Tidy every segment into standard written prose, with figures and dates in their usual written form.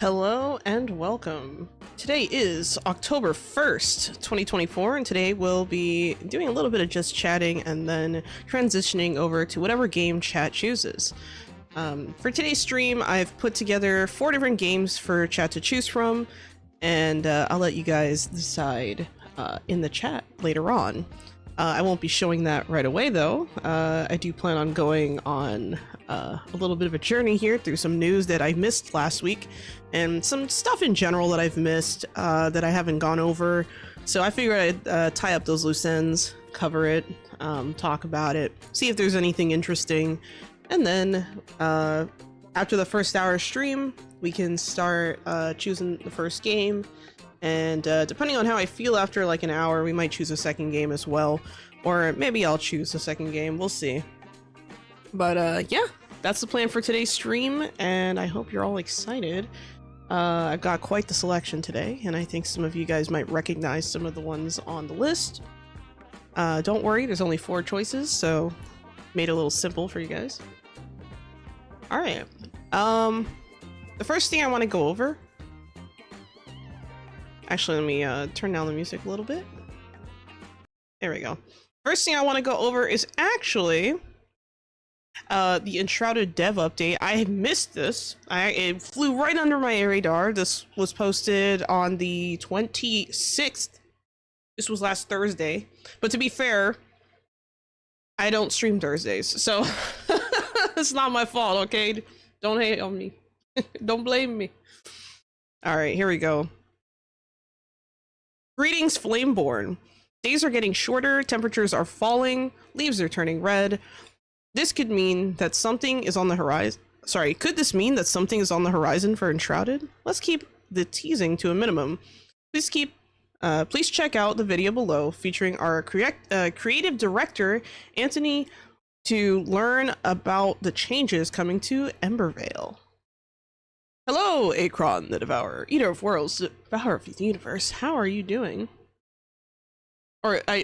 Hello and welcome. Today is October 1st, 2024, and today we'll be doing a little bit of just chatting and then transitioning over to whatever game chat chooses. For today's stream, I've put together 4 different games for chat to choose from, and I'll let you guys decide in the chat later on. I won't be showing that right away though. I do plan on going on a little bit of a journey here through some news that I missed last week and some stuff in general that I've missed that I haven't gone over. So I figured I'd tie up those loose ends, cover it, talk about it, see if there's anything interesting, and then after the first hour stream, we can start choosing the first game. And depending on how I feel after like an hour, we might choose a second game as well. Or maybe I'll choose a second game, we'll see. But yeah, that's the plan for today's stream, and I hope you're all excited. I've got quite the selection today, and I think some of you guys might recognize some of the ones on the list. Don't worry, there's only 4 choices, so made it a little simple for you guys. Alright, the first thing I want to go over... Actually, let me turn down the music a little bit. There we go. First thing I want to go over is actually the Enshrouded dev update. I had missed this. It flew right under my radar. This was posted on the 26th. This was last Thursday. But to be fair, I don't stream Thursdays, so it's not my fault, okay? Don't hate on me. Don't blame me. All right, here we go. Greetings, Flameborn. Days are getting shorter, temperatures are falling, leaves are turning red. This could mean that something is on the horizon. Sorry, could this mean that something is on the horizon for Enshrouded? Let's keep the teasing to a minimum. Please check out the video below featuring our creative director, Anthony, to learn about the changes coming to Embervale. Hello, Akron the Devourer, Eater of Worlds, Devourer of the Universe. How are you doing?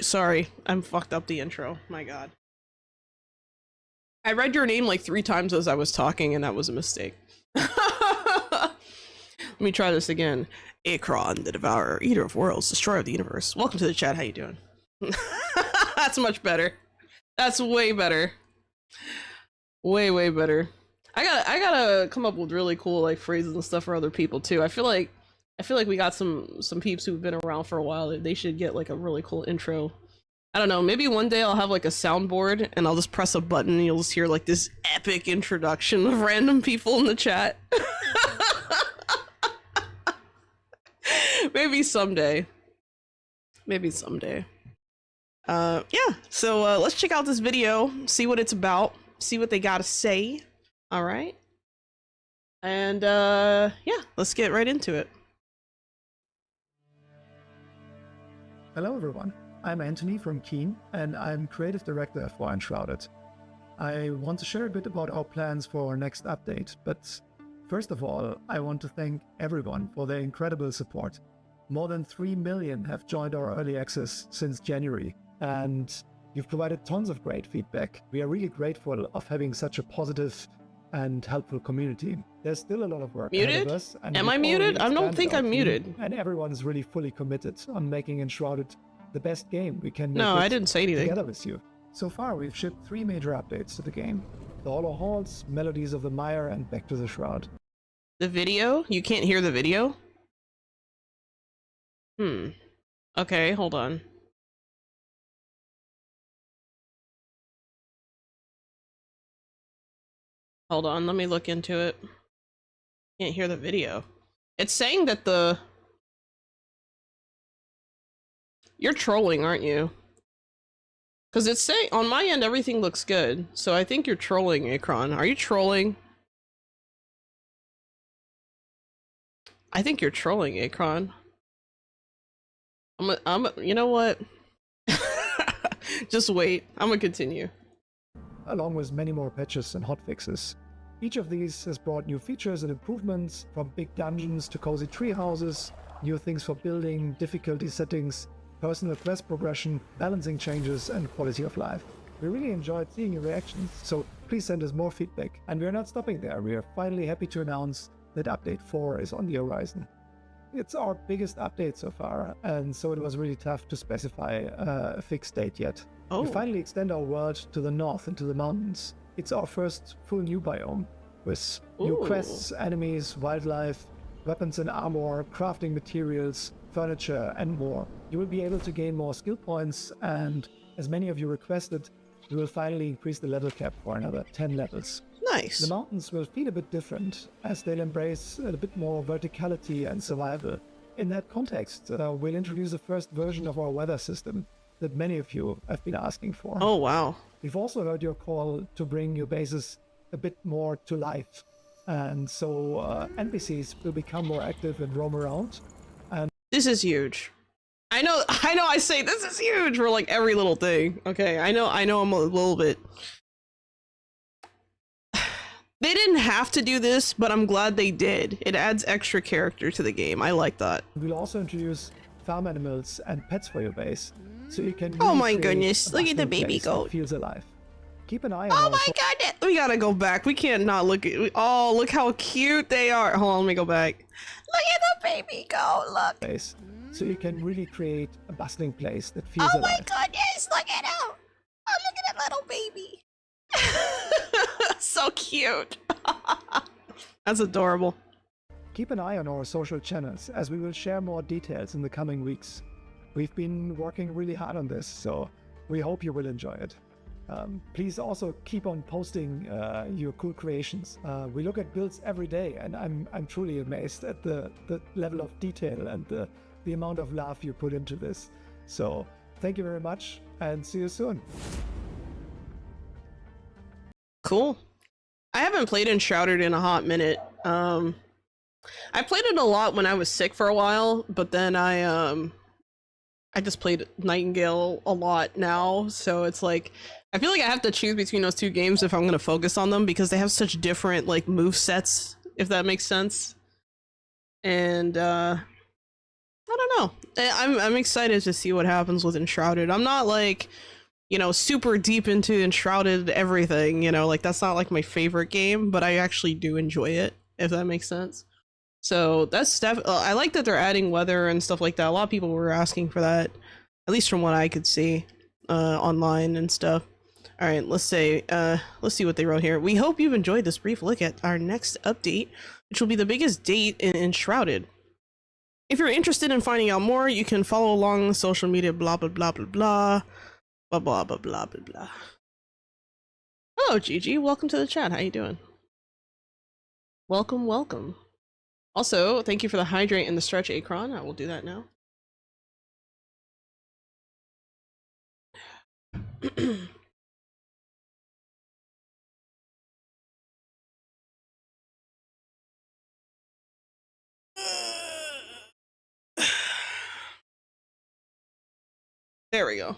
Sorry, I'm fucked up the intro. My god. I read your name like 3 times as I was talking, and that was a mistake. Let me try this again. Akron the Devourer, Eater of Worlds, Destroyer of the Universe. Welcome to the chat. How you doing? That's much better. That's way better. Way better. I gotta come up with really cool like phrases and stuff for other people too. I feel like we got some peeps who've been around for a while. They should get like a really cool intro. I don't know, maybe one day I'll have like a soundboard and I'll just press a button and you'll just hear like this epic introduction of random people in the chat. Maybe someday. Maybe someday. Yeah, so let's check out this video, see what it's about, see what they gotta say. All right. And yeah, let's get right into it. Hello everyone, I'm Anthony from Keen, and I'm creative director for Enshrouded. I want to share a bit about our plans for our next update, but first of all, I want to thank everyone for their incredible support. More than 3 million have joined our early access since January, and you've provided tons of great feedback. We are really grateful of having such a positive and helpful community. There's still a lot of work ahead of us. And am I muted? I don't think I'm muted. And everyone's really fully committed on making Enshrouded the best game we can make. No, I didn't say anything. Together with you. So far, we've shipped 3 major updates to the game: the Hollow Halls, Melodies of the Mire, and Back to the Shroud. The video? You can't hear the video? Okay, hold on. Hold on, let me look into it. Can't hear the video. It's saying that You're trolling, aren't you? Because it's saying, on my end, everything looks good. So I think you're trolling, Akron. Are you trolling? I think you're trolling, Akron. You know what? Just wait. I'm gonna continue. Along with many more patches and hotfixes. Each of these has brought new features and improvements, from big dungeons to cozy tree houses, new things for building, difficulty settings, personal quest progression, balancing changes, and quality of life. We really enjoyed seeing your reactions, so please send us more feedback. And we are not stopping there. We are finally happy to announce that update 4 is on the horizon. It's our biggest update so far, and so it was really tough to specify a fixed date yet. Oh. We finally extend our world to the north into the mountains. It's our first full new biome, with new quests, enemies, wildlife, weapons and armor, crafting materials, furniture, and more. You will be able to gain more skill points, and as many of you requested, we will finally increase the level cap for another 10 levels. Nice. The mountains will feel a bit different, as they'll embrace a bit more verticality and survival. In that context, we'll introduce the first version of our weather system that many of you have been asking for. Oh, wow. We've also heard your call to bring your bases a bit more to life, and so NPCs will become more active and roam around. And this is huge. I know I say this is huge for like every little thing. Okay, I know I'm a little bit. They didn't have to do this, but I'm glad they did. It adds extra character to the game. I like that. we'll also introduce farm animals and pets for your base, so you can. Oh really my create goodness! a Look at the bustling baby place that goat. feels alive. Keep an eye on. Oh my goodness! We gotta go back. We can't not look at. Oh, look how cute they are. Hold on, let me go back. Look at the baby goat. Look. Place, so you can really create a bustling place that feels Oh my alive. goodness! Look at him. Oh, look at that little baby. So cute. That's adorable. Keep an eye on our social channels, as we will share more details in the coming weeks. We've been working really hard on this, so we hope you will enjoy it. Please also keep on posting your cool creations. We look at builds every day, and I'm truly amazed at the level of detail and the amount of love you put into this. So thank you very much, and see you soon. Cool. I haven't played Enshrouded in a hot minute. I played it a lot when I was sick for a while, but then I just played Nightingale a lot now, so it's like I feel like I have to choose between those two games if I'm going to focus on them, because they have such different like move sets, if that makes sense. And I don't know. I'm excited to see what happens with Enshrouded. I'm not like, you know, super deep into Enshrouded everything, you know, like that's not like my favorite game, but I actually do enjoy it, if that makes sense. So that's stuff. I like that they're adding weather and stuff like that. A lot of people were asking for that, at least from what I could see online and stuff. All right, let's see what they wrote here. We hope you've enjoyed this brief look at our next update, which will be the biggest date in Enshrouded. If you're interested in finding out more, you can follow along social media, blah, blah, blah, blah, blah. Blah, blah, blah, blah, blah, blah. Hello, Gigi. Welcome to the chat. How you doing? Welcome, welcome. Also, thank you for the hydrate and the stretch, Akron. I will do that now. There we go.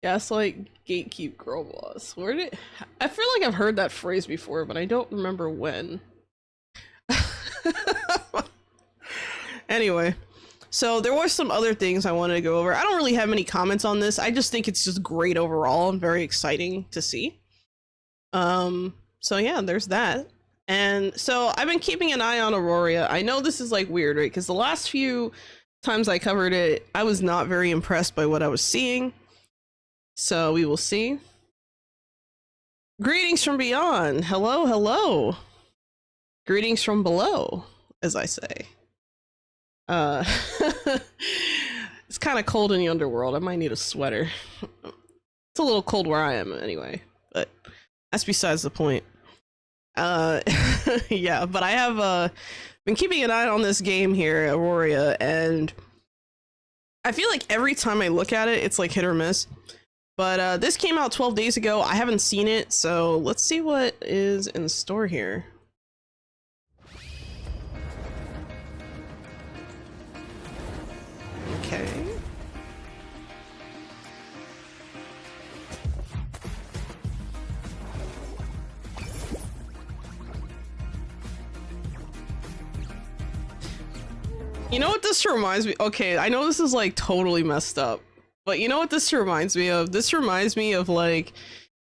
Gaslight, gatekeep, girl boss. Where did I feel like I've heard that phrase before, but I don't remember when. Anyway, so there were some other things I wanted to go over. I don't really have any comments on this. I just think it's just great overall and very exciting to see. So yeah, there's that. And so I've been keeping an eye on Aurora. I know this is like weird, right? Because the last few times I covered it, I was not very impressed by what I was seeing. So we will see. Greetings from beyond. Hello, hello. Greetings from below, as I say. It's kind of cold in the underworld. I might need a sweater. It's a little cold where I am anyway, but that's besides the point. Yeah, but I have been keeping an eye on this game here, Aurora, and I feel like every time I look at it, it's like hit or miss. But this came out 12 days ago. I haven't seen it, so let's see what is in store here. Okay. You know what this reminds me? Okay, I know this is like totally messed up, but you know what this reminds me of? This reminds me of like,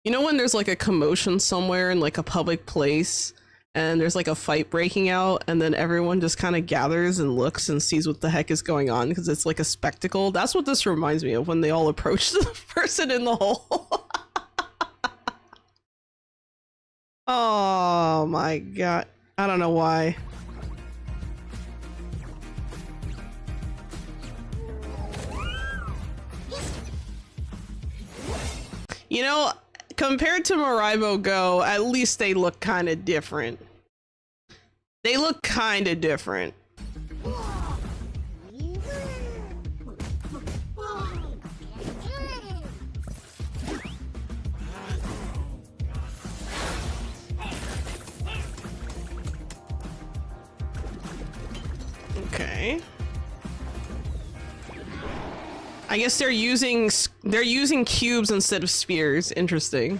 you know when there's like a commotion somewhere in like a public place and there's like a fight breaking out, and then everyone just kind of gathers and looks and sees what the heck is going on because it's like a spectacle. That's what this reminds me of when they all approach the person in the hole. Oh my god. I don't know why. You know, compared to Maribo Go, at least they look kind of different. They look kind of different. Okay. I guess they're using cubes instead of spears. Interesting.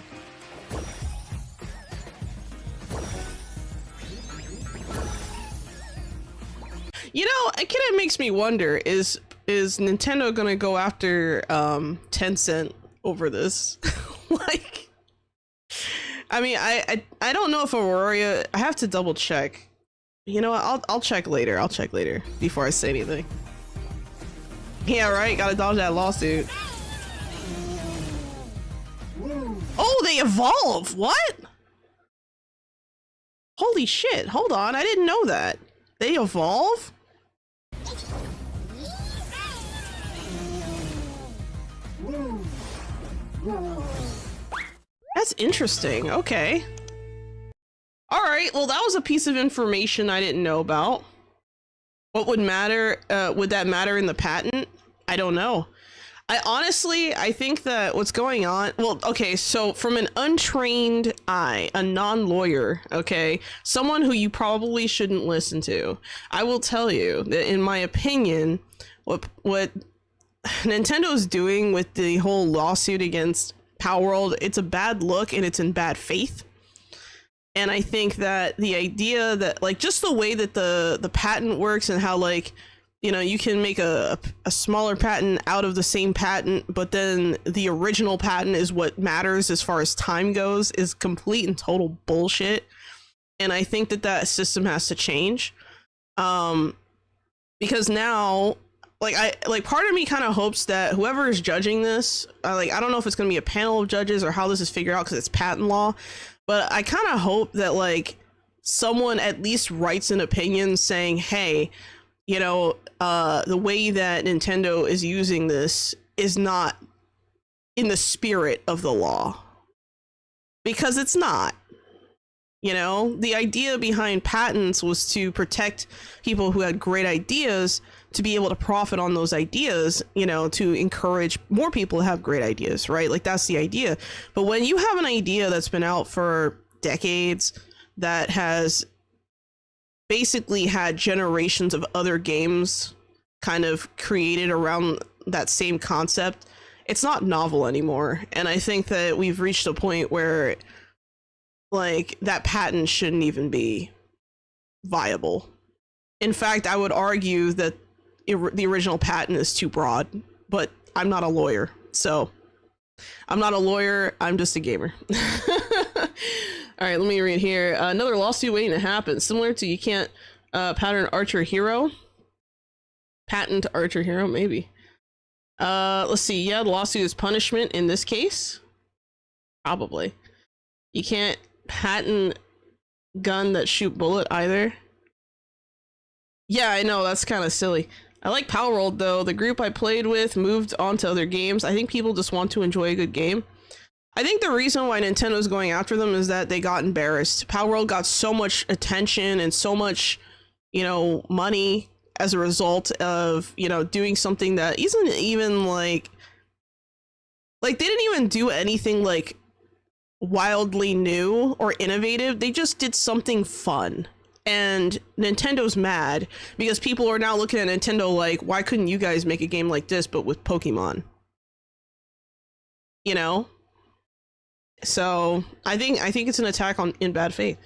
You know, it kind of makes me wonder, is Nintendo gonna go after Tencent over this? Like, I mean, I don't know if Aurora, I have to double check. You know what, I'll check later. I'll check later before I say anything. Yeah, right, gotta dodge that lawsuit. Oh, they evolve! What? Holy shit, hold on, I didn't know that. They evolve? That's interesting, okay. Alright, well that was a piece of information I didn't know about. What would matter, would that matter in the patent? I don't know. I think that what's going on, well, okay, so from an untrained eye, a non-lawyer, okay, someone who you probably shouldn't listen to, I will tell you that in my opinion, what Nintendo's doing with the whole lawsuit against Power World, it's a bad look and it's in bad faith. And I think that the idea that, like, just the way that the patent works and how, like, you know, you can make a smaller patent out of the same patent, but then the original patent is what matters as far as time goes, is complete and total bullshit. And I think that that system has to change. Because now, like part of me kind of hopes that whoever is judging this, I don't know if it's going to be a panel of judges or how this is figured out because it's patent law, but I kind of hope that, like, someone at least writes an opinion saying, hey, you know, the way that Nintendo is using this is not in the spirit of the law. Because it's not. You know, the idea behind patents was to protect people who had great ideas, to be able to profit on those ideas, you know, to encourage more people to have great ideas, right? Like, that's the idea. But when you have an idea that's been out for decades, that has basically had generations of other games kind of created around that same concept, it's not novel anymore. And I think that we've reached a point where, like, that patent shouldn't even be viable. In fact, I would argue that the original patent is too broad, but I'm not a lawyer, so I'm not a lawyer, I'm just a gamer. All right, let me read here. Another lawsuit waiting to happen, similar to you can't patent Archer Hero. Patent Archer Hero, maybe. Let's see. Yeah, the lawsuit is punishment in this case. Probably. You can't patent gun that shoot bullet either. Yeah, I know, that's kind of silly. I like Power World though. The group I played with moved on to other games. I think people just want to enjoy a good game. I think the reason why Nintendo's going after them is that they got embarrassed. Power World got so much attention and so much, you know, money as a result of, you know, doing something that isn't even like they didn't even do anything like wildly new or innovative. They just did something fun. And Nintendo's mad because people are now looking at Nintendo like, why couldn't you guys make a game like this but with Pokemon? You know? So I think it's an attack in bad faith.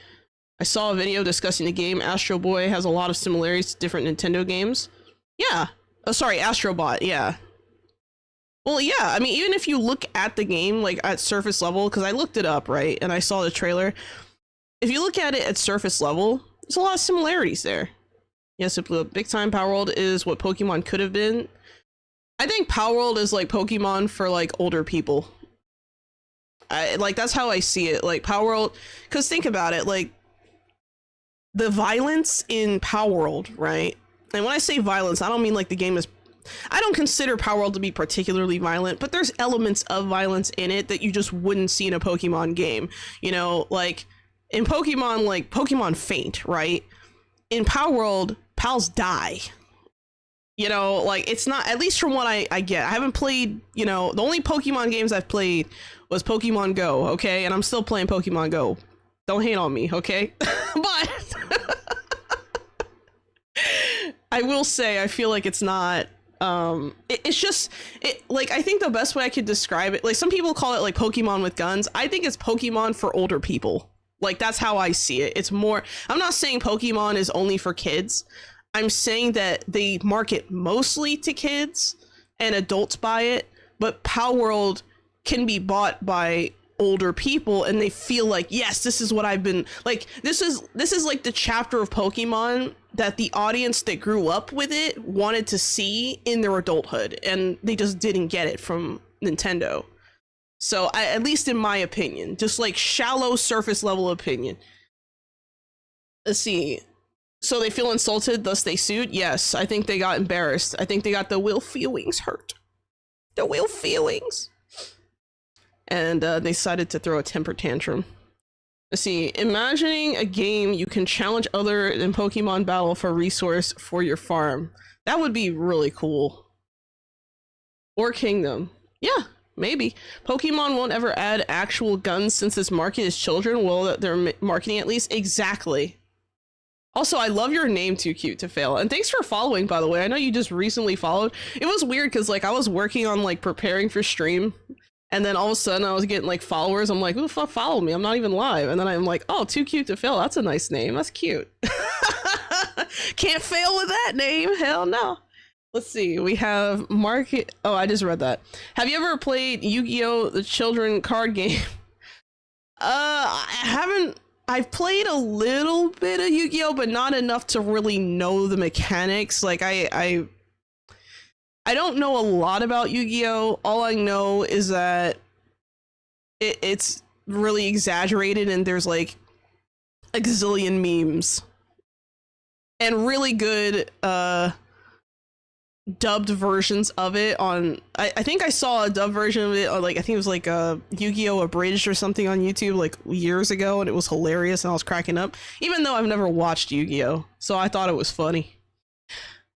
I saw a video discussing the game. Astro Boy has a lot of similarities to different Nintendo games. Yeah. Oh, sorry, Astro Bot, yeah. Well, yeah, I mean, even if you look at the game, like, at surface level, because I looked it up, right, and I saw the trailer, if you look at it at surface level, there's a lot of similarities there. Yes, it blew up big time. Power World is what Pokemon could have been. I think Power World is like Pokemon for like older people. Like that's how I see it. Like Power World, because think about it, like the violence in Power World, right? And when I say violence, I don't mean like the game is, I don't consider Power World to be particularly violent, but there's elements of violence in it that you just wouldn't see in a Pokemon game. You know, like in Pokemon, like Pokemon faint, right? In Power World, pals die. You know, like it's not, at least from what I get. I haven't played, you know, the only Pokemon games I've played was Pokemon Go, okay? And I'm still playing Pokemon Go. Don't hate on me, okay? But I will say, I feel like it's not, it's just, like, I think the best way I could describe it, like some people call it like Pokemon with guns. I think it's Pokemon for older people. Like that's how I see it. It's more, I'm not saying Pokemon is only for kids. I'm saying that they market mostly to kids and adults buy it, but Power World can be bought by older people and they feel like, yes, this is what I've been like, this is like the chapter of Pokemon that the audience that grew up with it wanted to see in their adulthood, and they just didn't get it from Nintendo. So at least in my opinion, just like shallow surface level opinion. Let's see. So they feel insulted, thus they sued? Yes, I think they got embarrassed. I think they got the will feelings hurt. The will feelings. And they decided to throw a temper tantrum. Let's see, imagining a game you can challenge other in Pokemon battle for a resource for your farm. That would be really cool. Or Kingdom. Yeah, maybe. Pokemon won't ever add actual guns since this market is children. Well, they're marketing at least. Exactly. Also, I love your name, Too Cute to Fail. And thanks for following, by the way. I know you just recently followed. It was weird because like I was working on like preparing for stream, and then all of a sudden I was getting like followers. I'm like, who the fuck followed me? I'm not even live. And then I'm like, oh, Too Cute to Fail. That's a nice name. That's cute. Can't fail with that name. Hell no. Let's see. We have Market. Oh, I just read that. Have you ever played Yu-Gi-Oh! The children card game? I haven't. I've played a little bit of Yu-Gi-Oh, but not enough to really know the mechanics. Like I don't know a lot about Yu-Gi-Oh. All I know is that it's really exaggerated and there's like a gazillion memes and really good dubbed versions of it on, I think I saw a dubbed version of it on like, I think it was like a Yu-Gi-Oh! Abridged or something on YouTube like years ago, and it was hilarious and I was cracking up, even though I've never watched Yu-Gi-Oh! So I thought it was funny.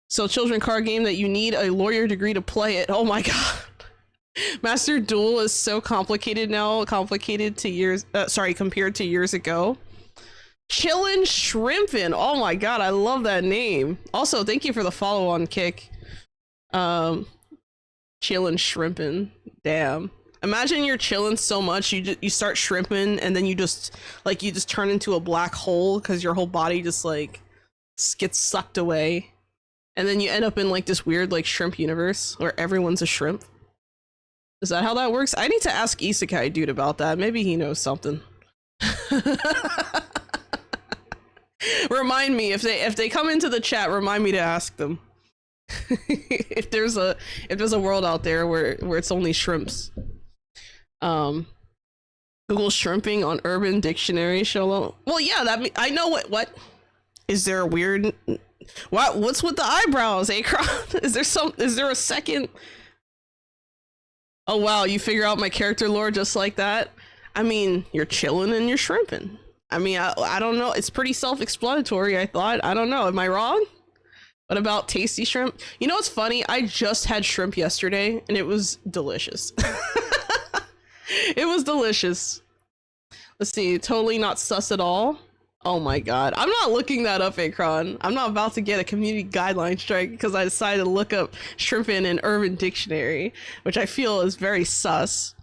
So children card game that you need a lawyer degree to play it. Oh my god. Master Duel is so complicated now, complicated to years, compared to years ago. Chillin' Shrimpin'. Oh my god, I love that name. Also, thank you for the follow on Kick. Chillin' Shrimpin'. Damn. Imagine you're chilling so much you start shrimping and then you just turn into a black hole because your whole body just like gets sucked away, and then you end up in like this weird like shrimp universe where everyone's a shrimp. Is that how that works? I need to ask Isekai Dude about that. Maybe he knows something. Remind me if they come into the chat. Remind me to ask them if there's a world out there where it's only shrimps. Google shrimping on Urban Dictionary. Sholo. Well, yeah, I know what is there a weird what's with the eyebrows, Akron? Is there a second? Oh wow, you figure out my character lore just like that? I mean, you're chilling and you're shrimping. I mean, I don't know. It's pretty self-explanatory, I thought. I don't know. Am I wrong? What about tasty shrimp? You know what's funny? I just had shrimp yesterday and it was delicious. It was delicious. Let's see. Totally not sus at all. Oh my god. I'm not looking that up, Akron. I'm not about to get a community guideline strike because I decided to look up shrimping in Urban Dictionary, which I feel is very sus.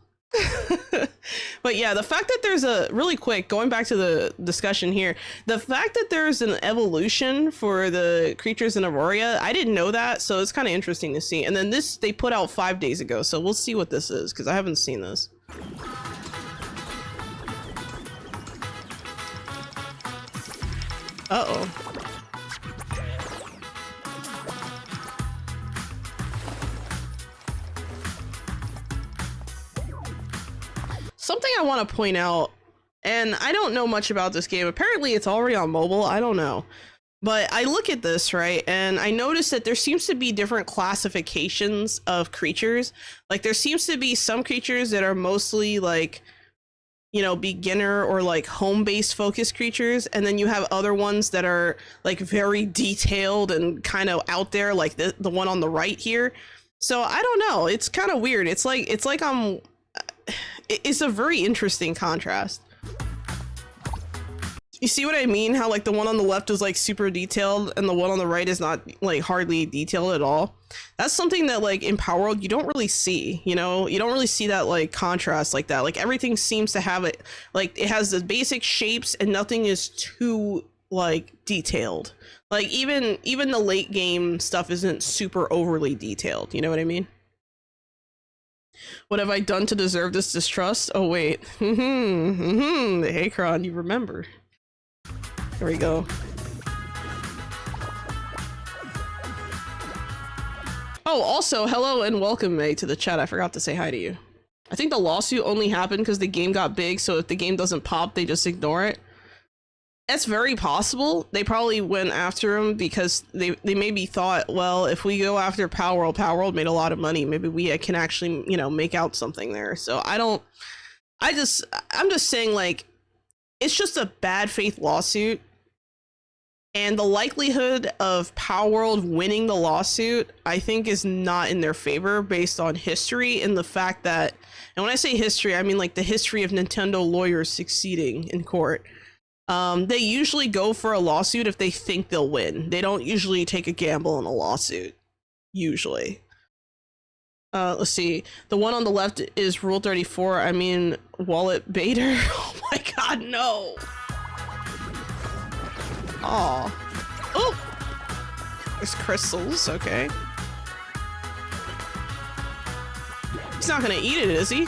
But yeah, the fact that there's really quick, going back to the discussion here, the fact that there's an evolution for the creatures in Aurora, I didn't know that, so it's kind of interesting to see. And then this they put out 5 days ago, so we'll see what this is because I haven't seen this. Uh-oh. Something I want to point out, and I don't know much about this game. Apparently it's already on mobile. I don't know. But I look at this, right, and I notice that there seems to be different classifications of creatures. Like, there seems to be some creatures that are mostly, like, you know, beginner or, like, home-based focused creatures, and then you have other ones that are, like, very detailed and kind of out there, like the one on the right here. So, I don't know. It's kind of weird. It's like it's a very interesting contrast. You see what I mean? How like the one on the left is like super detailed and the one on the right is not like hardly detailed at all. That's something that like in Power World you don't really see, you know? You don't really see that like contrast like that. Like everything seems to have it, like it has the basic shapes and nothing is too like detailed. Like even the late game stuff isn't super overly detailed, you know what I mean? What have I done to deserve this distrust? Oh wait. Hey Kron, you remember. There we go. Oh, also, hello and welcome, May, to the chat. I forgot to say hi to you. I think the lawsuit only happened because the game got big, so if the game doesn't pop, they just ignore it. That's very possible. They probably went after him because they maybe thought, well, if we go after Power World made a lot of money, maybe we can actually, you know, make out something there. So I'm just saying, like, it's just a bad faith lawsuit. And the likelihood of Power World winning the lawsuit, I think, is not in their favor based on history and the fact that, and when I say history, I mean like the history of Nintendo lawyers succeeding in court. They usually go for a lawsuit if they think they'll win. They don't usually take a gamble in a lawsuit, usually. Let's see. The one on the left is Rule 34. I mean, Wallet Baiter. Oh my god, no. Aw. Oh! There's crystals, okay. He's not gonna eat it, is he?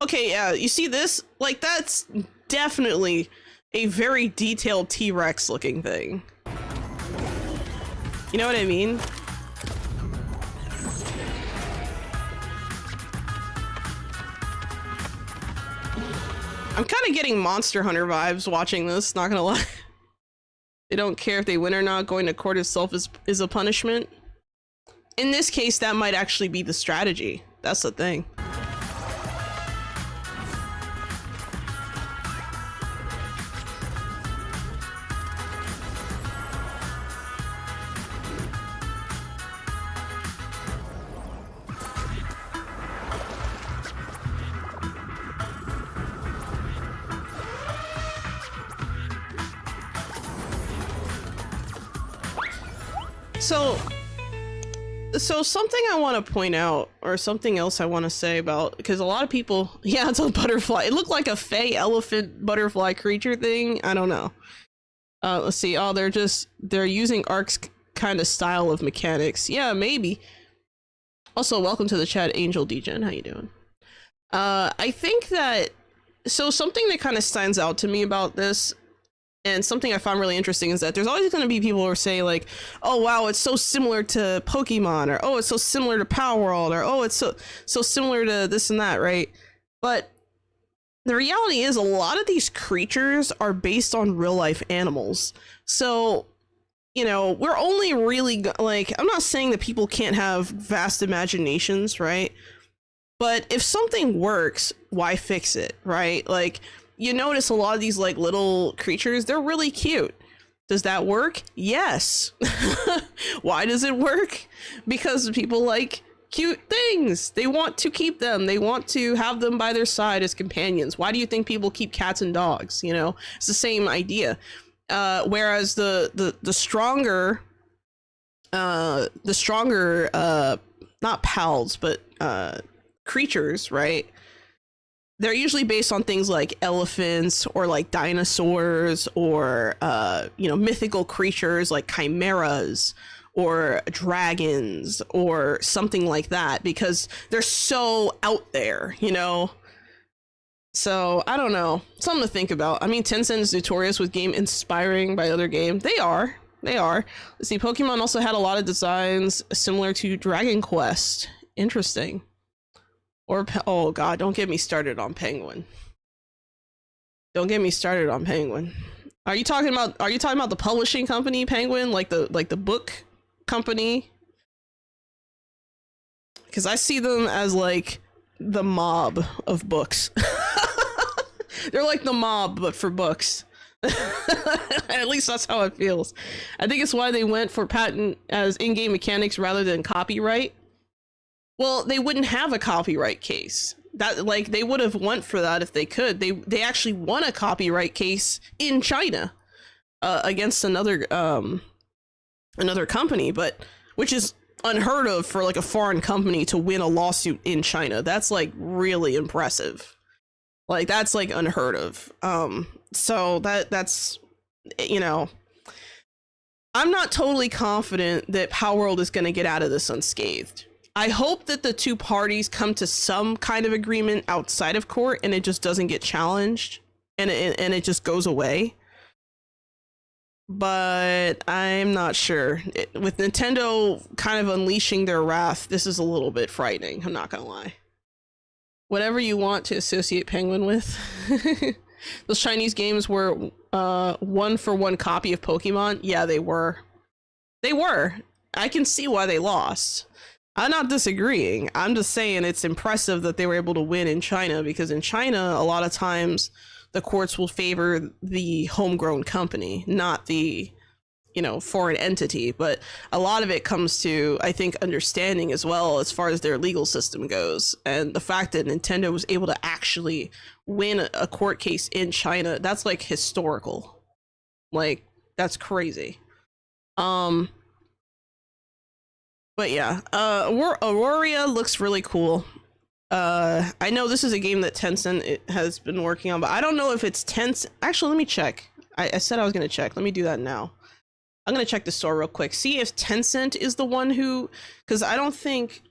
Okay, yeah, you see this? Like, that's definitely a very detailed T-Rex looking thing. You know what I mean? I'm kind of getting Monster Hunter vibes watching this, not gonna lie. They don't care if they win or not, going to court itself is a punishment. In this case, that might actually be the strategy. That's the thing. So something I want to point out, or something else I want to say about, because a lot of people, yeah, it's a butterfly. It looked like a fey elephant butterfly creature thing. I don't know. Let's see. Oh, they're using Ark's kind of style of mechanics. Yeah, maybe. Also, welcome to the chat, Angel Degen. How you doing? I think that, so something that kind of stands out to me about this, and something I found really interesting, is that there's always going to be people who are saying like, oh wow, it's so similar to Pokemon, or oh, it's so similar to Power World, or oh, it's so similar to this and that, right? But the reality is a lot of these creatures are based on real life animals. So, you know, we're only really like, I'm not saying that people can't have vast imaginations, right? But if something works, why fix it, right? Like, you notice a lot of these like little creatures, they're really cute. Does that work? Yes. Why does it work? Because people like cute things. They want to keep them. They want to have them by their side as companions. Why do you think people keep cats and dogs? You know, it's the same idea. Whereas the stronger, not pals, but creatures, right? they're usually based on things like elephants or like dinosaurs or mythical creatures like chimeras or dragons or something like that, because they're so out there, So I don't know, something to think about. I mean, Tencent is notorious with game inspiring by other games. They are. Let's see, Pokemon also had a lot of designs similar to Dragon Quest. Interesting. Or oh god, don't get me started on Penguin. Don't get me started on Penguin. Are you talking about the publishing company Penguin, like the book company? Because I see them as like the mob of books. They're like the mob, but for books. At least that's how it feels. I think it's why they went for patent as in-game mechanics rather than copyright. Well, they wouldn't have a copyright case. That like they would have went for that if they could. They actually won a copyright case in China against another company, but which is unheard of for like a foreign company to win a lawsuit in China. That's like really impressive. Like that's like unheard of. So that's I'm not totally confident that Palworld is going to get out of this unscathed. I hope that the two parties come to some kind of agreement outside of court and it just doesn't get challenged and it just goes away. But I'm not sure. With Nintendo kind of unleashing their wrath, this is a little bit frightening. I'm not gonna lie. Whatever you want to associate Penguin with. Those Chinese games were one-for-one copy of Pokemon. Yeah, they were. They were. I can see why they lost. I'm not disagreeing. I'm just saying it's impressive that they were able to win in China, because in China, a lot of times the courts will favor the homegrown company, not the, foreign entity. But a lot of it comes to, I think, understanding as well as far as their legal system goes. And the fact that Nintendo was able to actually win a court case in China, that's like historical. Like, that's crazy. But yeah, Aurora looks really cool. I know this is a game that Tencent has been working on, but I don't know if it's Tencent. Actually, let me check. I said I was going to check. Let me do that now. I'm going to check the store real quick. See if Tencent is the one who, because I don't think,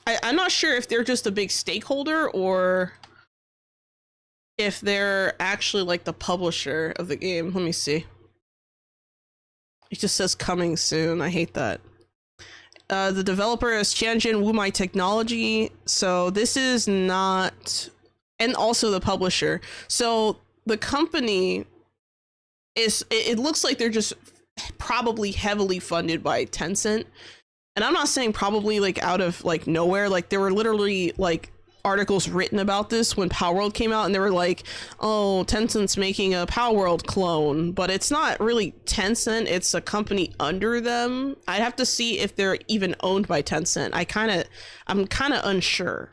I'm not sure if they're just a big stakeholder or if they're actually like the publisher of the game. Let me see. It just says coming soon. I hate that. The developer is Tianjin Wumai Technology, so this is not, and also the publisher. So the company is, it looks like they're just probably heavily funded by Tencent. And I'm not saying probably like out of like nowhere, like there were literally like articles written about this when Palworld came out, and they were like, oh, Tencent's making a Palworld clone, but it's not really Tencent, it's a company under them. I'd have to see if they're even owned by Tencent. I'm kind of unsure.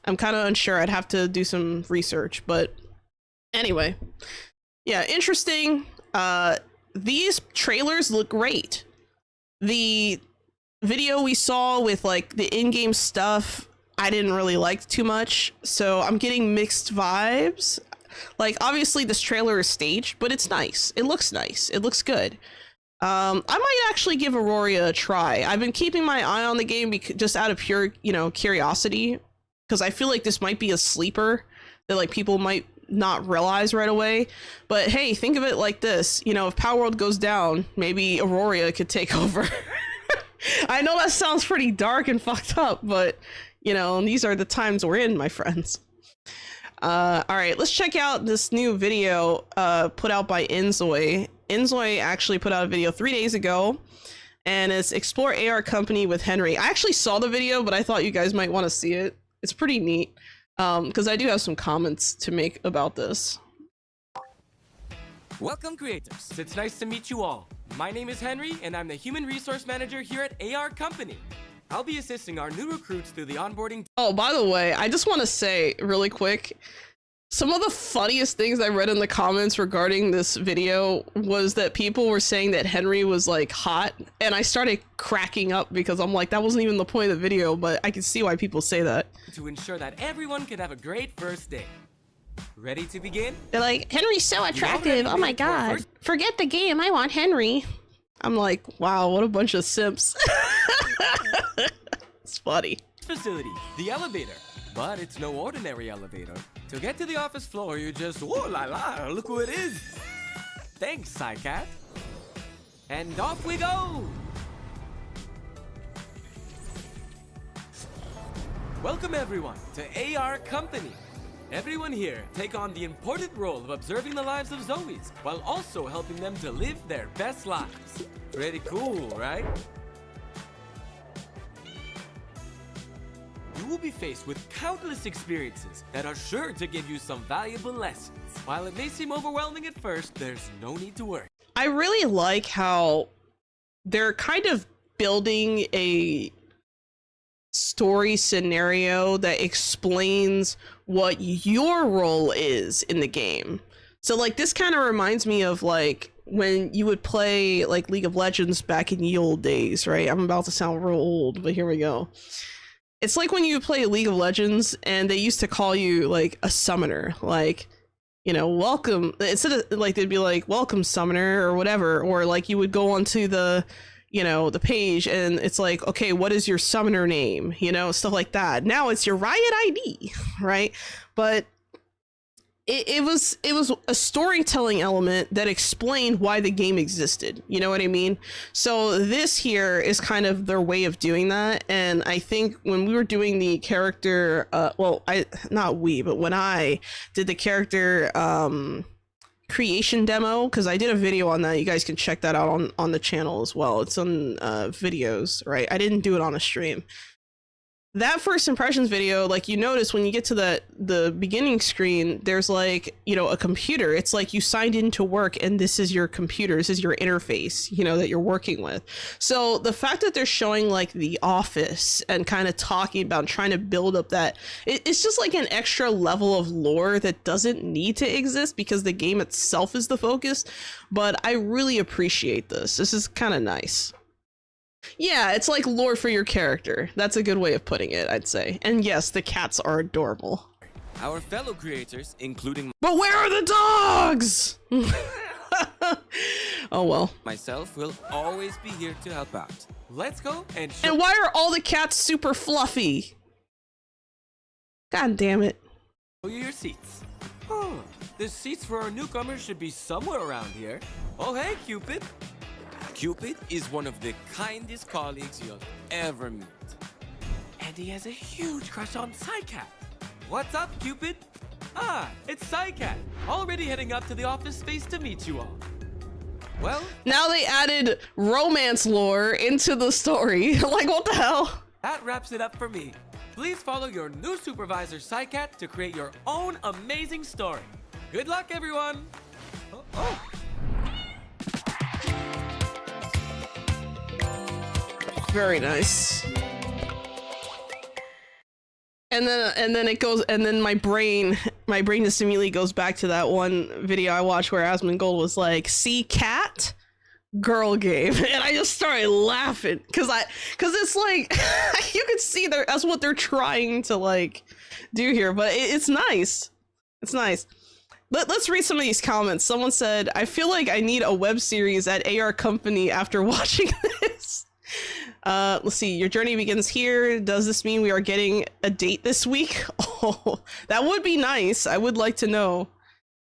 I'd have to do some research, but anyway, yeah, interesting. These trailers look great. The video we saw with like the in-game stuff, I didn't really like too much, so I'm getting mixed vibes. Like, obviously this trailer is staged, but it's nice. It looks nice. It looks good. I might actually give Aurora a try. I've been keeping my eye on the game just out of pure, curiosity, because I feel like this might be a sleeper that like people might not realize right away. But hey, think of it like this, if Palworld goes down, maybe Aurora could take over. I know that sounds pretty dark and fucked up, but these are the times we're in, my friends. All right, let's check out this new video put out by Inzoi. Inzoi actually put out a video 3 days ago, and it's Explore AR Company with Henry. I actually saw the video, but I thought you guys might want to see it. It's pretty neat, because I do have some comments to make about this. Welcome, creators. It's nice to meet you all. My name is Henry, and I'm the Human Resource Manager here at AR Company. I'll be assisting our new recruits through the onboarding. Oh, by the way, I just want to say really quick, Some of the funniest things I read in the comments regarding this video was that people were saying that Henry was like hot, and I started cracking up because I'm like, that wasn't even the point of the video, but I can see why people say that. To ensure that everyone can have a great first day. Ready to begin? They're like, Henry's so attractive, oh my god. Forget the game, I want Henry. I'm like, wow, what a bunch of simps. It's funny. Facility, the elevator. But it's no ordinary elevator. To get to the office floor, you just, oh la la, look who it is. Thanks, Psycat. And off we go. Welcome everyone to AR Company. Everyone here take on the important role of observing the lives of Zoes while also helping them to live their best lives. Pretty cool, right? You will be faced with countless experiences that are sure to give you some valuable lessons. While it may seem overwhelming at first, there's no need to worry. I really like how they're kind of building a story scenario that explains what your role is in the game. So like this kind of reminds me of like when you would play like League of Legends back in the old days, right? I'm about to sound real old, but here we go. It's like when you play League of Legends and they used to call you like a summoner, like, you know, welcome, instead of like they'd be like welcome summoner or whatever, or like you would go onto the, you know, the page and it's like, okay, what is your summoner name, you know, stuff like that. Now it's your Riot ID, right? But it was a storytelling element that explained why the game existed, you know what I mean? So this here is kind of their way of doing that. And I think when we were doing the character, well, when I did the character creation demo, because I did a video on that, you guys can check that out on the channel as well. It's on videos, right? I didn't do it on a stream. That first impressions video, like you notice when you get to the beginning screen, there's like, you know, a computer. It's like you signed into work and this is your computer, this is your interface, you know, that you're working with. So the fact that they're showing like the office and kind of talking about trying to build up that, it's just like an extra level of lore that doesn't need to exist because the game itself is the focus. But I really appreciate this. This is kind of nice. Yeah, it's like lore for your character. That's a good way of putting it, I'd say. And yes, the cats are adorable. Our fellow creators, including But where are the dogs? Oh well. myself, will always be here to help out. Let's go and show And why are all the cats super fluffy? God damn it. you your seats. Oh, the seats for our newcomers should be somewhere around here. Oh, hey, Cupid. Cupid is one of the kindest colleagues you'll ever meet. And he has a huge crush on Psycat. What's up, Cupid? Ah, it's Psycat, already heading up to the office space to meet you all. Well, Now they added romance lore into the story. Like, what the hell? that wraps it up for me. Please follow your new supervisor, Psycat, to create your own amazing story. Good luck, everyone. Oh. Very nice. And then it goes, and then my brain just immediately goes back to that one video I watched where Asmongold was like, "See cat, girl game," and I just started laughing because it's like you can see that's what they're trying to like do here, but it's nice. It's nice. Let's read some of these comments. Someone said, "I feel like I need a web series at AR Company after watching this." Let's see, your journey begins here. Does this mean we are getting a date this week? Oh, that would be nice. I would like to know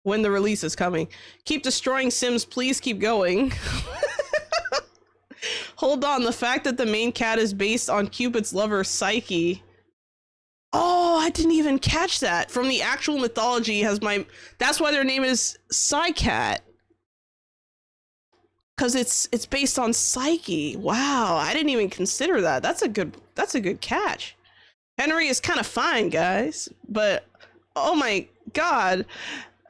when the release is coming. Keep destroying Sims, please keep going. Hold on, the fact that the main cat is based on Cupid's lover, Psyche. Oh, I didn't even catch that. From the actual mythology that's why their name is Psycat. Because it's based on Psyche. Wow, I didn't even consider that. That's a good catch. Henry is kind of fine, guys, but oh my god,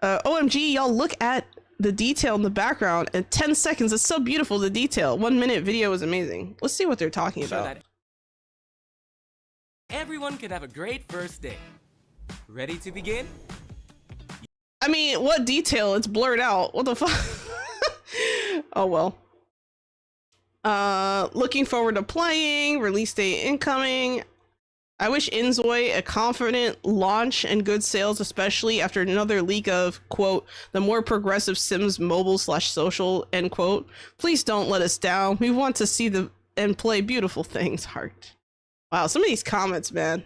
OMG, y'all look at the detail in the background. In 10 seconds, it's so beautiful. The detail. 1 minute video is amazing. Let's see what they're talking So about. that everyone can have a great first day. Ready to begin? I mean, what detail? It's blurred out. What the fuck? Oh well. Looking forward to playing. Release date incoming. I wish Inzoi a confident launch and good sales, especially after another leak of, quote, the more progressive Sims mobile/social, end quote. Please don't let us down. We want to see and play beautiful things, heart. Wow, some of these comments, man.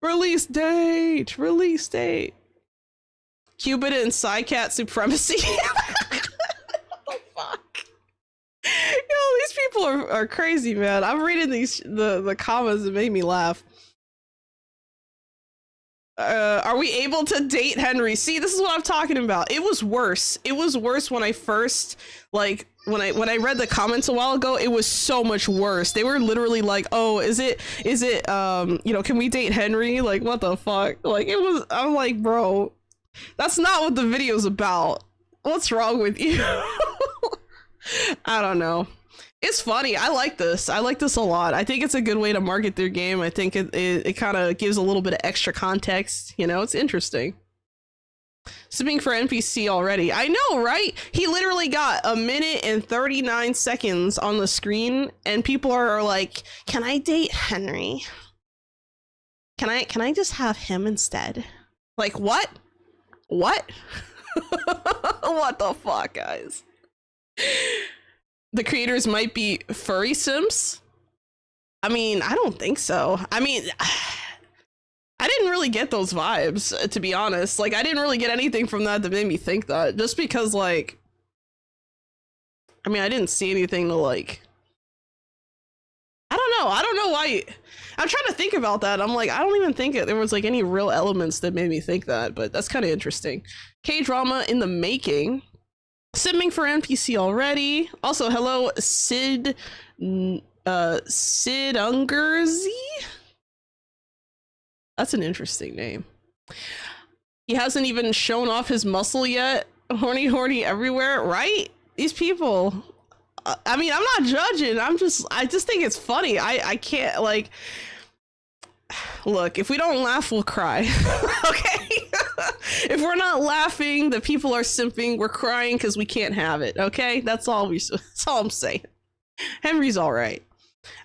Release date! Release date! Cupid and Psycat supremacy. What the fuck? Yo, these people are crazy, man. I'm reading the comments that made me laugh. Are we able to date Henry? See, this is what I'm talking about. It was worse. It was worse when I first, like, when I read the comments a while ago. It was so much worse. They were literally like, oh, is it you know, can we date Henry? Like, what the fuck? Like, it was, I'm like, bro, that's not what the video's about. What's wrong with you? I don't know. It's funny. I like this. I like this a lot. I think it's a good way to market their game. I think it kind of gives a little bit of extra context. You know, it's interesting. Sipping for NPC already. I know, right? He literally got 1 minute and 39 seconds on the screen, and people are like, "Can I date Henry? Can I just have him instead?" Like, what? What? What the fuck, guys? The creators might be furry Sims. I mean, I don't think so. I mean, I didn't really get those vibes, to be honest. Like, I didn't really get anything from that made me think that. Just because, like, I mean, I didn't see anything to, like, I don't know. I don't know why. I'm trying to think about that. I'm like, I don't even think there was, like, any real elements that made me think that, but that's kind of interesting. K-drama in the making. Simming for NPC already. Also, hello, Sid Ungersy? That's an interesting name. He hasn't even shown off his muscle yet. Horny everywhere, right? These people. I mean, I'm not judging. I just think it's funny. I can't, like, look, if we don't laugh, we'll cry. Okay? If we're not laughing, the people are simping. We're crying because we can't have it. Okay? That's all I'm saying. Henry's all right.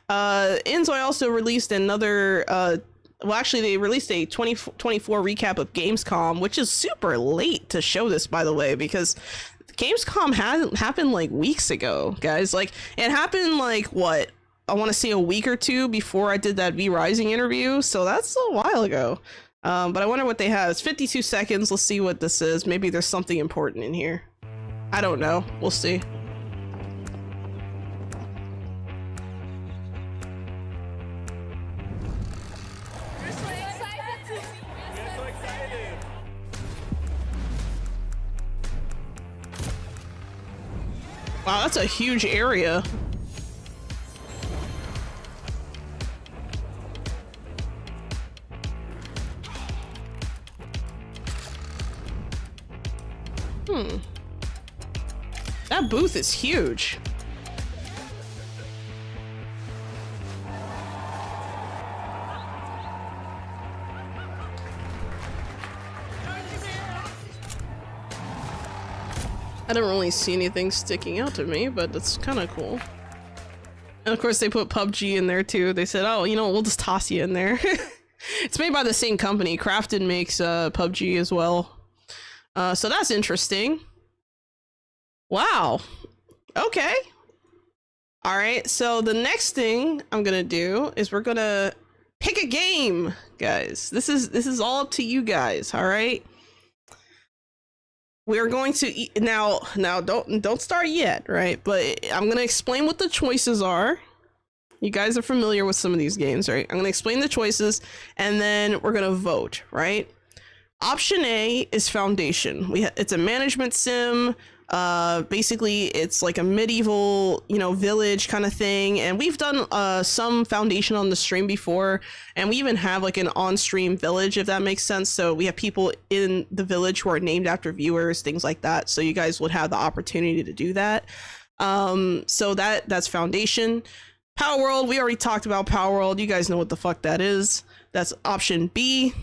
Inzoi also released another, well, actually, they released a 2024 recap of Gamescom, which is super late to show this, by the way, because Gamescom happened like weeks ago, guys. Like, it happened like, what? I want to say a week or two before I did that V Rising interview, so that's a while ago. But I wonder what they have. It's 52 seconds. Let's see what this is. Maybe there's something important in here. I don't know. We'll see. Wow, that's a huge area. That booth is huge. I don't really see anything sticking out to me, but that's kind of cool. And of course they put PUBG in there too. They said, oh, you know, we'll just toss you in there. It's made by the same company. Crafted makes PUBG as well. So that's interesting. Wow. Okay. All right. So the next thing I'm going to do is we're going to pick a game, guys. This is all up to you guys. All right. We're going to now don't start yet, right? But I'm going to explain what the choices are. You guys are familiar with some of these games, right? I'm going to explain the choices and then we're going to vote, right? Option A is Foundation. It's a management sim. Basically it's like a medieval, you know, village kind of thing. And we've done some Foundation on the stream before, and we even have like an on-stream village, if that makes sense. So we have people in the village who are named after viewers, things like that. So you guys would have the opportunity to do that. So that's Foundation. Power World, we already talked about Power World. You guys know what the fuck that is. That's option B.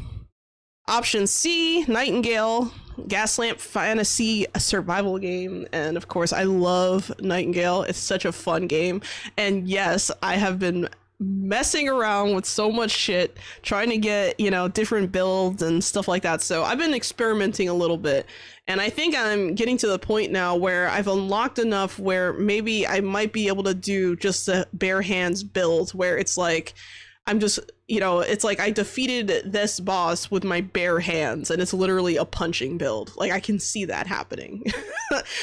Option C, Nightingale. Gaslamp fantasy survival game, and of course I love Nightingale. It's such a fun game, and yes, I have been messing around with so much shit trying to get, you know, different builds and stuff like that. So I've been experimenting a little bit, and I think I'm getting to the point now where I've unlocked enough where maybe I might be able to do just a bare hands build where it's like I'm just, you know, it's like I defeated this boss with my bare hands and it's literally a punching build. Like I can see that happening.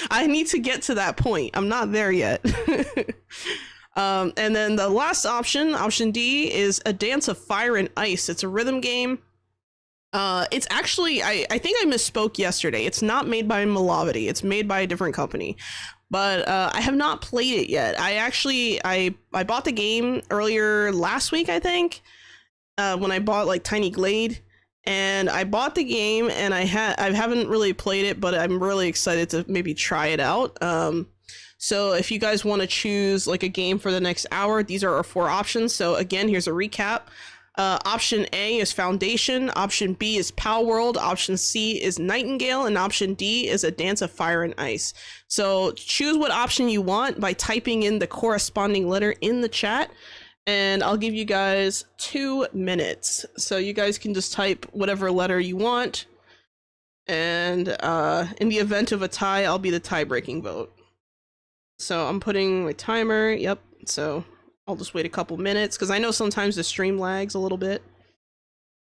I need to get to that point. I'm not there yet. And then the last option, option D, is A Dance of Fire and Ice. It's a rhythm game. It's actually, I think I misspoke yesterday. It's not made by Motherboard. It's made by a different company. But I have not played it yet. I bought the game earlier last week, I think, when I bought like Tiny Glade. And I bought the game and I haven't really played it, but I'm really excited to maybe try it out. So if you guys want to choose like a game for the next hour, these are our 4 options. So again, here's a recap. Option A is Foundation, option B is Pow World, option C is Nightingale, and option D is A Dance of Fire and Ice. So choose what option you want by typing in the corresponding letter in the chat, and I'll give you guys 2 minutes. So you guys can just type whatever letter you want, and in the event of a tie, I'll be the tie-breaking vote. So I'm putting my timer, yep, so I'll just wait a couple minutes because I know sometimes the stream lags a little bit.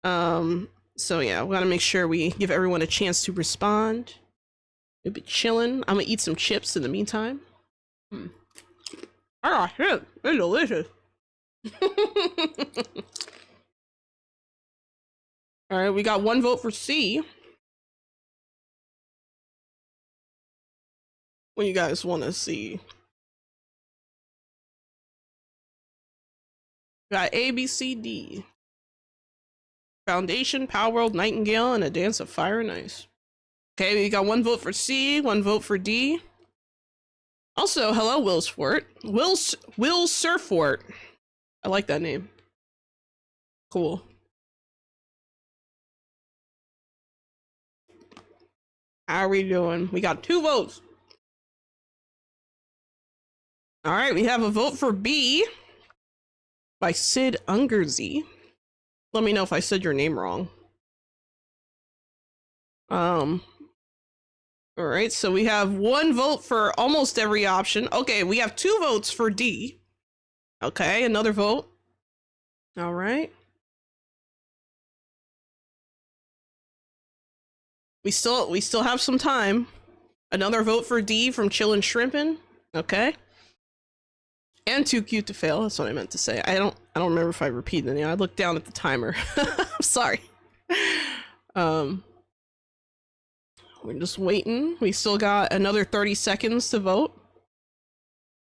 So yeah, we gotta make sure we give everyone a chance to respond. We'll be chilling. I'm gonna eat some chips in the meantime. Ah, shit, they're delicious. All right, we got 1 vote for C. What you guys want to see? Got A, B, C, D. Foundation, Power World, Nightingale, and A Dance of Fire and Ice. Okay, we got 1 vote for C, 1 vote for D. Also, hello, Will's Fort. Will Surfort. I like that name. Cool. How are we doing? We got 2 votes. All right, we have a vote for B by Sid Ungersey. Let me know if I said your name wrong. All right, so we have 1 vote for almost every option. Okay, we have 2 votes for D. Okay, another vote. All right. We still have some time. Another vote for D from Chillin' Shrimpin'. Okay. And Too Cute to Fail. That's what I meant to say. I don't remember if I repeated any. I looked down at the timer. I'm sorry. We're just waiting. We still got another 30 seconds to vote.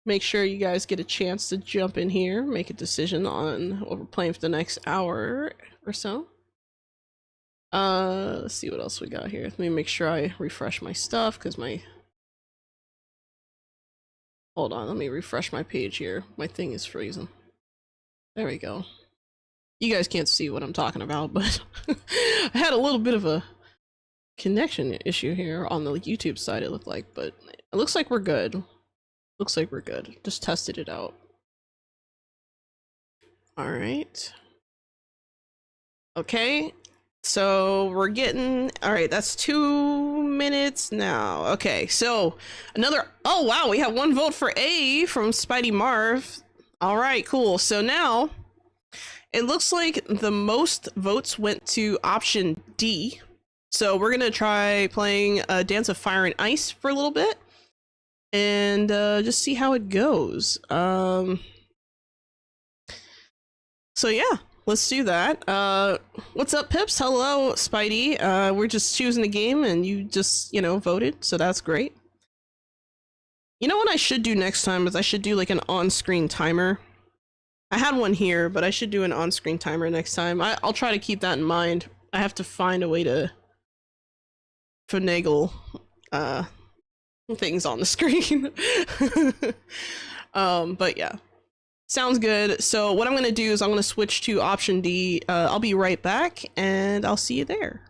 Make sure you guys get a chance to jump in here, make a decision on what we're playing for the next hour or so. Let's see what else we got here. Let me make sure I refresh my stuff because my... Hold on, let me refresh my page here. My thing is freezing. There we go. You guys can't see what I'm talking about, but I had a little bit of a connection issue here on the YouTube side, it looked like, but it looks like we're good. Looks like we're good. Just tested it out. All right. Okay. So we're getting, all right, that's 2 minutes now. Okay, so another, oh wow, we have 1 vote for A from Spidey Marv. All right, cool. So now it looks like the most votes went to option D. So we're gonna try playing a Dance of Fire and Ice for a little bit and just see how it goes. So yeah. Let's do that. What's up, Pips? Hello, Spidey. We're just choosing a game and you just, you know, voted, so that's great. You know what I should do next time is I should do like an on-screen timer. I had one here, but I should do an on-screen timer next time. I'll try to keep that in mind. I have to find a way to finagle things on the screen. But yeah. Sounds good. So what I'm going to do is I'm going to switch to option D. I'll be right back and I'll see you there.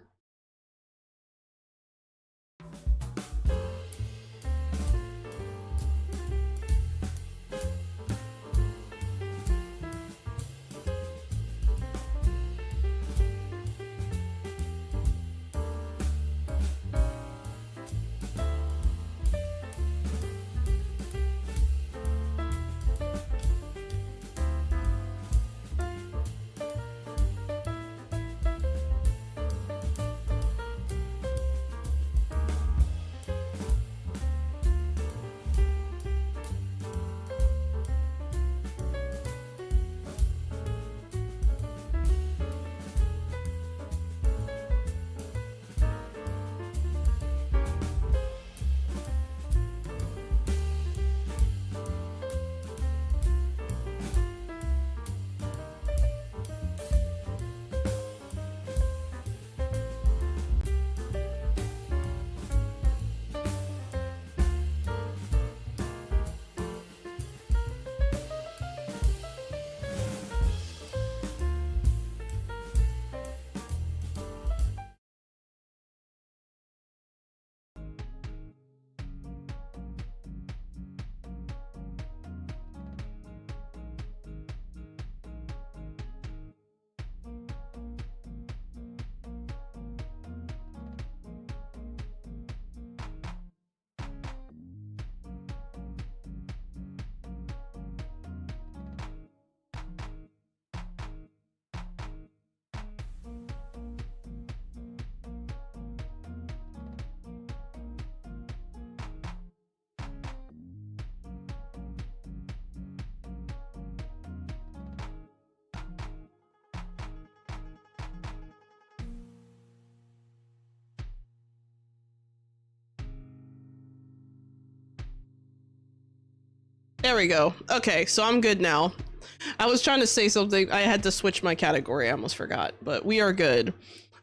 There we go. Okay, so I'm good now. I was trying to say something. I had to switch my category. I almost forgot, but we are good.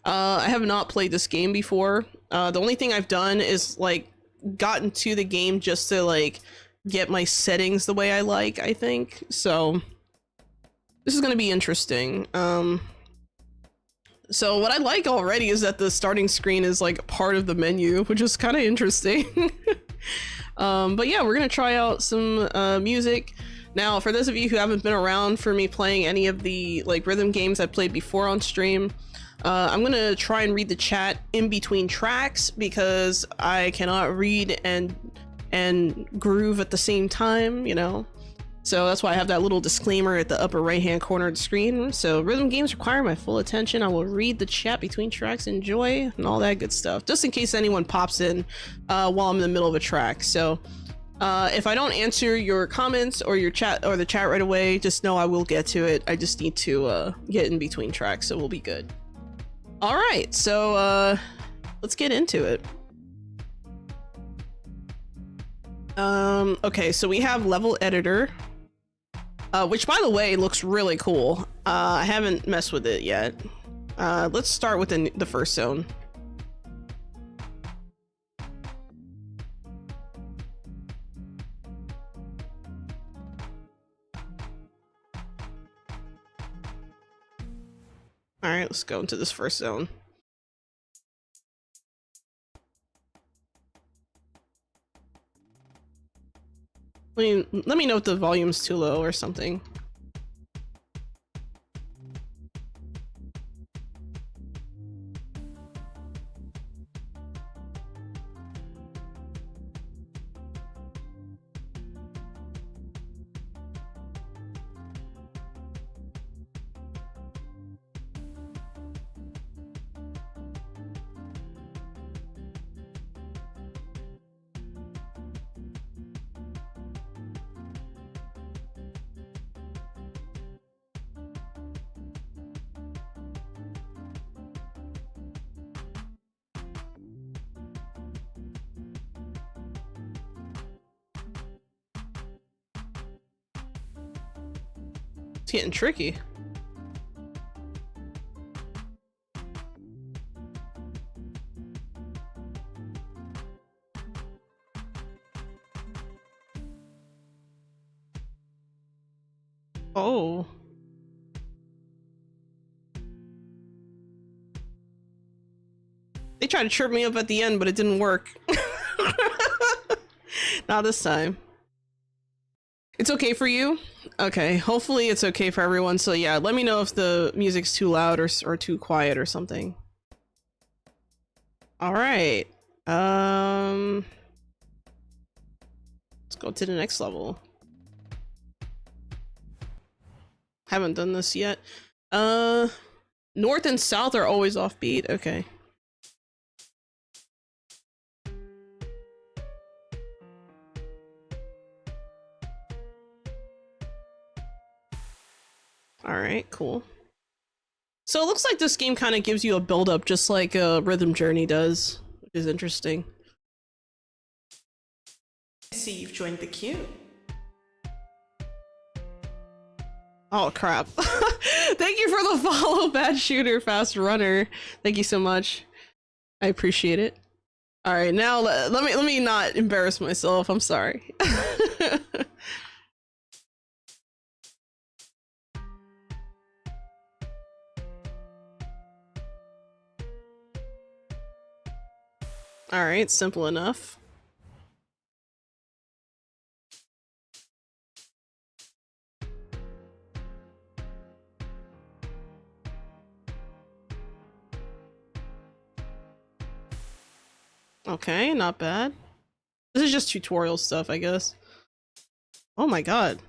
I have not played this game before. The only thing I've done is like gotten to the game just to like get my settings the way I like, I think. So this is going to be interesting. So what I like already is that the starting screen is like part of the menu, which is kind of interesting. But yeah, we're gonna try out some music. Now, for those of you who haven't been around for me playing any of the like rhythm games I played before on stream, I'm gonna try and read the chat in between tracks because I cannot read and groove at the same time, you know. So that's why I have that little disclaimer at the upper right hand corner of the screen. So rhythm games require my full attention. I will read the chat between tracks, enjoy, and all that good stuff, just in case anyone pops in while I'm in the middle of a track. So if I don't answer your comments or your chat or the chat right away, just know I will get to it. I just need to get in between tracks, so we'll be good. All right, so let's get into it. Okay, so we have level editor. Which, by the way, looks really cool. I haven't messed with it yet. Let's start with the first zone. All right, let's go into this first zone. Let me know if the volume's too low or something. It's getting tricky. Oh. They tried to trip me up at the end, but it didn't work. Not this time. It's okay for you? Okay, hopefully it's okay for everyone. So yeah, let me know if the music's too loud or too quiet or something. All right. Let's go to the next level. Haven't done this yet. North and south are always offbeat. Okay. All right, cool. So it looks like this game kind of gives you a build up just like Rhythm Journey does, which is interesting. I see you've joined the queue. Oh crap. Thank you for the follow, Bad Shooter, Fast Runner. Thank you so much. I appreciate it. All right, now let me not embarrass myself. I'm sorry. All right, simple enough. Okay, not bad. This is just tutorial stuff, I guess. Oh my god.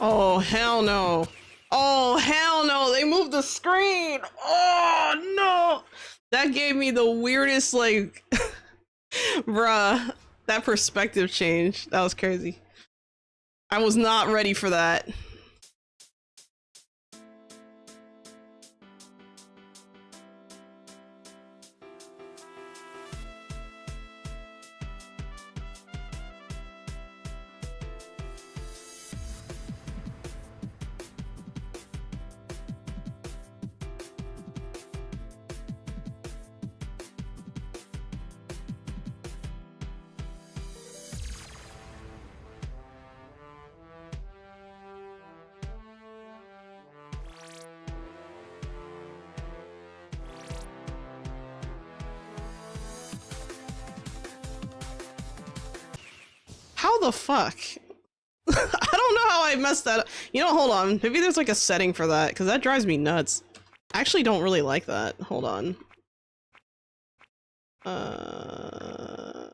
Oh, hell no. Oh, hell no. They moved the screen. Oh, no. That gave me the weirdest, like, bruh, that perspective change. That was crazy. I was not ready for that. How the fuck? I don't know how I messed that up. You know, hold on. Maybe there's like a setting for that, because that drives me nuts. I actually don't really like that. Hold on. Oh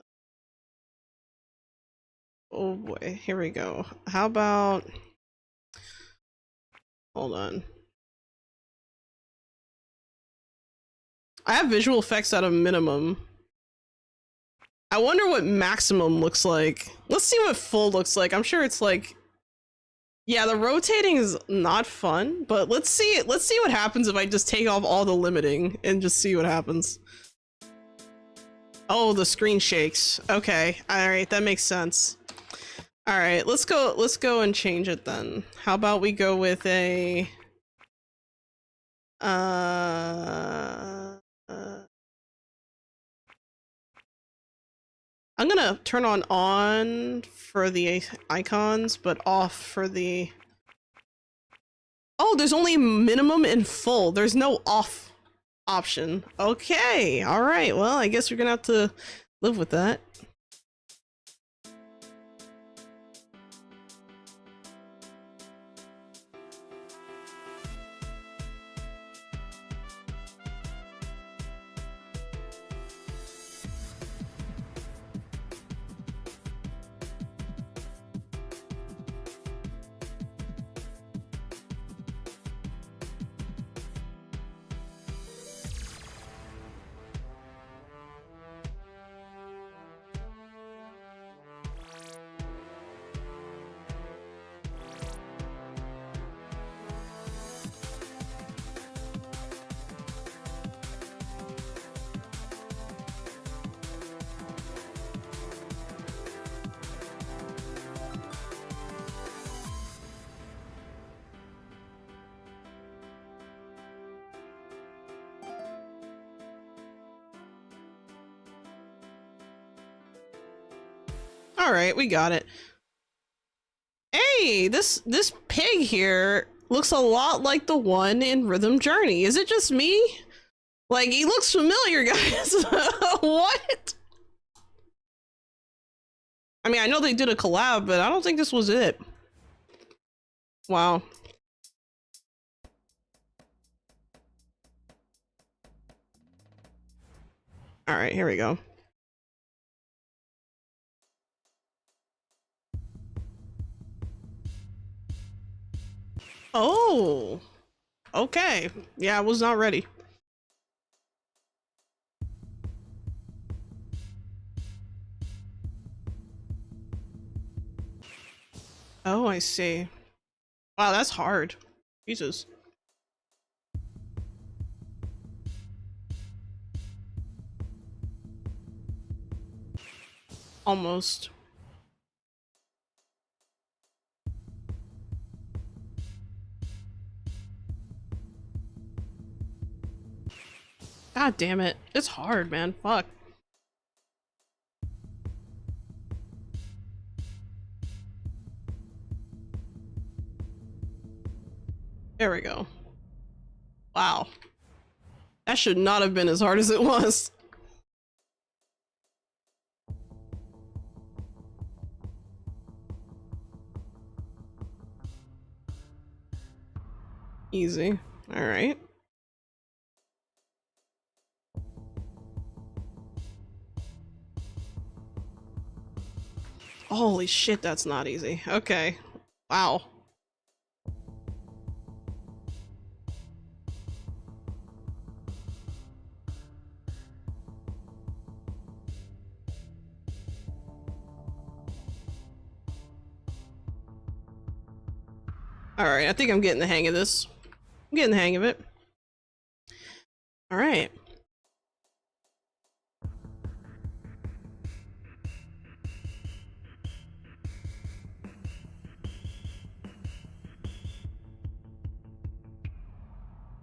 boy, here we go. How about... Hold on. I have visual effects at a minimum. I wonder what maximum looks like. Let's see what full looks like. I'm sure it's like... Yeah, the rotating is not fun, but let's see what happens if I just take off all the limiting and just see what happens. Oh, the screen shakes. Okay. All right, that makes sense. All right, let's go and change it then. How about we go with a I'm gonna turn on for the icons, but off for the... Oh, there's only minimum and full. There's no off option. Okay, all right. Well, I guess we're gonna have to live with that. All right, we got it. Hey, this pig here looks a lot like the one in Rhythm Journey. Is it just me? Like, he looks familiar, guys. What? I mean, I know they did a collab, but I don't think this was it. Wow. All right, here we go. Oh, okay. Yeah, I was not ready. Oh, I see. Wow, that's hard. Jesus. Almost. God damn it. It's hard, man. Fuck. There we go. Wow. That should not have been as hard as it was. Easy. All right. Holy shit, that's not easy. Okay. Wow. Alright, I think I'm getting the hang of this. I'm getting the hang of it. Alright.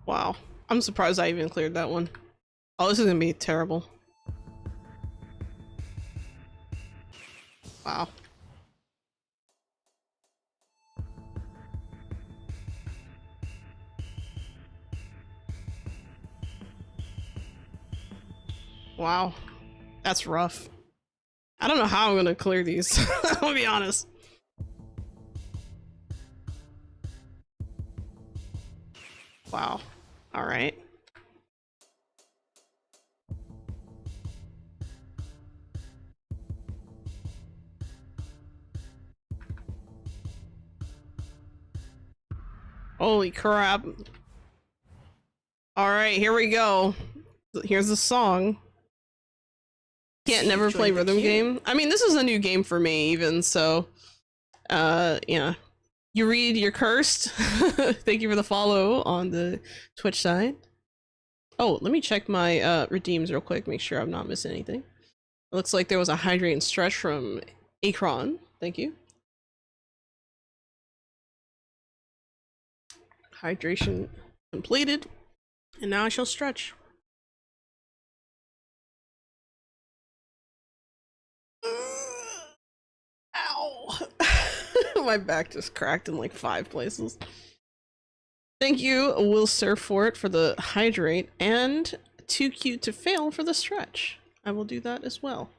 Wow. I'm surprised I even cleared that one. Oh, this is gonna be terrible. Wow. Wow. That's rough. I don't know how I'm gonna clear these. I'll be honest. Wow. Alright. Holy crap. Alright, here we go. Here's the song. Can't never play rhythm game. I mean, this is a new game for me even, so yeah. You read, you're cursed. Thank you for the follow on the Twitch side. Oh, let me check my redeems real quick, make sure I'm not missing anything. It looks like there was a hydrate and stretch from Akron. Thank you. Hydration completed. And now I shall stretch. Ow. My back just cracked in like 5 places. Thank you, Will Surf for it for the hydrate, and Too Cute to Fail for the stretch. I will do that as well.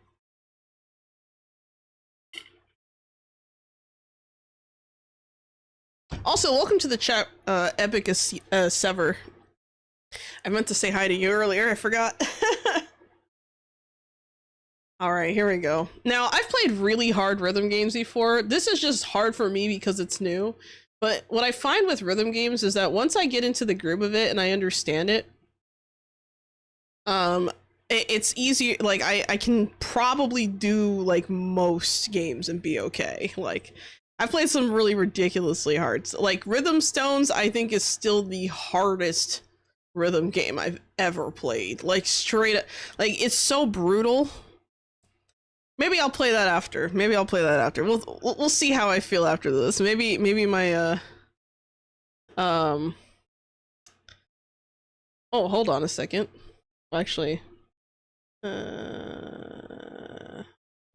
Also, welcome to the chat, Epic Sever. I meant to say hi to you earlier, I forgot. Alright, here we go. Now, I've played really hard rhythm games before. This is just hard for me because it's new. But what I find with rhythm games is that once I get into the groove of it and I understand it, it's easier. Like, I can probably do, like, most games and be okay. Like, I've played some really ridiculously hard. Like, Rhythm Stones, I think, is still the hardest rhythm game I've ever played. Like, straight up. Like, it's so brutal. Maybe I'll play that after. Maybe I'll play that after. We'll see how I feel after this. Maybe my oh, hold on a second. Actually, gonna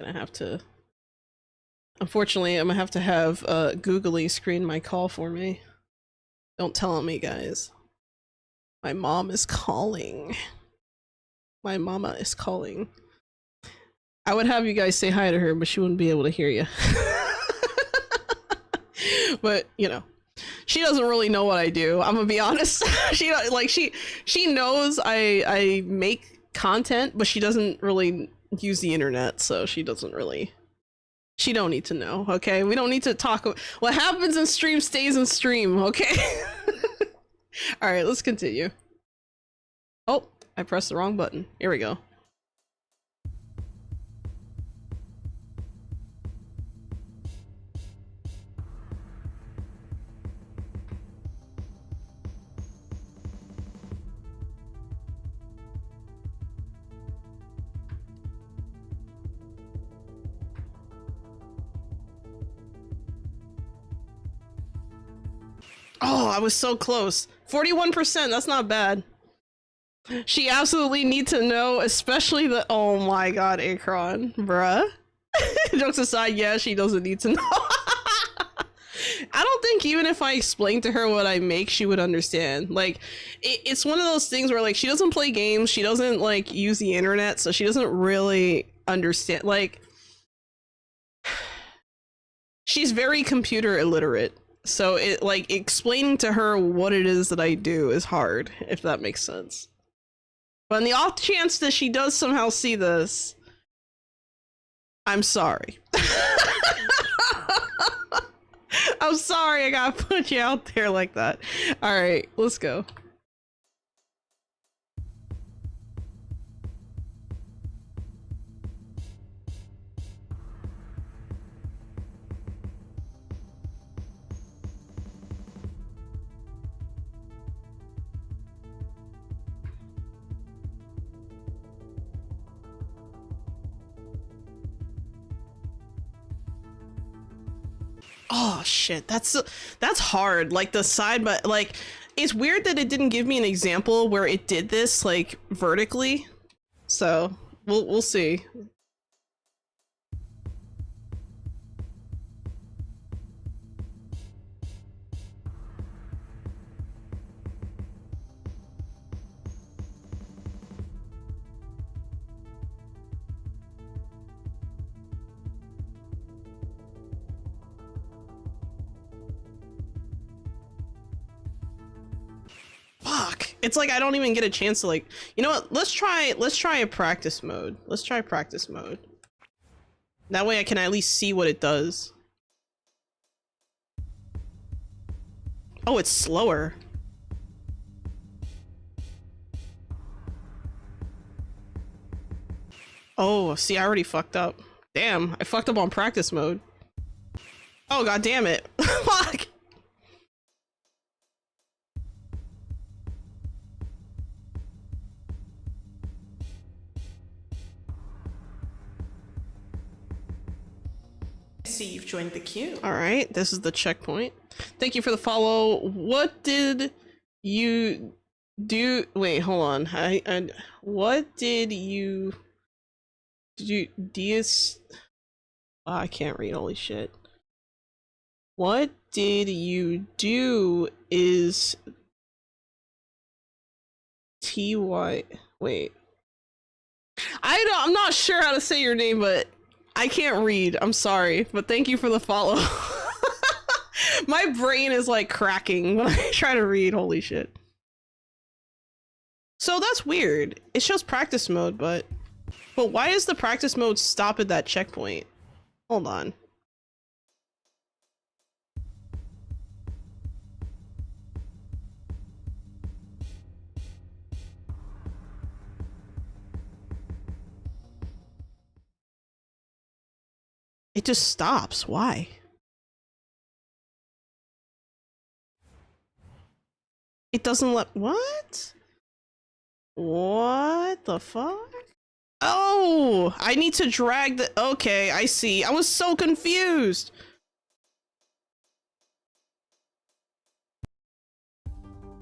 have to. Unfortunately, I'm gonna have Googly screen my call for me. Don't tell on me, guys. My mom is calling. My mama is calling. I would have you guys say hi to her, but she wouldn't be able to hear you. But, you know, she doesn't really know what I do. I'm gonna be honest. She knows I make content, but she doesn't really use the internet, so she don't need to know, okay? We don't need to talk. What happens in stream stays in stream, okay? All right, let's continue. Oh, I pressed the wrong button. Here we go. Oh, I was so close. 41%, that's not bad. She absolutely needs to know, especially the— oh my god, Akron, bruh. Jokes aside, yeah, she doesn't need to know. I don't think even if I explained to her what I make, she would understand. Like, it's one of those things where, like, she doesn't play games, she doesn't, like, use the internet, so she doesn't really understand. Like, she's very computer illiterate. So it, like, explaining to her what it is that I do is hard, if that makes sense. But in the off chance that she does somehow see this, I'm sorry. I'm sorry I gotta put you out there like that. Alright, let's go. Oh shit, that's hard. Like the side, but like it's weird that it didn't give me an example where it did this like vertically. So we'll see. Fuck. It's like I don't even get a chance to like, you know what? Let's try a practice mode. Let's try practice mode. That way I can at least see what it does. Oh, it's slower. Oh, see, I already fucked up. Damn, I fucked up on practice mode. Oh, god damn it. Fuck. See, you've joined the queue. All right, this is the checkpoint. Thank you for the follow. What did you do? Wait, hold on. What did you I can't read. Holy shit. What did you do is TY. Wait. I'm not sure how to say your name, but I can't read. I'm sorry, but thank you for the follow. My brain is like cracking when I try to read. Holy shit. So that's weird. It shows practice mode, but why is the practice mode stop at that checkpoint? Hold on. It just stops. Why? It doesn't let... What? What the fuck? Oh! I need to drag the... Okay, I see. I was so confused!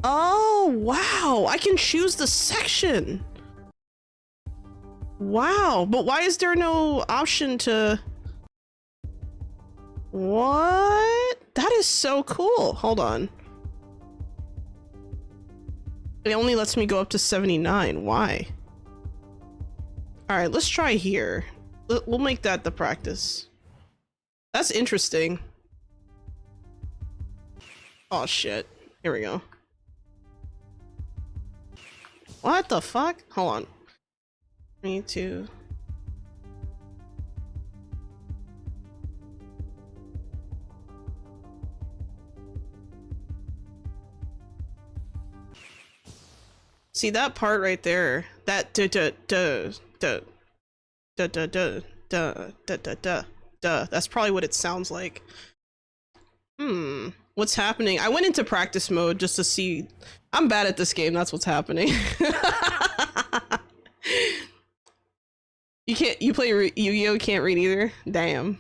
Oh, wow! I can choose the section! Wow, but why is there no option to... What? That is so cool. Hold on. It only lets me go up to 79. Why? Alright, let's try here. We'll make that the practice. That's interesting. Oh shit. Here we go. What the fuck? Hold on. I need to... See that part right there? That that's probably what it sounds like. What's happening? I went into practice mode just to see. I'm bad at this game, that's what's happening. You play Yu-Gi-Oh! Can't read either? Damn.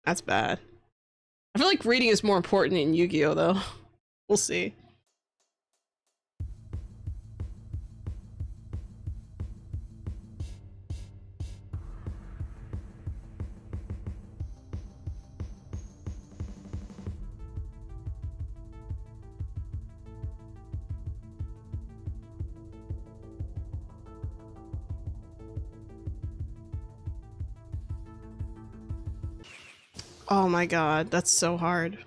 That's bad. I feel like reading is more important in Yu-Gi-Oh! Though. We'll see. Oh my god, that's so hard.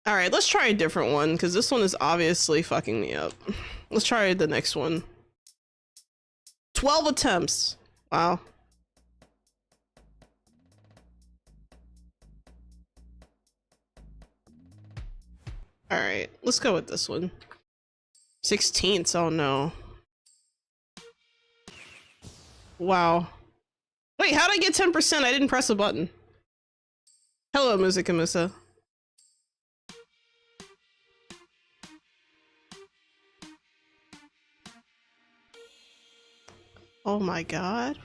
Alright, let's try a different one, because this one is obviously fucking me up. Let's try the next one. 12 attempts. Wow. Alright, let's go with this one. 16th, oh no. Wow. Wait, how'd I get 10%? I didn't press a button. Hello, Musica Musa. Oh my god.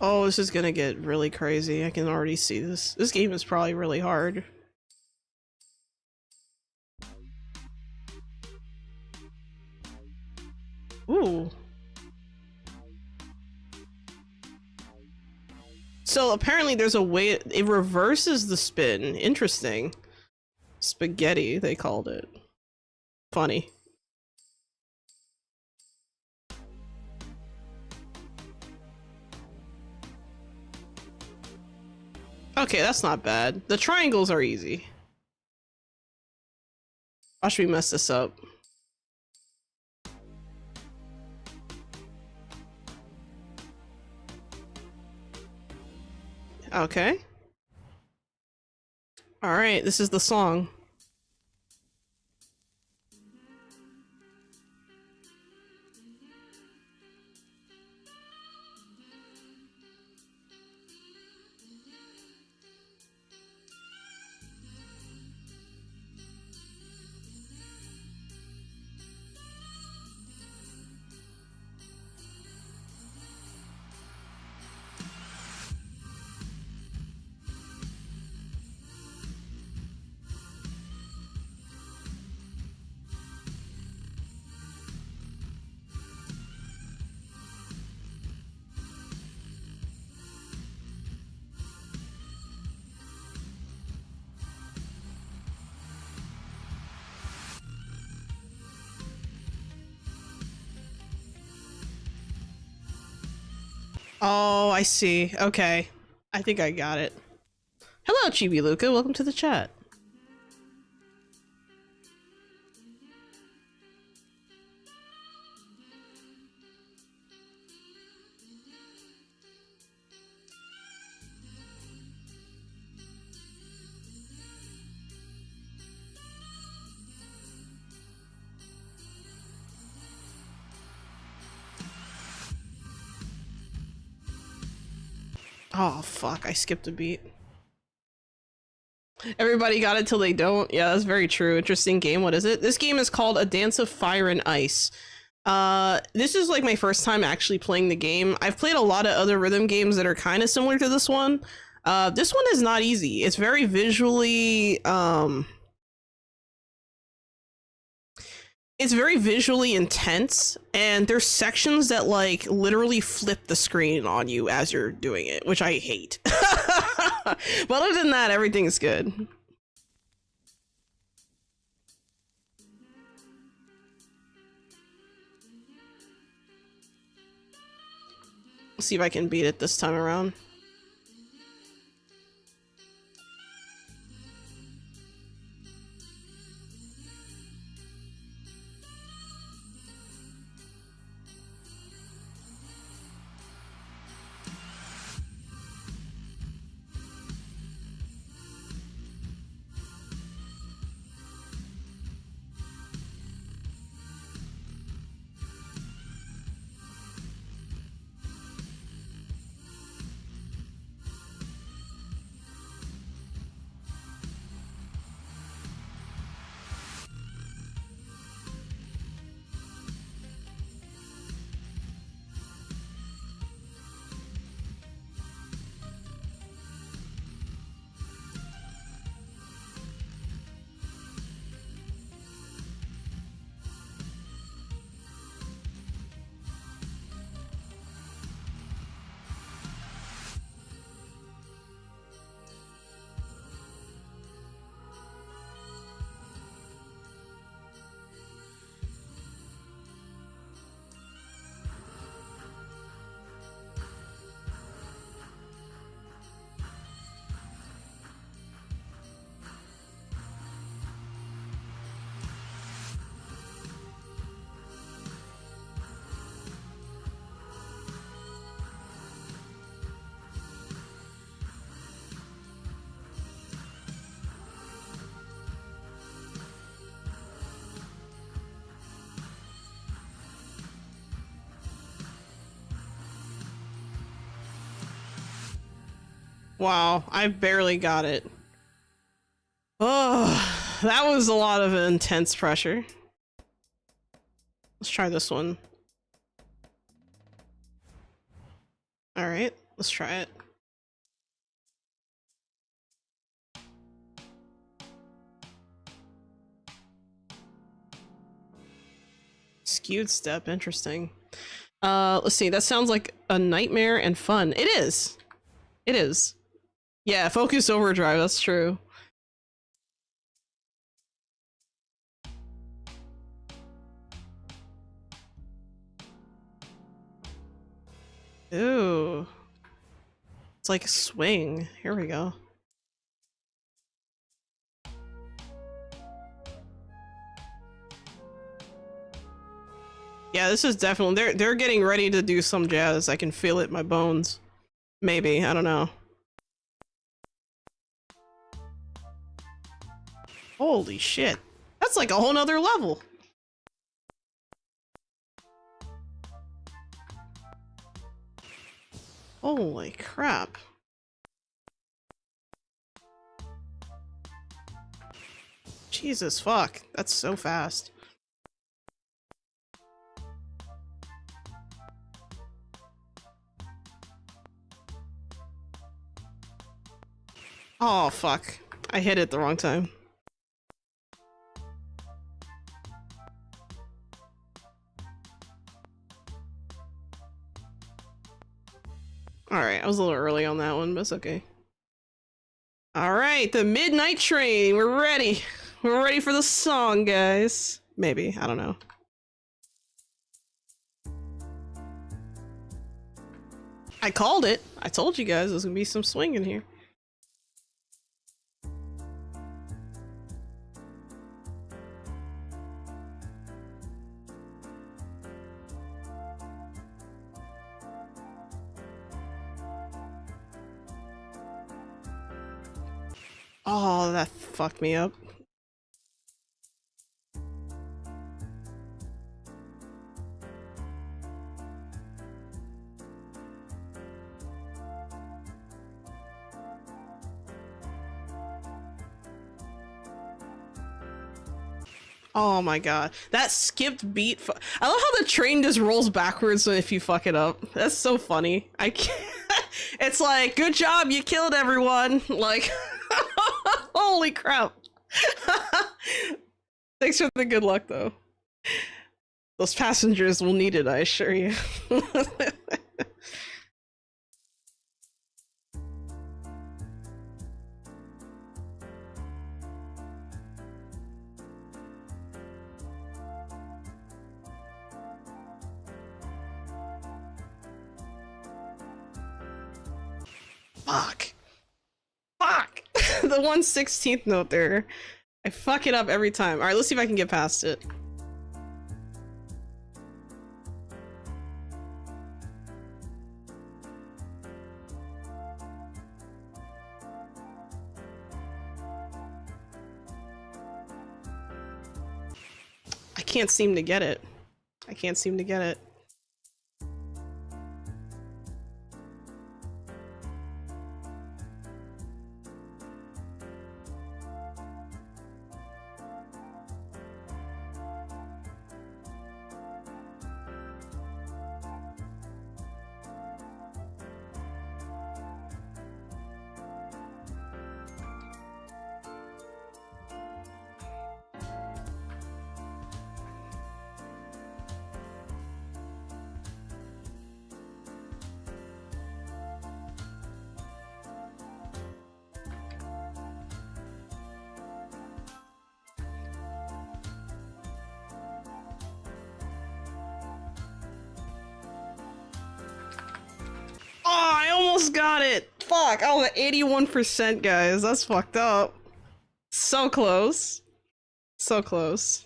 Oh, this is gonna get really crazy. I can already see this. This game is probably really hard. Ooh. So apparently there's a way it reverses the spin. Interesting. Spaghetti, they called it. Funny. Okay, that's not bad. The triangles are easy. Watch me mess this up. Okay. Alright, this is the song. Oh, I see. Okay. I think I got it. Hello, Chibi Luca. Welcome to the chat. Oh, fuck. I skipped a beat. Everybody got it till they don't. Yeah, that's very true. Interesting game. What is it? This game is called A Dance of Fire and Ice. This is like my first time actually playing the game. I've played a lot of other rhythm games that are kind of similar to this one. This one is not easy. It's very visually, it's very visually intense, and there's sections that like literally flip the screen on you as you're doing it, which I hate. But other than that, everything's good. Let's see if I can beat it this time around. Wow, I barely got it. Oh, that was a lot of intense pressure. Let's try this one. All right, Let's try it. Skewed step, interesting. Let's see, that sounds like a nightmare and fun. It is. It is. Yeah, focus overdrive, that's true. Ooh. It's like a swing. Here we go. Yeah, this is definitely they're getting ready to do some jazz. I can feel it in my bones. Maybe, I don't know. Holy shit. That's like a whole nother level. Holy crap. Jesus fuck. That's so fast. Oh fuck. I hit it the wrong time. Alright, I was a little early on that one, but it's okay. Alright, the Midnight Train. We're ready. We're ready for the song, guys. Maybe, I don't know. I called it. I told you guys there's gonna be some swing in here. Oh, that fucked me up. Oh my god. That skipped beat. I love how the train just rolls backwards if you fuck it up. That's so funny. I can't. It's like, good job, you killed everyone. Like, holy crap. Thanks for the good luck, though. Those passengers will need it, I assure you. Fuck. Fuck. The 1/16th note there. I fuck it up every time. Alright, let's see if I can get past it. I can't seem to get it. I can't seem to get it. Oh, I almost got it! Fuck! Oh, 81%, guys. That's fucked up. So close. So close.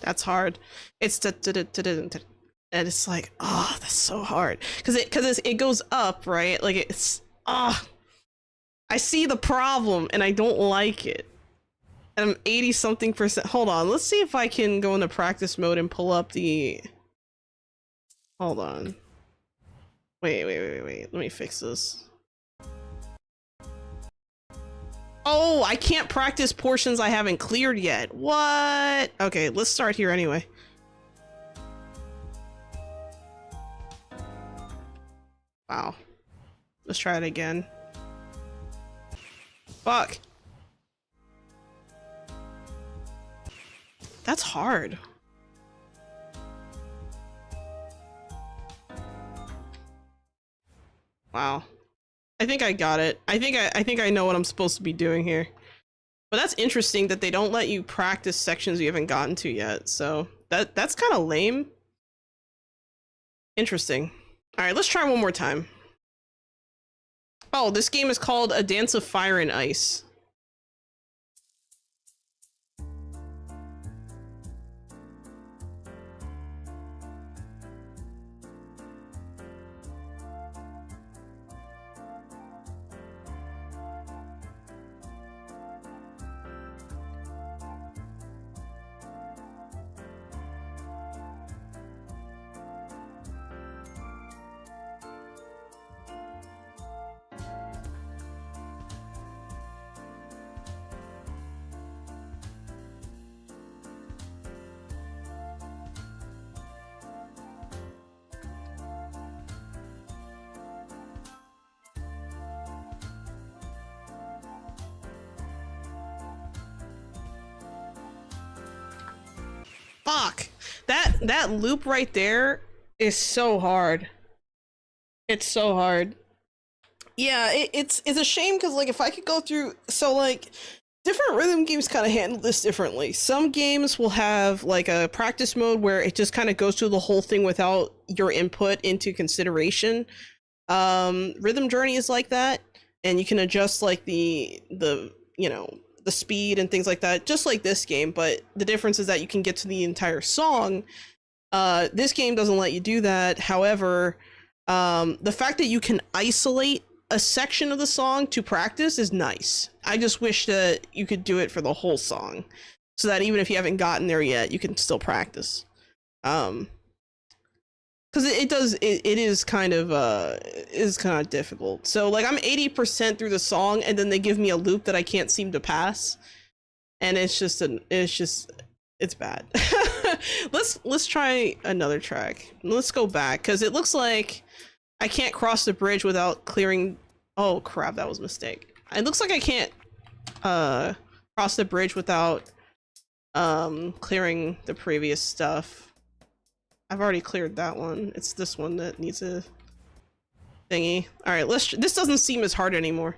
That's hard. It's and it's like, oh, that's so hard because it goes up, right? Like it's I see the problem and I don't like it. And I'm 80 something percent. Hold on, let's see if I can go into practice mode and pull up the. Hold on. Wait. Let me fix this. Oh, I can't practice portions I haven't cleared yet. What? Okay, let's start here anyway. Wow. Let's try it again. Fuck. That's hard. Wow. I think I got it. I think I know what I'm supposed to be doing here. But that's interesting that they don't let you practice sections you haven't gotten to yet. So that's kind of lame. Interesting. All right, let's try one more time. Oh, this game is called A Dance of Fire and Ice. Fuck. That loop right there is so hard. It's so hard. Yeah, it's a shame because like if I could go through, so like different rhythm games kind of handle this differently. Some games will have like a practice mode where it just kind of goes through the whole thing without your input into consideration. Rhythm Journey is like that, and you can adjust like the you know, the speed and things like that, just like this game, but the difference is that you can get to the entire song. This game doesn't let you do that. However, the fact that you can isolate a section of the song to practice is nice. I just wish that you could do it for the whole song, so that even if you haven't gotten there yet, you can still practice. Because it is kind of difficult. So like I'm 80% through the song, and then they give me a loop that I can't seem to pass, and it's bad. Let's try another track. Let's go back because it looks like I can't cross the bridge without clearing. Oh crap, that was a mistake. It looks like I can't cross the bridge without clearing the previous stuff. I've already cleared that one. It's this one that needs a thingy. All right, this doesn't seem as hard anymore.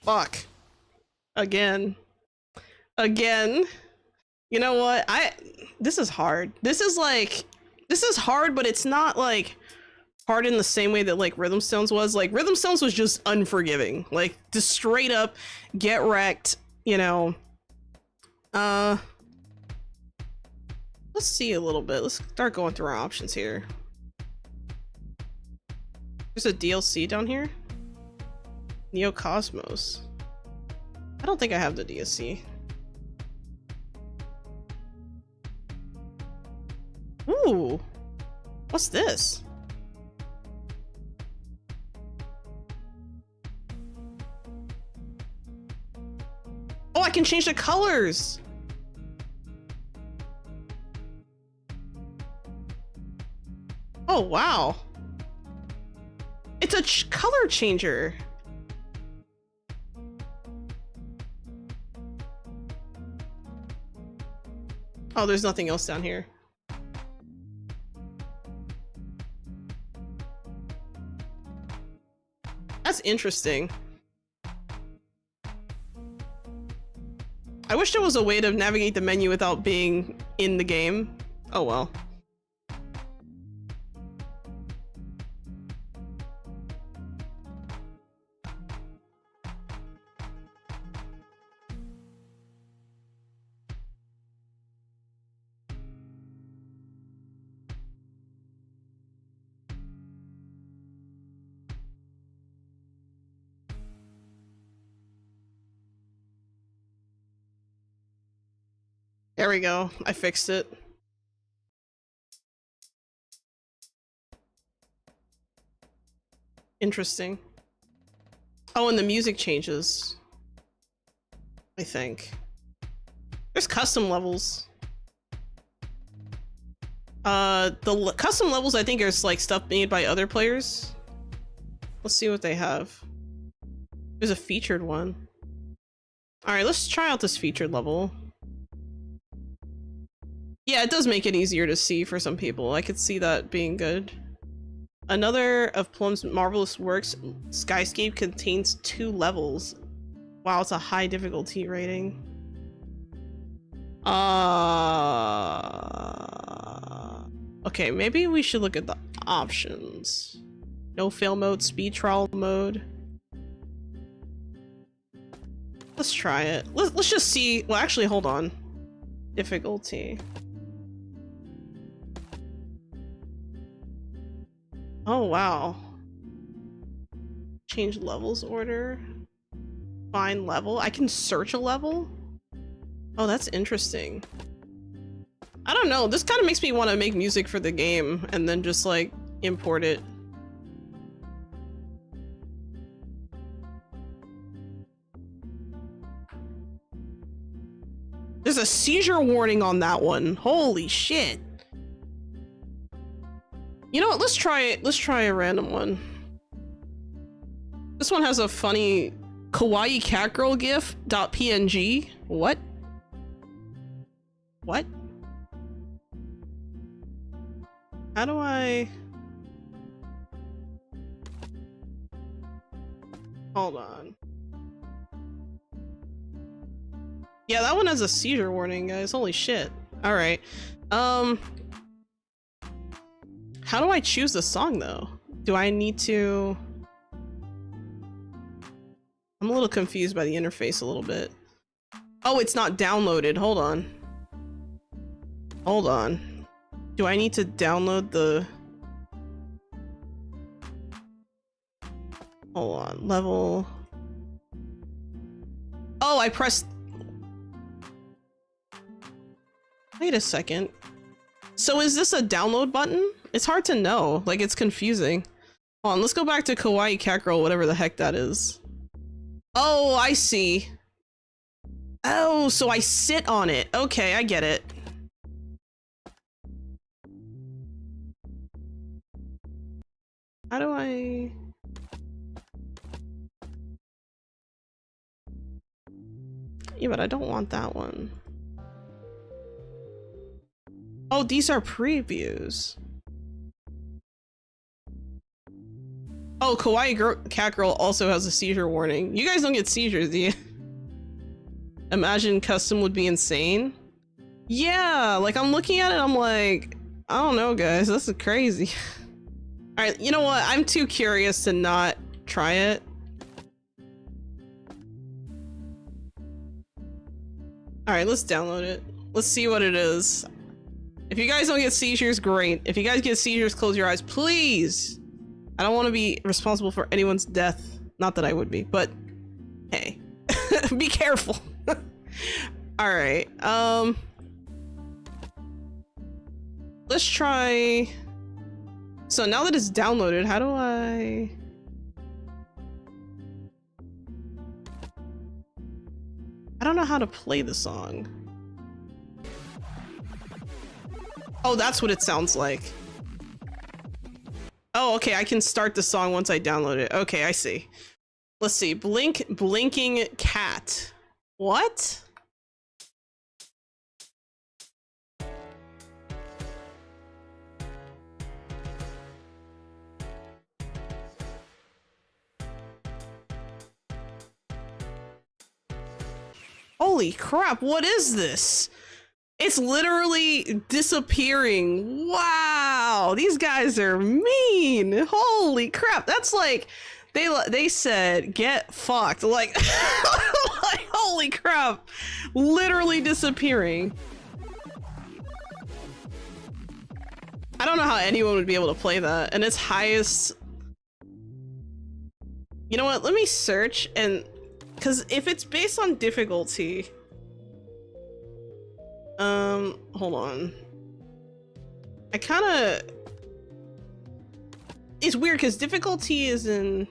Fuck. Again. You know what? This is hard. This is hard, but it's not like hard in the same way that like Rhythm Stones was. Like Rhythm Stones was just unforgiving. Like just straight up get wrecked, you know. Let's see a little bit. Let's start going through our options here. There's a DLC down here. Neo Cosmos. I don't think I have the DLC. Ooh, what's this? Oh, I can change the colors. Oh, wow. It's a color changer. Oh, there's nothing else down here. That's interesting. I wish there was a way to navigate the menu without being in the game. Oh well. There we go. I fixed it. Interesting. Oh, and the music changes. I think. There's custom levels. The custom levels I think are like stuff made by other players. Let's see what they have. There's a featured one. Alright, let's try out this featured level. Yeah, it does make it easier to see for some people. I could see that being good. Another of Plum's marvelous works, Skyscape, contains 2 levels. Wow, it's a high difficulty rating. Okay, maybe we should look at the options. No fail mode, speed trial mode. Let's try it. Let's just see. Well, actually, hold on. Difficulty. Oh, wow. Change levels order. Find level. I can search a level? Oh, that's interesting. I don't know. This kind of makes me want to make music for the game and then just, like, import it. There's a seizure warning on that one. Holy shit. You know what? Let's try it. Let's try a random one. This one has a funny kawaii cat girl gif .png. What? What? How do I... Hold on. Yeah, that one has a seizure warning, guys. Holy shit. Alright. How do I choose the song, though? Do I need to... I'm a little confused by the interface a little bit. Oh, it's not downloaded. Hold on. Hold on. Do I need to download the... Hold on. Level... Oh, I pressed... Wait a second. So is this a download button? It's hard to know. Like, it's confusing. Hold on, let's go back to Kawaii Cat Girl, whatever the heck that is. Oh, I see. Oh, so I sit on it. Okay, I get it. How do I... Yeah, but I don't want that one. Oh, these are previews. Oh, Cat Girl also has a seizure warning. You guys don't get seizures, do you? Imagine custom would be insane. Yeah, like I'm looking at it, I'm like, I don't know, guys, this is crazy. All right, you know what? I'm too curious to not try it. All right, let's download it. Let's see what it is. If you guys don't get seizures, great. If you guys get seizures, close your eyes, please. I don't want to be responsible for anyone's death. Not that I would be, but hey, be careful. All right. Let's try. So now that it's downloaded, how do I? I don't know how to play the song. Oh, that's what it sounds like. Oh, okay, I can start the song once I download it. Okay, I see. Let's see. Blinking cat. What? Holy crap, what is this? It's literally disappearing. Wow, these guys are mean. Holy crap, that's like, they said, get fucked. Like, like, holy crap, literally disappearing. I don't know how anyone would be able to play that. And its highest... You know what, let me search, and... Because if it's based on difficulty... hold on. I kinda... It's weird, because difficulty is in...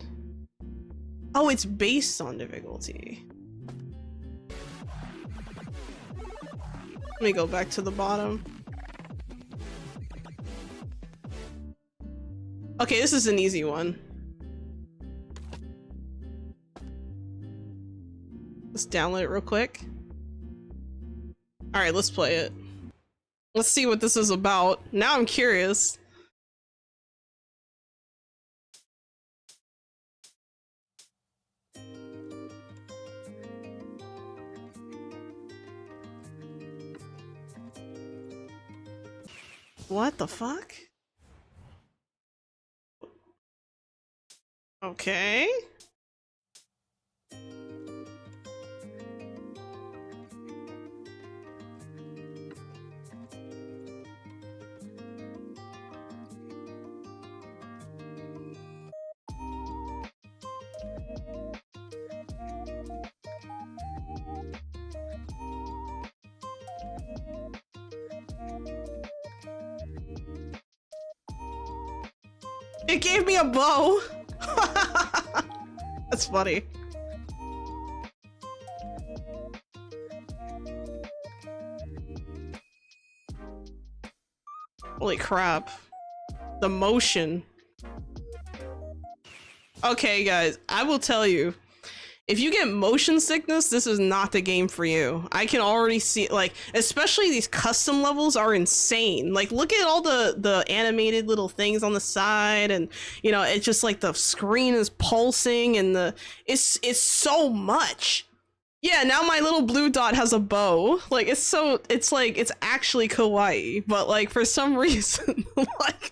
Oh, it's based on difficulty. Let me go back to the bottom. Okay, this is an easy one. Let's download it real quick. Alright, let's play it. Let's see what this is about. Now I'm curious. What the fuck? Okay. It gave me a bow. That's funny. Holy crap. The motion. Okay, guys, I will tell you. If you get motion sickness, this is not the game for you. I can already see, like, especially these custom levels are insane. Like, look at all the animated little things on the side, and you know, it's just like the screen is pulsing, and it's so much. Yeah, now my little blue dot has a bow. Like, it's like, it's actually kawaii, but like for some reason, like,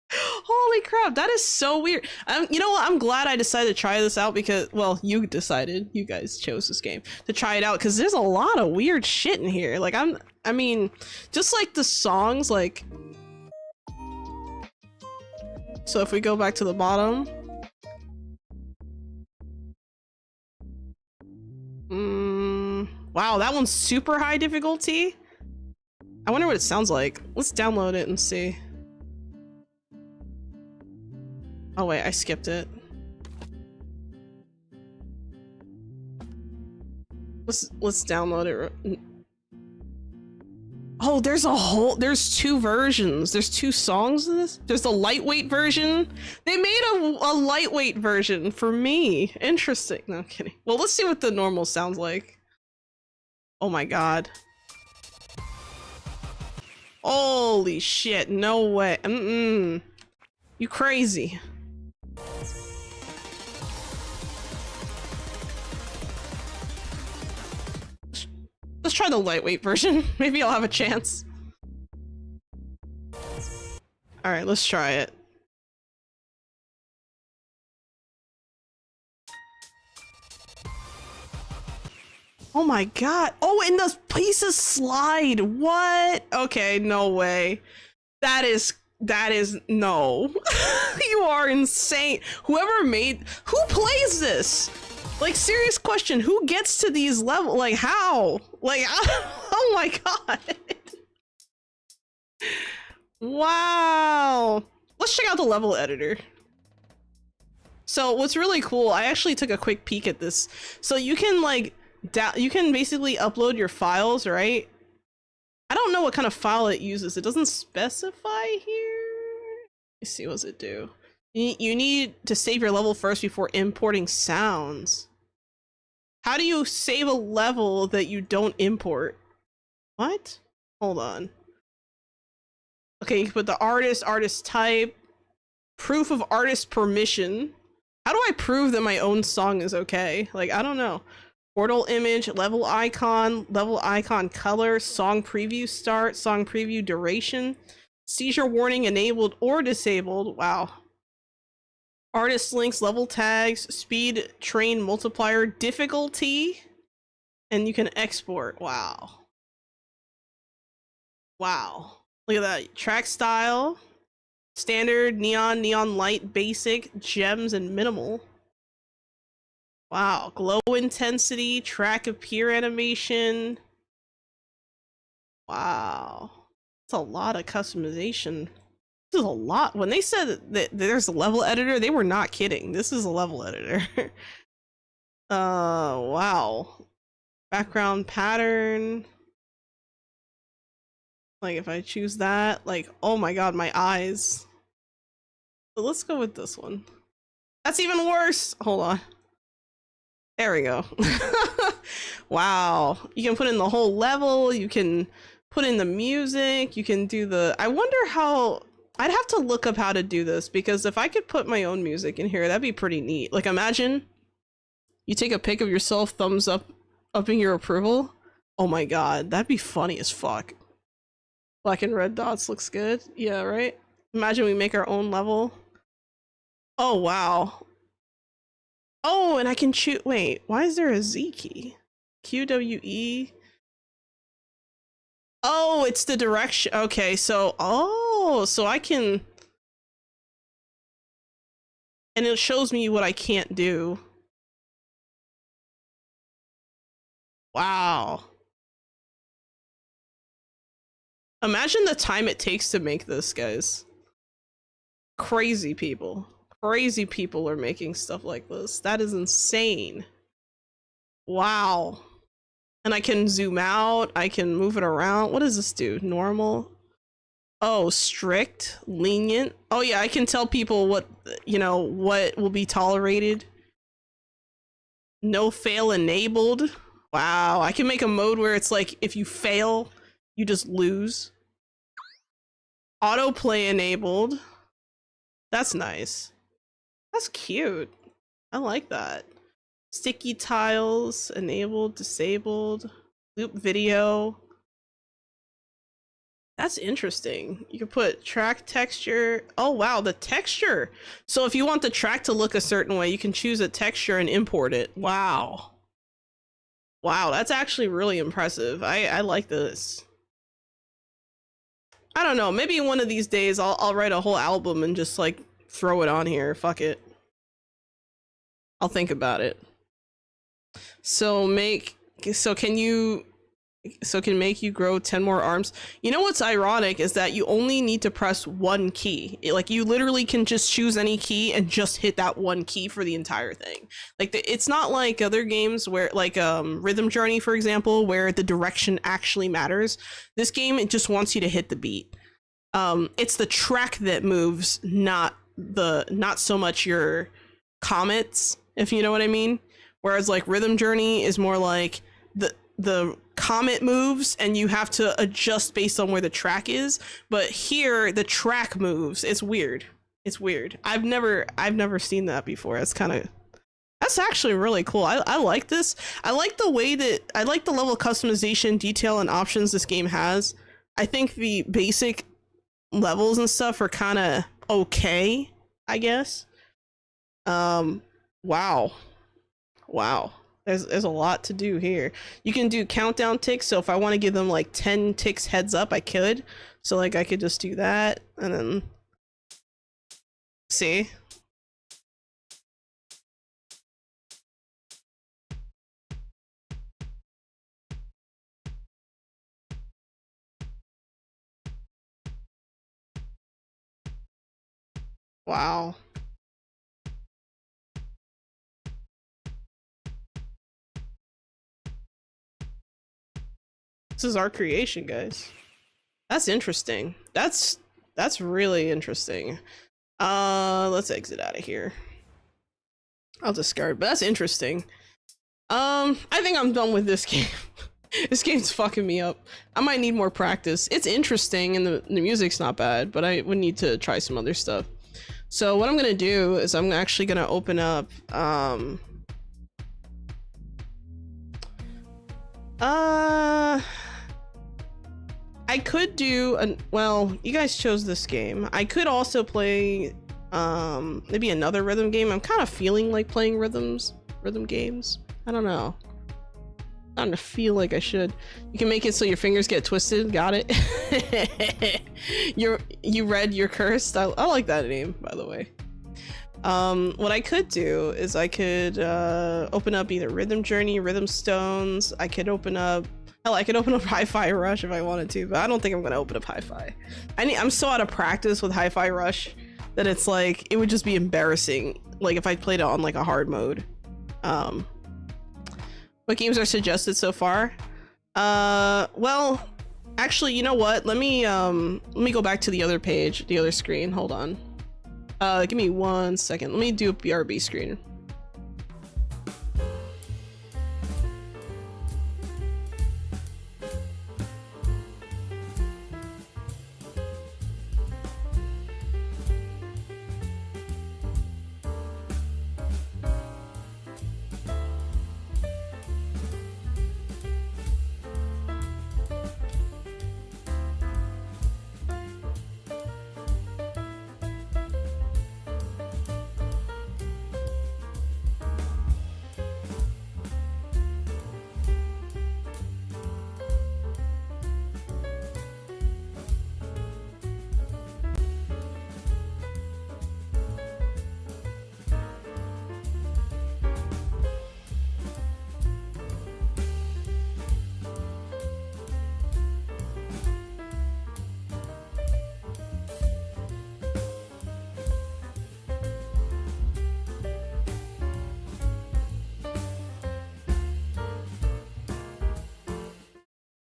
holy crap, that is so weird. You know what, I'm glad I decided to try this out because, well, you decided, you guys chose this game to try it out, because there's a lot of weird shit in here. Like, I mean, just like the songs, like, so if we go back to the bottom, wow, that one's super high difficulty. I wonder what it sounds like. Let's download it and see. Oh wait, I skipped it. Let's download it. Oh, there's two versions. There's two songs of this. There's the lightweight version. They made a lightweight version for me. Interesting. No, I'm kidding. Well, let's see what the normal sounds like. Oh my god. Holy shit, no way. You crazy. Let's try the lightweight version. Maybe I'll have a chance. Alright, let's try it. Oh my god. Oh, and the pieces slide. What? Okay, no way. That is no. You are insane. Who plays this? Like, serious question, who gets to these levels? Like, how? Like, oh my god. Wow. Let's check out the level editor. So what's really cool, I actually took a quick peek at this. So you can like, you can basically upload your files, right? I don't know what kind of file it uses. It doesn't specify here. Let's see, what does it do? You need to save your level first before importing sounds. How do you save a level that you don't import? What? Hold on. Okay, you can put the artist type, proof of artist permission. How do I prove that my own song is okay? Like, I don't know. Portal image, level icon color, song preview start, song preview duration, seizure warning enabled or disabled. Wow. Artist links, level tags, speed, train multiplier, difficulty, and you can export. Wow. Wow. Look at that. Track style, standard, neon, neon light, basic, gems, and minimal. Wow. Glow intensity, track appear animation. Wow. It's a lot of customization. This is a lot. When they said that there's a level editor, they were not kidding. This is a level editor. Wow. Background pattern. Like if I choose that, like, oh my god, my eyes. But let's go with this one. That's even worse. Hold on. There we go. Wow. You can put in the whole level. You can put in the music. You can do the... I wonder how... I'd have to look up how to do this, because if I could put my own music in here, that'd be pretty neat. Like, imagine you take a pic of yourself, thumbs up, upping your approval. Oh my god, that'd be funny as fuck. Black and red dots looks good. Yeah, right? Imagine we make our own level. Oh, wow. Oh, and I can choose... Wait, why is there a Z key? QWE? Oh, it's the direction. Okay, so... Oh, so I can... And it shows me what I can't do. Wow. Imagine the time it takes to make this, guys. Crazy people. Crazy people are making stuff like this. That is insane. Wow. And I can zoom out. I can move it around. What does this do? Normal? Oh, strict, lenient. Oh yeah, I can tell people what, you know, what will be tolerated. No fail enabled. Wow, I can make a mode where it's like, if you fail, you just lose. Autoplay enabled. That's nice. That's cute. I like that. Sticky tiles enabled, disabled. Loop video. That's interesting. You can put track texture. Oh wow, the texture. So if you want the track to look a certain way, you can choose a texture and import it. Wow. Wow, that's actually really impressive. I like this. I don't know, maybe one of these days I'll write a whole album and just like throw it on here. Fuck it. I'll think about it. So can make you grow 10 more arms. You know what's ironic is that you only need to press one key. Like you literally can just choose any key and just hit that one key for the entire thing. Like it's not like other games where like Rhythm Journey, for example, where the direction actually matters. This game, it just wants you to hit the beat. It's the track that moves, not so much your comets, if you know what I mean. Whereas like Rhythm Journey is more like the comet moves and you have to adjust based on where the track is, but here the track moves. It's weird. It's weird. I've never seen that before. That's actually really cool. I like this. I like the way that I like the level of customization, detail, and options this game has. I think the basic levels and stuff are kind of okay, I guess. Wow. There's a lot to do here. You can do countdown ticks, so if I want to give them like 10 ticks heads up, I could. So like I could just do that and then see. Wow. This is our creation, guys. That's interesting. That's really interesting. Let's exit out of here. I'll discard, but that's interesting. I think I'm done with this game. This game's fucking me up. I might need more practice. It's interesting and the music's not bad, but I would need to try some other stuff. So what I'm gonna do is I'm actually gonna open up I could do well, you guys chose this game. I could also play maybe another rhythm game. I'm kind of feeling like playing rhythm games. I don't know. I don't feel like I should. You can make it so your fingers get twisted. Got it. You read You're Cursed. I like that name, by the way. What I could do is I could open up either Rhythm Journey, Rhythm Stones. I could open up, hell, I could open up Hi-Fi Rush if I wanted to, but I don't think I'm gonna open up Hi-Fi. I'm so out of practice with Hi-Fi Rush that it's like it would just be embarrassing, like if I played it on like a hard mode. What games are suggested so far? Well, actually, you know what? Let me go back to the other page, the other screen. Hold on. Give me 1 second. Let me do a BRB screen.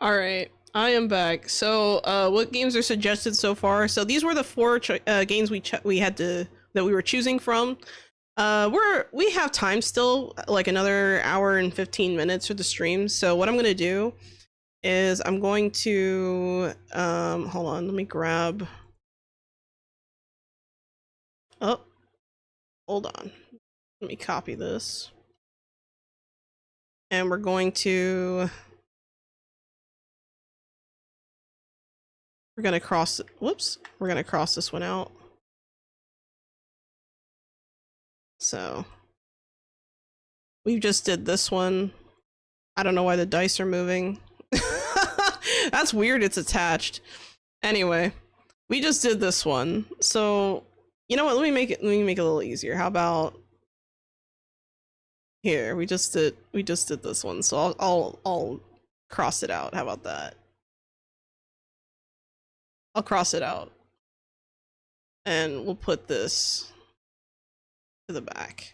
All right, I am back. So, what games are suggested so far? So these were the four games we had to that we were choosing from. We have time still, like another hour and 15 minutes for the stream. So what I'm gonna do is I'm going to hold on. Let me grab. Oh, hold on. Let me copy this, and we're going to. We're gonna cross, whoops, we're gonna cross this one out. So we just did this one. I don't know why the dice are moving. That's weird, it's attached. Anyway, we just did this one. So you know what, let me make it a little easier. How about here, we just did this one. So I'll cross it out. How about that? I'll cross it out and we'll put this to the back.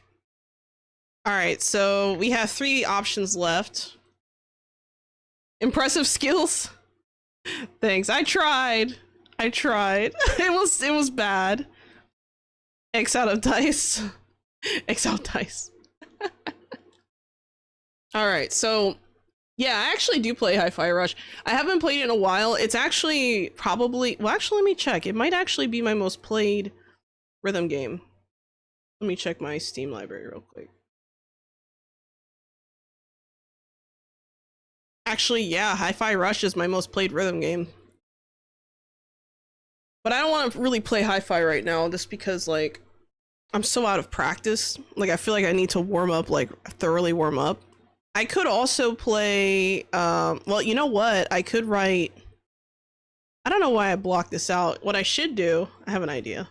All right, so we have 3 options left. Impressive skills. Thanks. I tried. It was bad. X out of dice. X out dice. All right, so yeah, I actually do play Hi-Fi Rush. I haven't played it in a while. It's actually probably, well, actually, let me check. It might actually be my most played rhythm game. Let me check my Steam library real quick. Actually, yeah, Hi-Fi Rush is my most played rhythm game. But I don't want to really play Hi-Fi right now just because, like, I'm so out of practice. Like, I feel like I need to warm up, like, thoroughly warm up. I could also play, well, you know what? I could write, I don't know why I blocked this out. What I should do, I have an idea.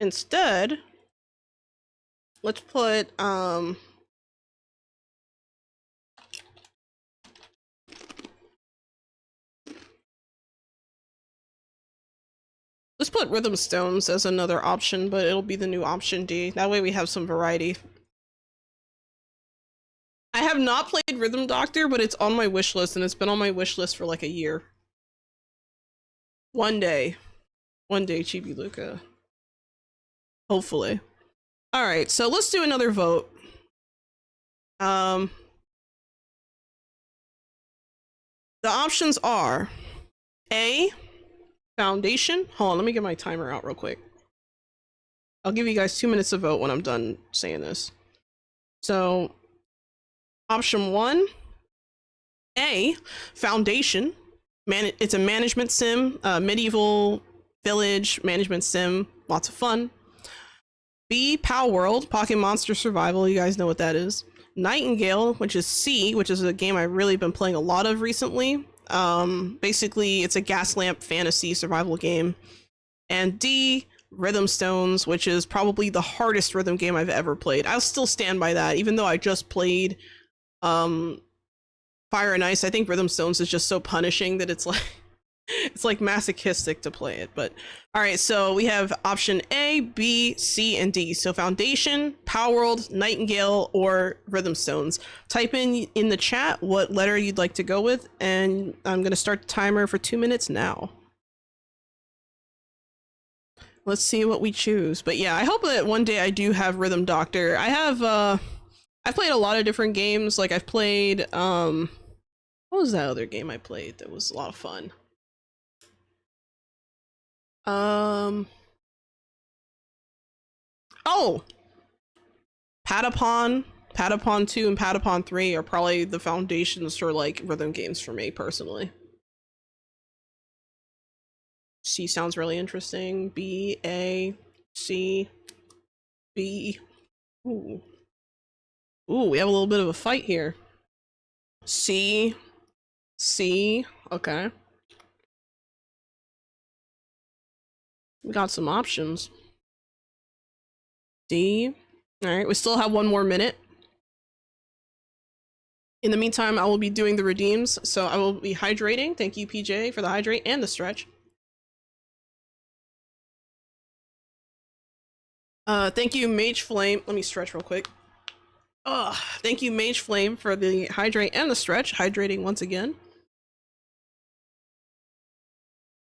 Instead, let's put, let's put Rhythm Stones as another option, but it'll be the new option D. That way we have some variety. I have not played Rhythm Doctor, but it's on my wish list, and it's been on my wish list for like a year. One day, Chibi Luca. Hopefully. All right, so let's do another vote. The options are A, Foundation. Hold on, let me get my timer out real quick. I'll give you guys 2 minutes to vote when I'm done saying this. So, option 1, A, Foundation. It's a management sim, medieval village management sim, lots of fun. B, Pow World, Pocket Monster Survival, you guys know what that is. Nightingale, which is C, which is a game I've really been playing a lot of recently. Basically, it's a gas lamp fantasy survival game. And D, Rhythm Stones, which is probably the hardest rhythm game I've ever played. I'll still stand by that, even though I just played Fire and Ice. I think Rhythm Stones is just so punishing that it's like masochistic to play it. But all right, so we have option A, B, C, and D. So Foundation, Power World, Nightingale, or Rhythm Stones. Type in the chat what letter you'd like to go with, and I'm gonna start the timer for 2 minutes now. Let's see what we choose. But yeah, I hope that one day I do have Rhythm Doctor. I've played a lot of different games. Like I've played what was that other game I played that was a lot of fun? Oh, Patapon 2 and Patapon 3 are probably the foundations for like rhythm games for me personally. C sounds really interesting. B, A, C, B. Ooh. Ooh, we have a little bit of a fight here. C, okay. We got some options. D. Alright, we still have 1 more minute. In the meantime, I will be doing the redeems, so I will be hydrating. Thank you, PJ, for the hydrate and the stretch. Thank you, Mage Flame. Let me stretch real quick. Thank you, Mage Flame, for the hydrate and the stretch. Hydrating once again.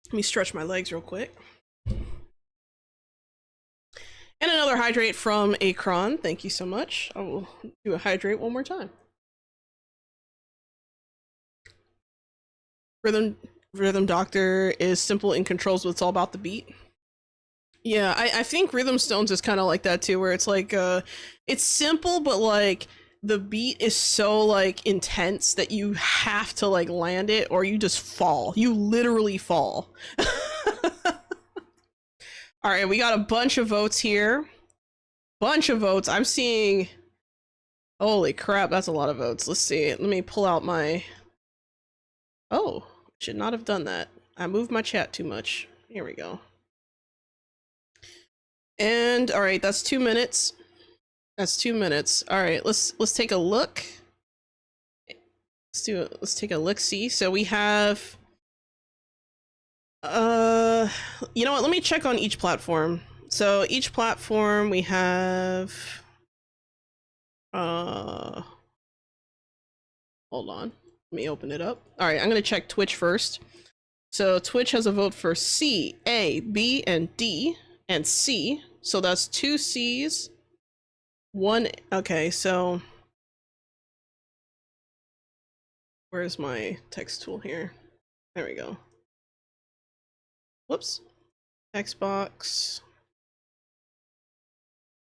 Let me stretch my legs real quick. And another hydrate from Akron. Thank you so much. I will do a hydrate one more time. Rhythm Doctor is simple and controls what's all about the beat. Yeah, I think Rhythm Stones is kind of like that too, where it's like it's simple, but like the beat is so like intense that you have to like land it or you just fall. You literally fall. All right, we got a bunch of votes here. Bunch of votes. I'm seeing, holy crap, that's a lot of votes. Let's see. Let me pull out my, oh, should not have done that. I moved my chat too much. Here we go. And all right, that's 2 minutes. That's 2 minutes. All right, let's take a look. Let's take a look. See, so we have. You know what? Let me check on each platform. So each platform we have. Hold on. Let me open it up. All right, I'm gonna check Twitch first. So Twitch has a vote for C, A, B, and D, and C. So that's 2 C's, 1. Okay, so where's my text tool here? There we go. Whoops. Xbox.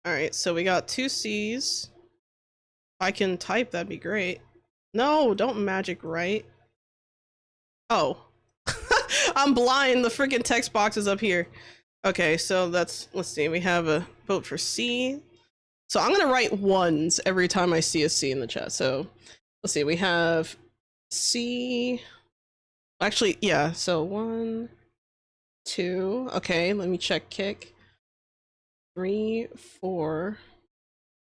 All right, so we got 2 C's. If I can type, that'd be great. No, don't magic write. Oh. I'm blind. The freaking text box is up here. Okay, so that's, let's see, we have a vote for C. So I'm gonna write 1s every time I see a C in the chat. So let's see, we have C. Actually, yeah, so 1, 2. Okay, let me check kick. 3, 4.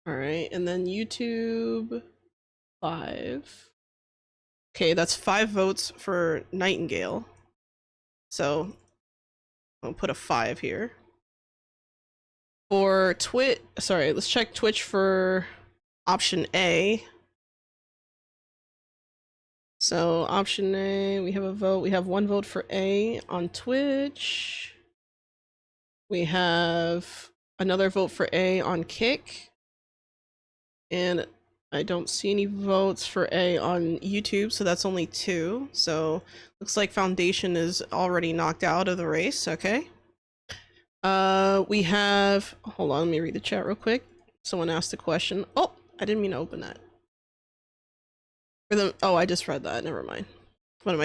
All right, and then YouTube 5. Okay, that's 5 votes for Nightingale. So I'll put a 5 here. For Twitch, sorry, let's check Twitch for option A. So option A, we have a vote. We have 1 vote for A on Twitch. We have another vote for A on Kick. And I don't see any votes for A on YouTube, so that's only 2. So looks like Foundation is already knocked out of the race. Okay. We have, hold on, let me read the chat real quick. Someone asked a question. Oh, I didn't mean to open that. Rhythm. Oh, I just read that. Never mind. What am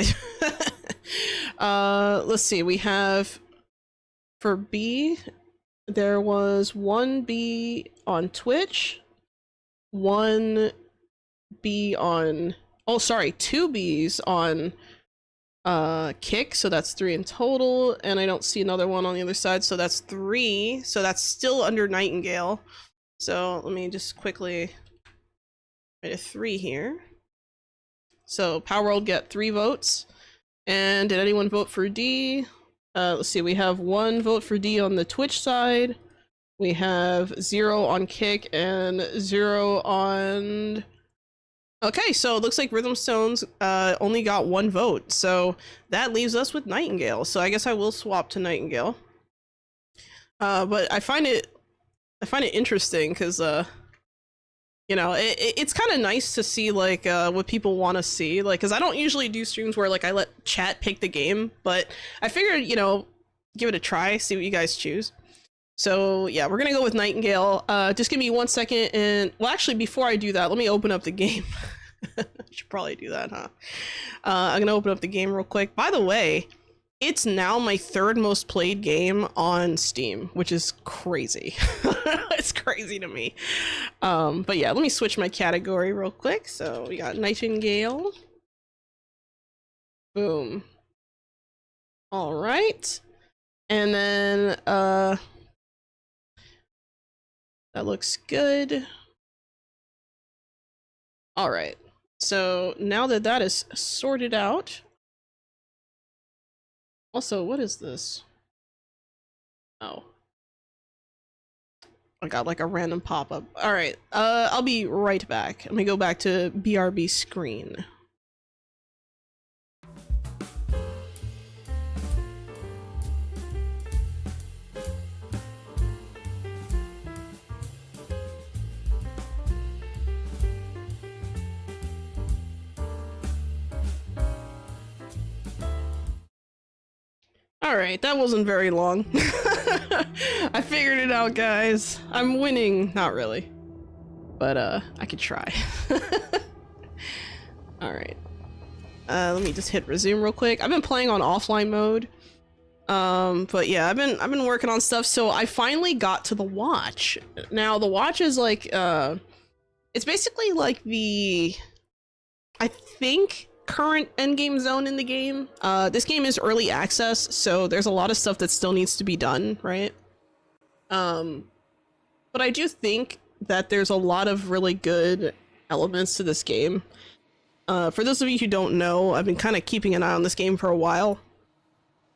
I? Let's see. We have for B. There was one B on Twitch, one B on. Oh, sorry, two Bs on Kick. So that's 3 in total, and I don't see another one on the other side. So that's 3. So that's still under Nightingale. So let me just quickly write a 3 here. So Power World get 3 votes. And did anyone vote for D? Let's see, we have 1 vote for D on the Twitch side. We have 0 on Kick and 0 on... Okay, so it looks like Rhythm Stones only got 1 vote. So that leaves us with Nightingale. So I guess I will swap to Nightingale. But I find it interesting because you know, it's kind of nice to see like what people want to see, like, because I don't usually do streams where like I let chat pick the game, but I figured, you know, give it a try, see what you guys choose. So yeah, we're gonna go with Nightingale. Just give me 1 second, and well, actually, before I do that, let me open up the game. I should probably do that, huh? I'm gonna open up the game real quick. By the way, it's now my 3rd most played game on Steam, which is crazy. It's crazy to me. But yeah, let me switch my category real quick. So we got Nightingale. Boom. All right. And then that looks good. All right. So now that that is sorted out. Also, what is this? Oh. I got like a random pop-up. All right, I'll be right back. Let me go back to BRB screen. All right, that wasn't very long. I figured it out, guys. I'm winning. Not really. But, I could try. All right. Let me just hit resume real quick. I've been playing on offline mode. But yeah, I've been working on stuff. So I finally got to the watch. Now, the watch is like, it's basically like the, I think, current endgame zone in the game. This game is early access, so there's a lot of stuff that still needs to be done, right? But I do think that there's a lot of really good elements to this game. For those of you who don't know, I've been kind of keeping an eye on this game for a while.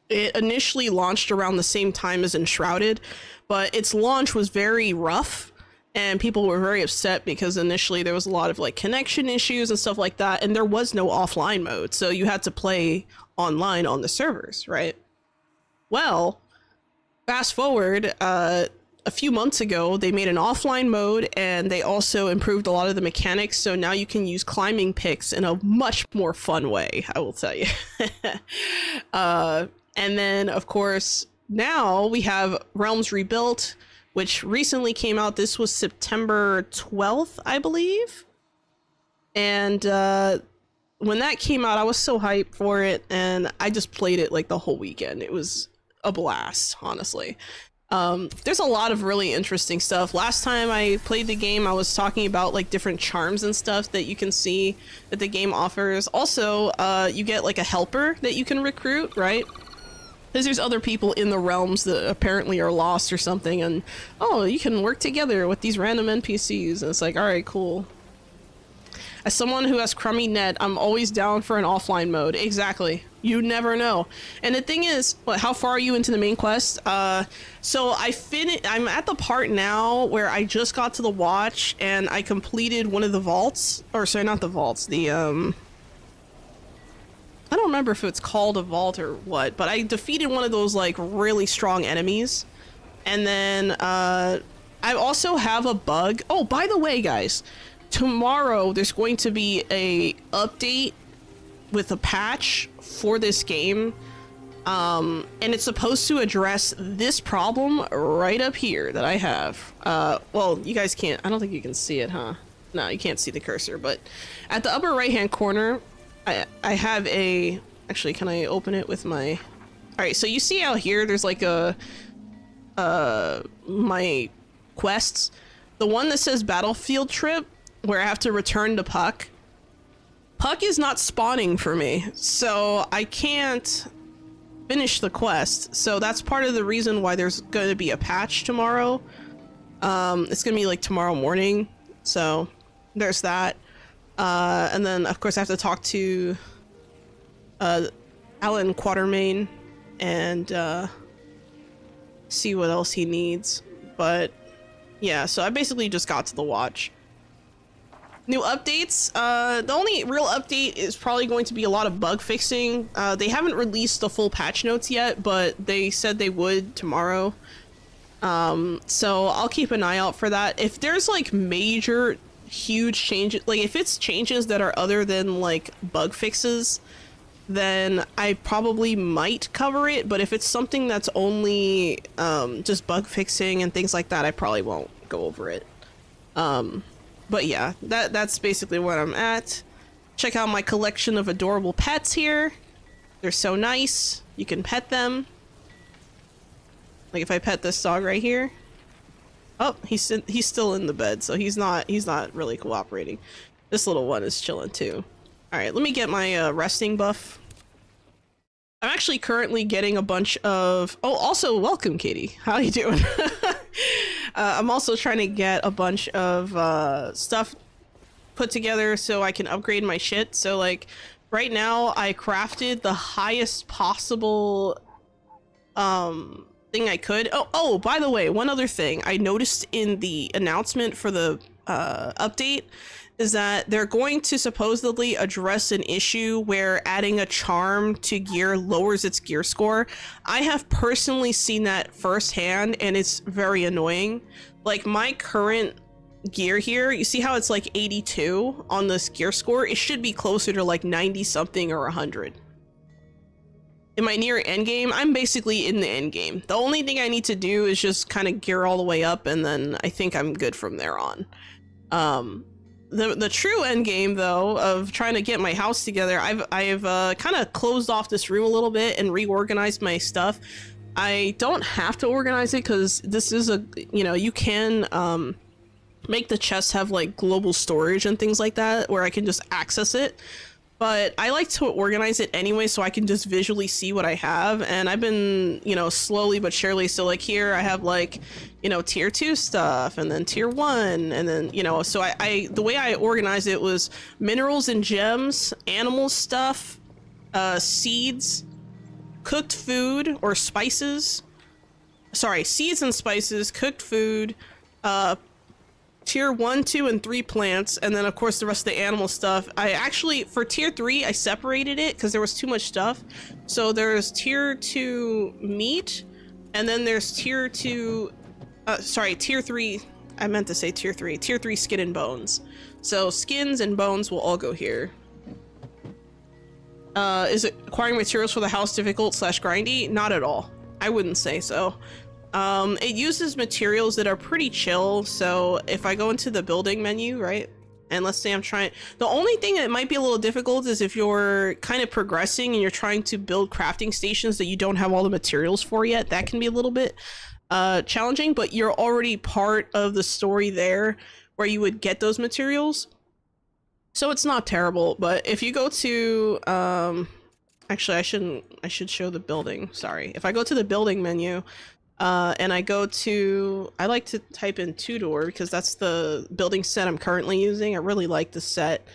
It initially launched around the same time as Enshrouded, but its launch was very rough. And people were very upset because initially there was a lot of like connection issues and stuff like that, and there was no offline mode, so you had to play online on the servers, right? Well, fast forward, a few months ago, they made an offline mode, and they also improved a lot of the mechanics, so now you can use climbing picks in a much more fun way, I will tell you. And then, of course, now we have Realms Rebuilt, which recently came out. This was September 12th, I believe. And when that came out, I was so hyped for it, and I just played it like the whole weekend. It was a blast, honestly. There's a lot of really interesting stuff. Last time I played the game, I was talking about like different charms and stuff that you can see that the game offers. Also, you get like a helper that you can recruit, right? Because there's other people in the realms that apparently are lost or something, and oh, you can work together with these random NPCs, and it's like, all right, cool. As someone who has crummy net, I'm always down for an offline mode. Exactly. You never know. And the thing is, what, how far are you into the main quest? So I'm at the part now where I just got to the watch, and I completed one of the vaults, or sorry, not the vaults, the I don't remember if it's called a vault or what, but I defeated one of those like really strong enemies. And then I also have a bug. Oh, by the way, guys, tomorrow there's going to be a update with a patch for this game. And it's supposed to address this problem right up here that I have. Well, you guys can't, I don't think you can see it, huh? No, you can't see the cursor, but at the upper right hand corner, I have a, actually, can I open it with my, all right, so you see out here, there's like a, my quests, the one that says battlefield trip, where I have to return to Puck. Puck is not spawning for me, so I can't finish the quest. So that's part of the reason why there's going to be a patch tomorrow. It's going to be like tomorrow morning, so there's that. And then of course I have to talk to Alan Quatermain and see what else he needs. But yeah, so I basically just got to the watch. New updates. The only real update is probably going to be a lot of bug fixing. They haven't released the full patch notes yet, but they said they would tomorrow. So I'll keep an eye out for that. If there's like major, huge changes, like if it's changes that are other than like bug fixes, then I probably might cover it. But if it's something that's only just bug fixing and things like that, I probably won't go over it. But yeah, that's basically what I'm at. Check out my collection of adorable pets here. They're so nice. You can pet them. Like if I pet this dog right here. Oh, he's still in the bed, so he's not really cooperating. This little one is chilling too. All right, let me get my resting buff. I'm actually currently getting a bunch of, oh, also welcome Katie. How you doing? I'm also trying to get a bunch of stuff put together so I can upgrade my shit. So like right now I crafted the highest possible thing I could. Oh, by the way, one other thing I noticed in the announcement for the update is that they're going to supposedly address an issue where adding a charm to gear lowers its gear score. I have personally seen that firsthand and it's very annoying. Like my current gear here, you see how it's like 82 on this gear score? It should be closer to like 90 something or 100. Am I near end game? I'm basically in the end game. The only thing I need to do is just kind of gear all the way up and then I think I'm good from there on. The true end game though of trying to get my house together, I've kind of closed off this room a little bit and reorganized my stuff. I don't have to organize it because this is a, you know, you can make the chests have like global storage and things like that where I can just access it. But I like to organize it anyway so I can just visually see what I have. And I've been, you know, slowly but surely. So like here I have like, you know, tier 2 stuff and then tier 1. And then, you know, so the way I organized it was minerals and gems, animal stuff, seeds, cooked food or spices. Sorry, seeds and spices, cooked food, tier 1, 2, and 3 plants, and then of course the rest of the animal stuff. I actually, for tier 3, I separated it because there was too much stuff. So there's tier 2 meat, and then there's tier 2, tier 3, I meant to say tier 3. Tier 3 skin and bones. So skins and bones will all go here. Is it acquiring materials for the house difficult / grindy? Not at all. I wouldn't say so. It uses materials that are pretty chill. So if I go into the building menu, right, and let's say I'm trying, the only thing that might be a little difficult is if you're kind of progressing and you're trying to build crafting stations that you don't have all the materials for yet, that can be a little bit challenging, but you're already part of the story there where you would get those materials, so it's not terrible. But if you go to actually I should show the building, sorry. If I go to the building menu and I go to, I like to type in 2-door because that's the building set I'm currently using. I really like the set.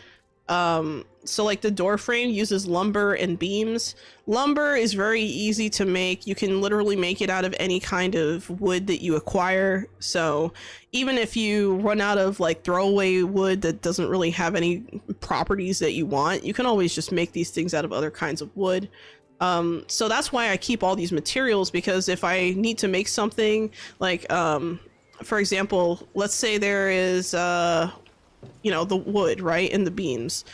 So like the door frame uses lumber and beams. Lumber is very easy to make. You can literally make it out of any kind of wood that you acquire. So even if you run out of like throwaway wood that doesn't really have any properties that you want, you can always just make these things out of other kinds of wood. So that's why I keep all these materials, because if I need to make something like, for example, let's say there is, you know, the wood, right, and the beams.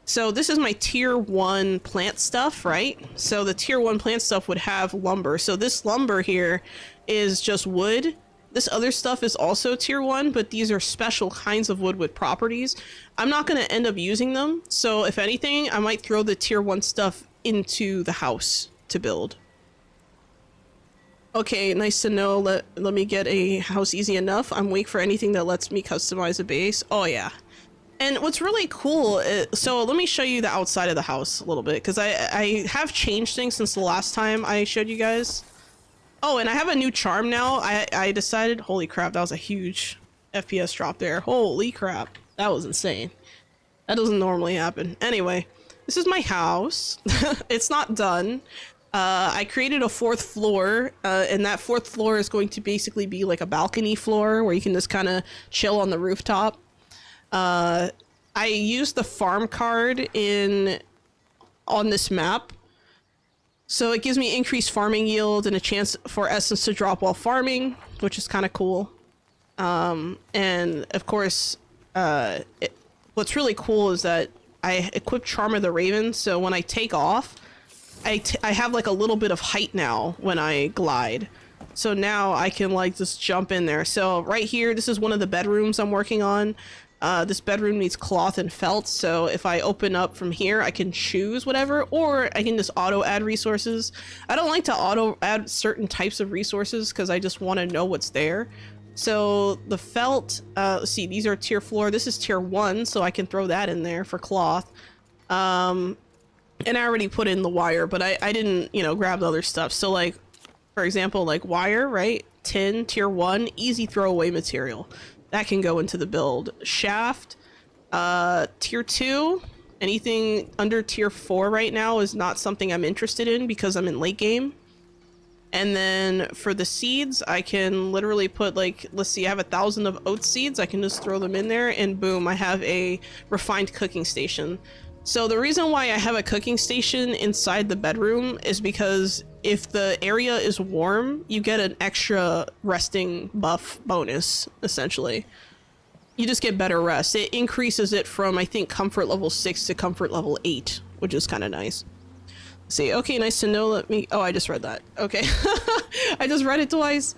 So this is my tier 1 plant stuff, right? So the tier 1 plant stuff would have lumber. So this lumber here is just wood This other stuff is also tier 1, but these are special kinds of wood with properties. I'm not going to end up using them, so if anything, I might throw the tier 1 stuff into the house to build. Okay, nice to know. Let me get a house easy enough. I'm weak for anything that lets me customize a base. Oh yeah. And what's really cool is, so let me show you the outside of the house a little bit, because I have changed things since the last time I showed you guys. Oh, and I have a new charm now. I decided, holy crap, that was a huge FPS drop there. Holy crap, that was insane. That doesn't normally happen. Anyway, this is my house. It's not done. I created a 4th floor, and that 4th floor is going to basically be like a balcony floor where you can just kind of chill on the rooftop. I used the farm card on this map, so it gives me increased farming yield and a chance for essence to drop while farming, which is kind of cool. And of course, what's really cool is that I equipped Charm of the Raven, so when I take off, I have like a little bit of height now when I glide. So now I can like just jump in there. So right here, this is one of the bedrooms I'm working on. This bedroom needs cloth and felt, so if I open up from here, I can choose whatever, or I can just auto add resources. I don't like to auto add certain types of resources because I just want to know what's there. So the felt, let's see, these are tier 4. This is tier 1, so I can throw that in there for cloth. And I already put in the wire, but I didn't, you know, grab the other stuff. So like, for example, like wire, right? Tin, tier 1, easy throwaway material. That can go into the build. Shaft, tier 2, anything under tier 4 right now is not something I'm interested in because I'm in late game. And then for the seeds, I can literally put like, let's see, I have 1,000 of oat seeds. I can just throw them in there and boom, I have a refined cooking station. So the reason why I have a cooking station inside the bedroom is because if the area is warm, you get an extra resting buff bonus, essentially. You just get better rest. It increases it from, I think, comfort level 6 to comfort level 8, which is kind of nice. See, okay, nice to know. Let me, oh, I just read that. Okay. I just read it twice.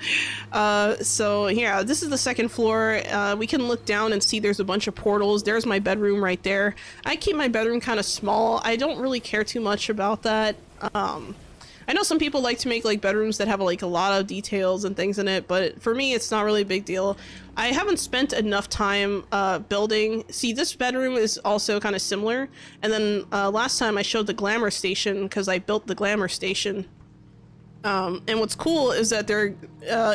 So yeah, this is the 2nd floor. We can look down and see there's a bunch of portals. There's my bedroom right there. I keep my bedroom kind of small. I don't really care too much about that. I know some people like to make like bedrooms that have like a lot of details and things in it, but for me, it's not really a big deal. I haven't spent enough time building. See, this bedroom is also kind of similar. And then last time I showed the glamour station because I built the glamour station. And what's cool is that they're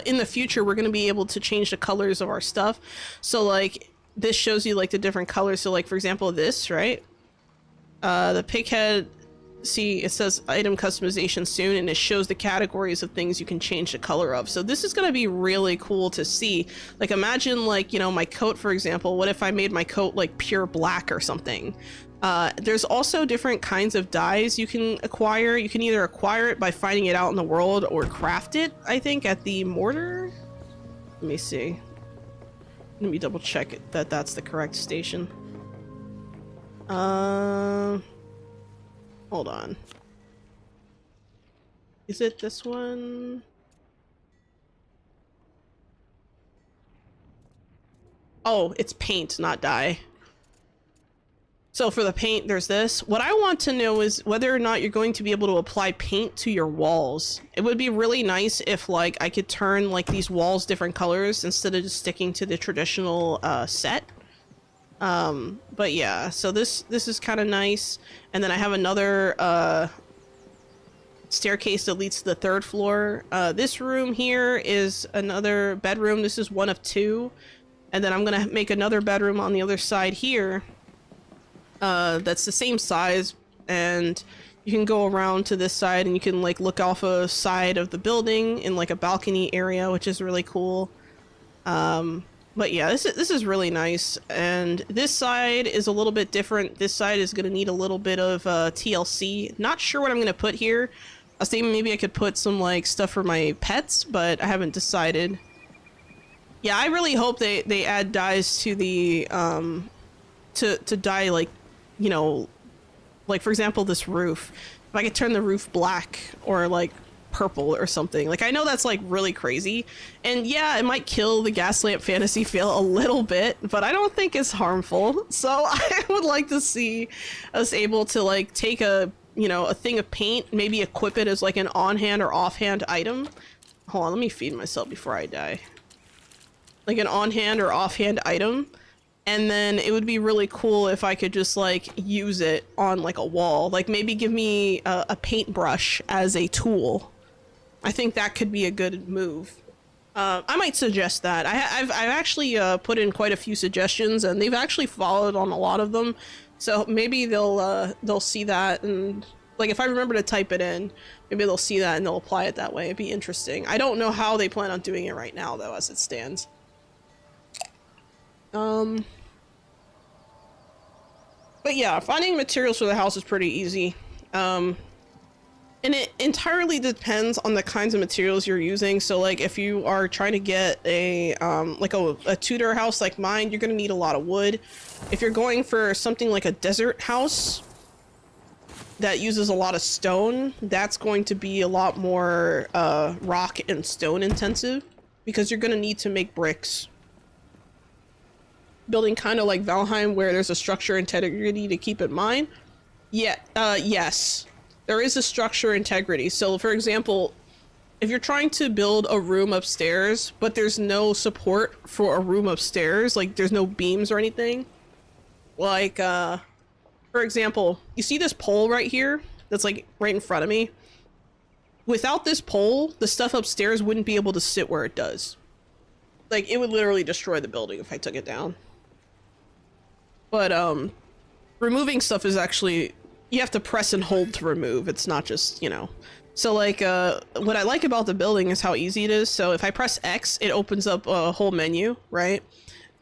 in the future, we're going to be able to change the colors of our stuff. So like this shows you like the different colors. So like, for example, this, right? The pig head. See, it says item customization soon, and it shows the categories of things you can change the color of. So this is going to be really cool to see. Like, imagine, like, you know, my coat, for example. What if I made my coat like pure black or something? There's also different kinds of dyes you can acquire. You can either acquire it by finding it out in the world or craft it, I think, at the mortar. Let me see. Let me double check it, that that's the correct station. Hold on. Is it this one? Oh, it's paint, not dye. So for the paint, there's this. What I want to know is whether or not you're going to be able to apply paint to your walls. It would be really nice if like I could turn like these walls different colors instead of just sticking to the traditional set. But yeah, so this is kind of nice. And then I have another staircase that leads to the 3rd floor. This room here is another bedroom. This is one of 2. And then I'm gonna make another bedroom on the other side here. That's the same size, and you can go around to this side and you can like look off a side of the building in like a balcony area, which is really cool. But yeah, this is really nice. And this side is a little bit different. This side is going to need a little bit of TLC. Not sure what I'm going to put here. I was thinking maybe I could put some like stuff for my pets, but I haven't decided. Yeah, I really hope they add dyes to the to dye, like, you know, like for example this roof. If I could turn the roof black, or like purple or something. Like, I know that's like really crazy, and yeah, it might kill the gas lamp fantasy feel a little bit, but I don't think it's harmful. So I would like to see us able to like take a, you know, a thing of paint, maybe equip it as like an on-hand or off-hand item. Hold on, let me feed myself before I die. Like an on-hand or off-hand item. And then it would be really cool if I could just like use it on like a wall. Like maybe give me a paintbrush as a tool. I think that could be a good move. I might suggest that. I've actually put in quite a few suggestions, and they've actually followed on a lot of them. So maybe they'll see that, and like if I remember to type it in, maybe they'll see that and they'll apply it that way. It'd be interesting. I don't know how they plan on doing it right now though, as it stands. But yeah, finding materials for the house is pretty easy. And it entirely depends on the kinds of materials you're using. So like if you are trying to get a like a Tudor house like mine, you're gonna need a lot of wood. If you're going for something like a desert house that uses a lot of stone, that's going to be a lot more rock and stone intensive, because you're gonna need to make bricks. Building kind of like Valheim, where there's a structure integrity to keep in mind. Yeah, yes. There is a structure integrity. So for example, if you're trying to build a room upstairs, but there's no support for a room upstairs, like there's no beams or anything, like, for example, you see this pole right here that's like right in front of me? Without this pole, the stuff upstairs wouldn't be able to sit where it does. Like, it would literally destroy the building if I took it down. But, removing stuff is actually, you have to press and hold to remove. It's not just, you know. So like, what I like about the building is how easy it is. So if I press X, it opens up a whole menu, right?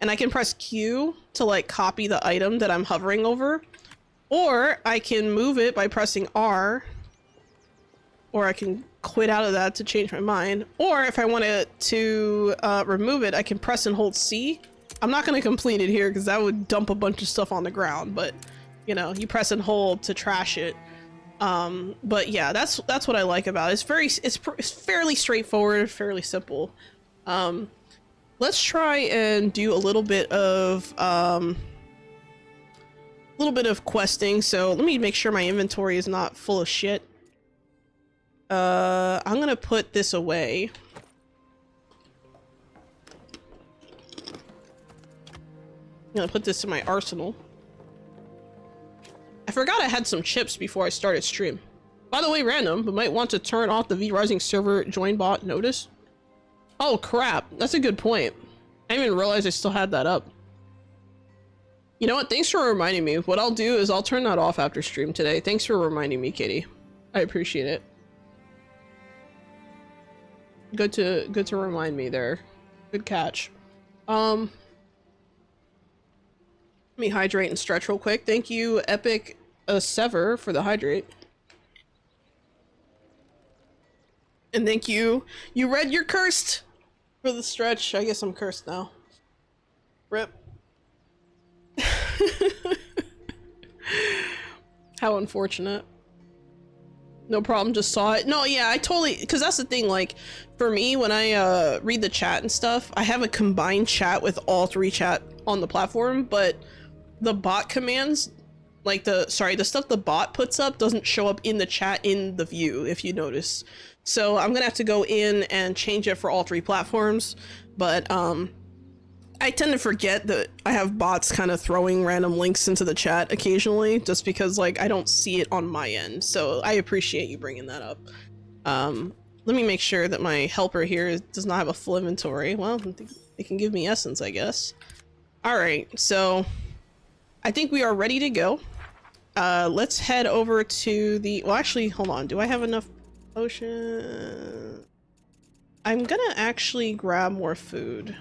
And I can press Q to like copy the item that I'm hovering over. Or I can move it by pressing R. Or I can quit out of that to change my mind. Or if I wanted to remove it, I can press and hold C. I'm not going to complete it here because that would dump a bunch of stuff on the ground, but you know, you press and hold to trash it. But yeah, that's what I like about it. It's fairly straightforward, fairly simple. Let's try and do a little bit of questing. So let me make sure my inventory is not full of shit. I'm gonna put this away. I'm gonna put this in my arsenal. I forgot I had some chips before I started stream. By the way, random, but might want to turn off the V-Rising server join bot notice. Oh crap, that's a good point. I didn't even realize I still had that up. You know what, thanks for reminding me. What I'll do is I'll turn that off after stream today. Thanks for reminding me, Katie. I appreciate it. Good to remind me there. Good catch. Let me hydrate and stretch real quick. Thank you, Epic Sever, for the hydrate. And thank you. You read you're cursed for the stretch. I guess I'm cursed now. Rip. How unfortunate. No problem, just saw it. No, yeah, I totally, because that's the thing, like, for me, when I read the chat and stuff, I have a combined chat with all three chat on the platform, but the bot commands, like the stuff the bot puts up doesn't show up in the chat in the view, if you notice. So I'm gonna have to go in and change it for all three platforms, but I tend to forget that I have bots kind of throwing random links into the chat occasionally, just because like I don't see it on my end. So I appreciate you bringing that up. Let me make sure that my helper here does not have a full inventory. Well, they can give me essence, I guess. All right, so I think we are ready to go. Let's head over to the, well, actually, hold on. Do I have enough potion? I'm gonna actually grab more food.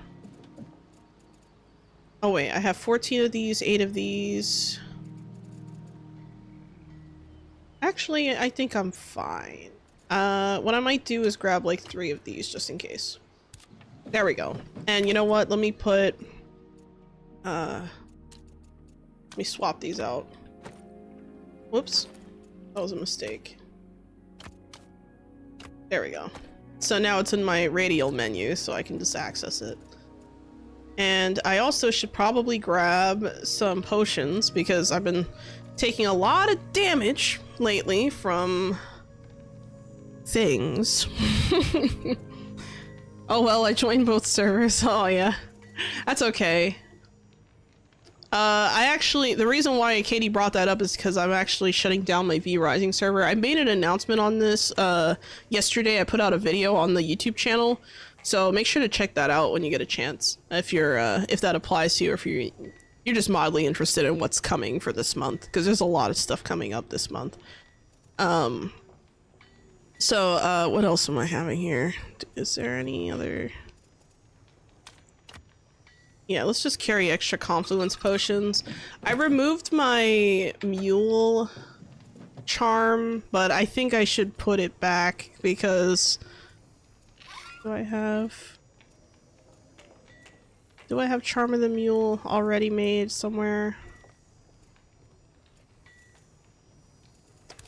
Oh wait, I have 14 of these, 8 of these. Actually, I think I'm fine. What I might do is grab like 3 of these just in case. There we go. And you know what? Let me put, let me swap these out. Whoops. That was a mistake. There we go. So now it's in my radial menu, so I can just access it. And I also should probably grab some potions because I've been taking a lot of damage lately from things. Oh well, I joined both servers. Oh yeah, that's okay. The reason why Katie brought that up is because I'm actually shutting down my V Rising server. I made an announcement on this yesterday. I put out a video on the YouTube channel, so make sure to check that out when you get a chance. If you're if that applies to you, or if you're just mildly interested in what's coming for this month, because there's a lot of stuff coming up this month. So what else am I having here? Is there any other? Yeah, let's just carry extra confluence potions. I removed my mule charm, but I think I should put it back because do I have Charm of the Mule already made somewhere?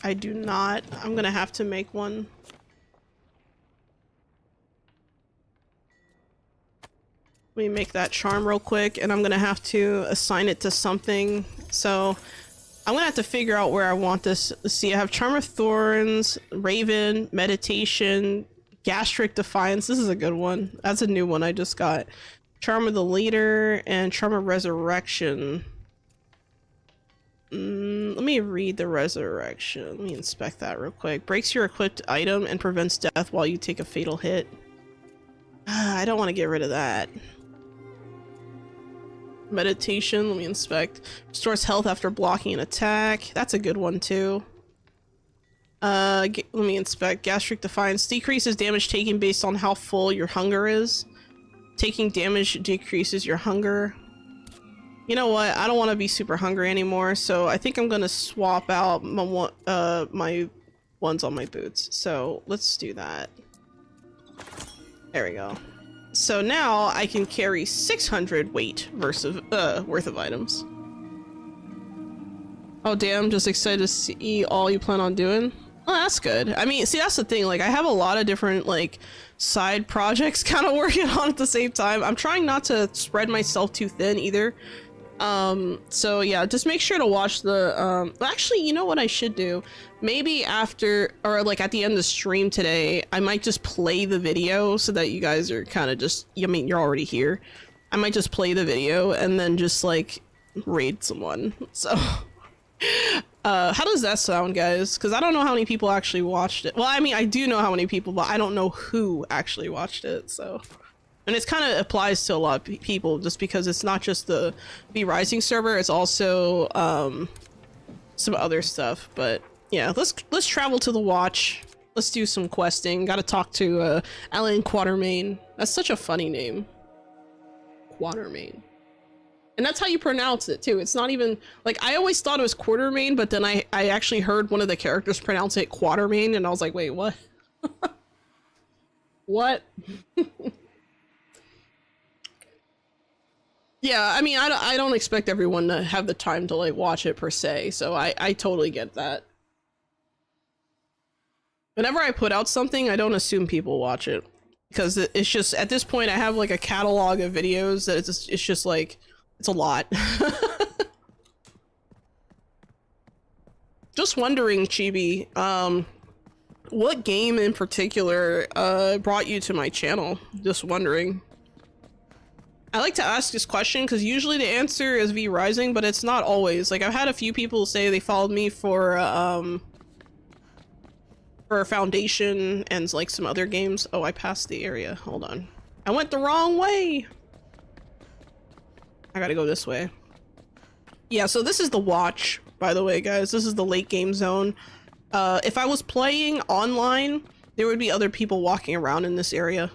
I do not. I'm gonna have to make one. Let me make that charm real quick, and I'm gonna have to assign it to something. So I'm gonna have to figure out where I want this. Let's see, I have Charm of Thorns, Raven, Meditation, Gastric Defiance. This is a good one. That's a new one I just got. Charm of the Leader and Charm of Resurrection. Let me read the Resurrection. Let me inspect that real quick. Breaks your equipped item and prevents death while you take a fatal hit. I don't want to get rid of that. Meditation, let me inspect. Restores health after blocking an attack. That's a good one too. Let me inspect. Gastric Defiance decreases damage taken based on how full your hunger is. Taking damage decreases your hunger. You know what? I don't want to be super hungry anymore, so I think I'm gonna swap out my ones on my boots. So let's do that. There we go. So now I can carry 600 weight worth of items. Oh damn, just excited to see all you plan on doing. Oh, that's good. I mean, see, that's the thing, like I have a lot of different like side projects kind of working on at the same time. I'm trying not to spread myself too thin either. So yeah, just make sure to watch the actually, you know what I should do? Maybe after, or like at the end of the stream today, I might just play the video so that you guys are kind of just, I mean, you're already here. I might just play the video and then just like raid someone. So how does that sound, guys? Because I don't know how many people actually watched it. Well, I mean, I do know how many people, but I don't know who actually watched it, so. And it kind of applies to a lot of people just because it's not just the V Rising server, it's also some other stuff. But yeah, let's travel to the Watch. Let's do some questing. Gotta talk to Alan Quatermain. That's such a funny name. Quatermain. And that's how you pronounce it too. It's not even like, I always thought it was Quartermain, but then I actually heard one of the characters pronounce it Quatermain and I was like, wait, what? What? Yeah, I mean, I don't expect everyone to have the time to like watch it per se, so I totally get that. Whenever I put out something, I don't assume people watch it because it's just, at this point I have like a catalog of videos that it's just like, it's a lot. Just wondering, Chibi, what game in particular brought you to my channel? Just wondering. I like to ask this question because usually the answer is V Rising, but it's not always. Like, I've had a few people say they followed me for Foundation and like some other games. Oh, I passed the area. Hold on. I went the wrong way. I gotta go this way. Yeah, so this is the Watch, by the way, guys. This is the late game zone. If I was playing online, there would be other people walking around in this area.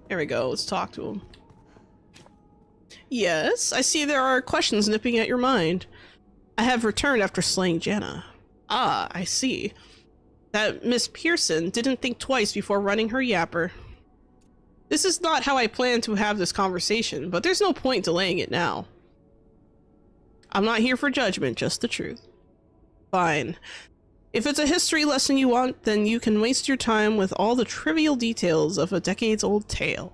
There we go, let's talk to him. Yes, I see there are questions nipping at your mind. I have returned after slaying Janna. Ah, I see. That Miss Pearson didn't think twice before running her yapper. This is not how I planned to have this conversation, but there's no point delaying it now. I'm not here for judgment, just the truth. Fine. If it's a history lesson you want, then you can waste your time with all the trivial details of a decades-old tale.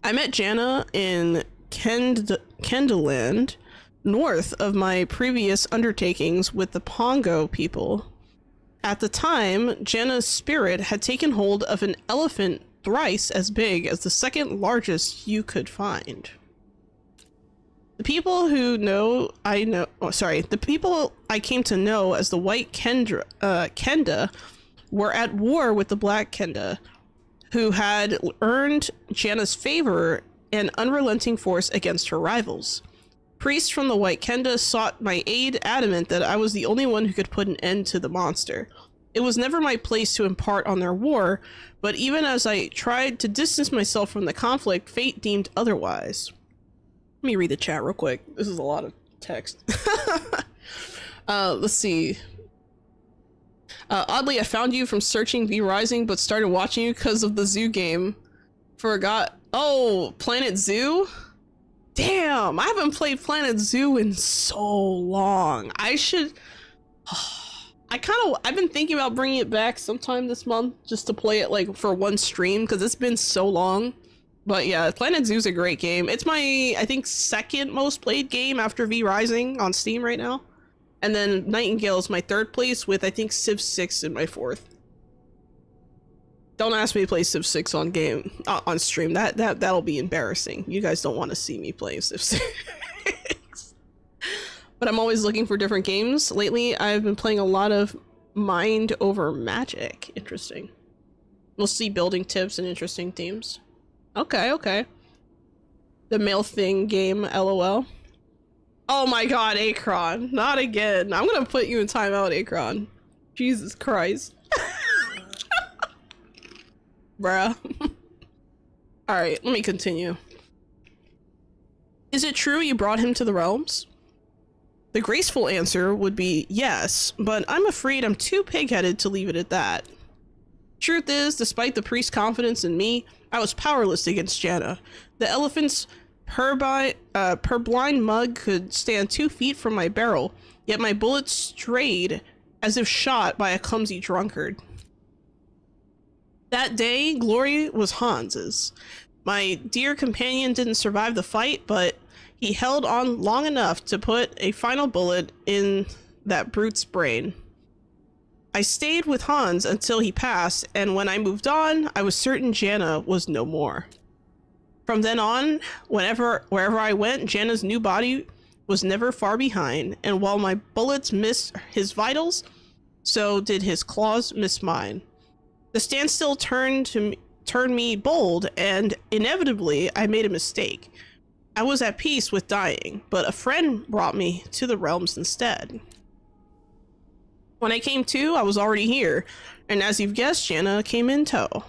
I met Jana in Kendaland, north of my previous undertakings with the Pongo people. At the time, Jana's spirit had taken hold of an elephant thrice as big as the second largest you could find. The people the people I came to know as the White Kenda were at war with the Black Kenda, who had earned Jana's favor and unrelenting force against her rivals. Priests from the White Kenda sought my aid, adamant that I was the only one who could put an end to the monster. It was never my place to impart on their war, but even as I tried to distance myself from the conflict, fate deemed otherwise. Let me read the chat real quick. This is a lot of text. Let's see. Oddly, I found you from searching V Rising, but started watching you because of the zoo game. Forgot. Oh, Planet Zoo? Damn, I haven't played Planet Zoo in so long. I should... I've been thinking about bringing it back sometime this month just to play it like for one stream because it's been so long. But yeah, Planet Zoo's a great game. It's my, I think, second most played game after V Rising on Steam right now. And then Nightingale is my third place with, I think, Civ 6 in my fourth. Don't ask me to play Civ 6 on stream. That'll be embarrassing. You guys don't want to see me play Civ 6. But I'm always looking for different games. Lately, I've been playing a lot of Mind Over Magic. Interesting. Mostly building tips and interesting themes. Okay, okay. The Mail Thing game, LOL. Oh my god, Akron. Not again. I'm gonna put you in timeout, Akron. Jesus Christ. Bruh. Alright, let me continue. Is it true you brought him to the realms? The graceful answer would be yes, but I'm afraid I'm too pig-headed to leave it at that. Truth is, despite the priest's confidence in me, I was powerless against Jana. The elephant's purblind mug could stand 2 feet from my barrel, yet my bullets strayed as if shot by a clumsy drunkard. That day, glory was Hans's. My dear companion didn't survive the fight, but he held on long enough to put a final bullet in that brute's brain. I stayed with Hans until he passed, and when I moved on, I was certain Jana was no more. From then on, wherever I went, Jana's new body was never far behind, and while my bullets missed his vitals, so did his claws miss mine. The standstill turned me bold, and inevitably, I made a mistake. I was at peace with dying, but a friend brought me to the realms instead. When I came to, I was already here, and as you've guessed, Jana came in tow.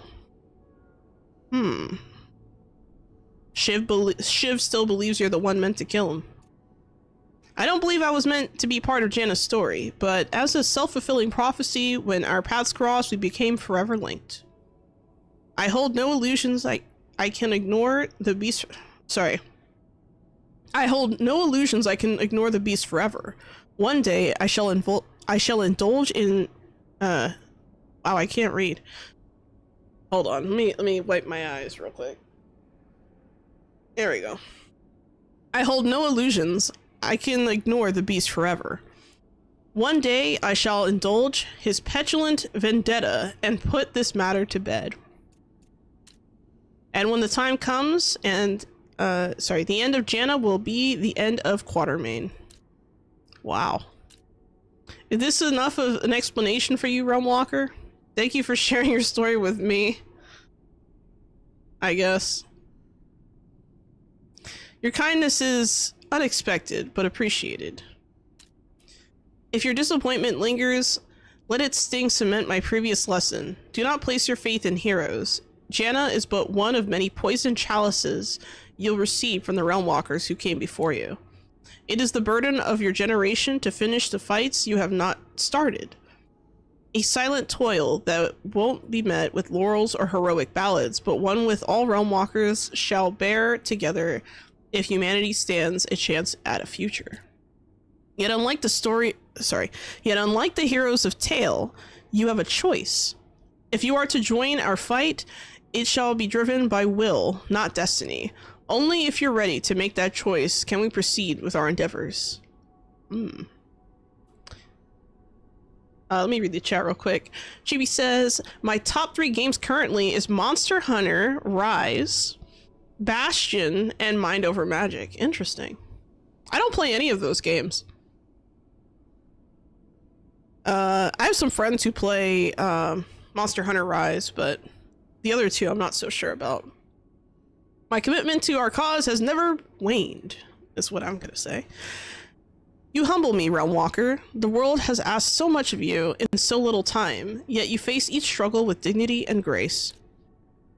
Shiv still believes you're the one meant to kill him. I don't believe I was meant to be part of Jana's story, but as a self-fulfilling prophecy, when our paths crossed, we became forever linked. I hold no illusions I can ignore the beast... Sorry. I hold no illusions I can ignore the beast forever. One day, I shall indulge in... Wow, I can't read. Hold on, let me wipe my eyes real quick. There we go. I hold no illusions I can ignore the beast forever. One day, I shall indulge his petulant vendetta and put this matter to bed. And when the time comes, and... the end of Jana will be the end of Quatermain. Wow. Is this enough of an explanation for you, Realmwalker? Thank you for sharing your story with me. I guess. Your kindness is unexpected, but appreciated. If your disappointment lingers, let its sting cement my previous lesson. Do not place your faith in heroes. Jana is but one of many poisoned chalices you'll receive from the Realmwalkers who came before you. It is the burden of your generation to finish the fights you have not started. A silent toil that won't be met with laurels or heroic ballads, but one with all Realmwalkers shall bear together if humanity stands a chance at a future. Yet unlike the story Yet unlike the heroes of tale, you have a choice. If you are to join our fight, it shall be driven by will, not destiny. Only if you're ready to make that choice can we proceed with our endeavors. Let me read the chat real quick. Chibi says, my top 3 games currently is Monster Hunter Rise, Bastion, and Mind Over Magic. Interesting. I don't play any of those games. I have some friends who play Monster Hunter Rise, but the other 2 I'm not so sure about. My commitment to our cause has never waned, is what I'm gonna say. You humble me, Realm Walker. The world has asked so much of you in so little time, yet you face each struggle with dignity and grace.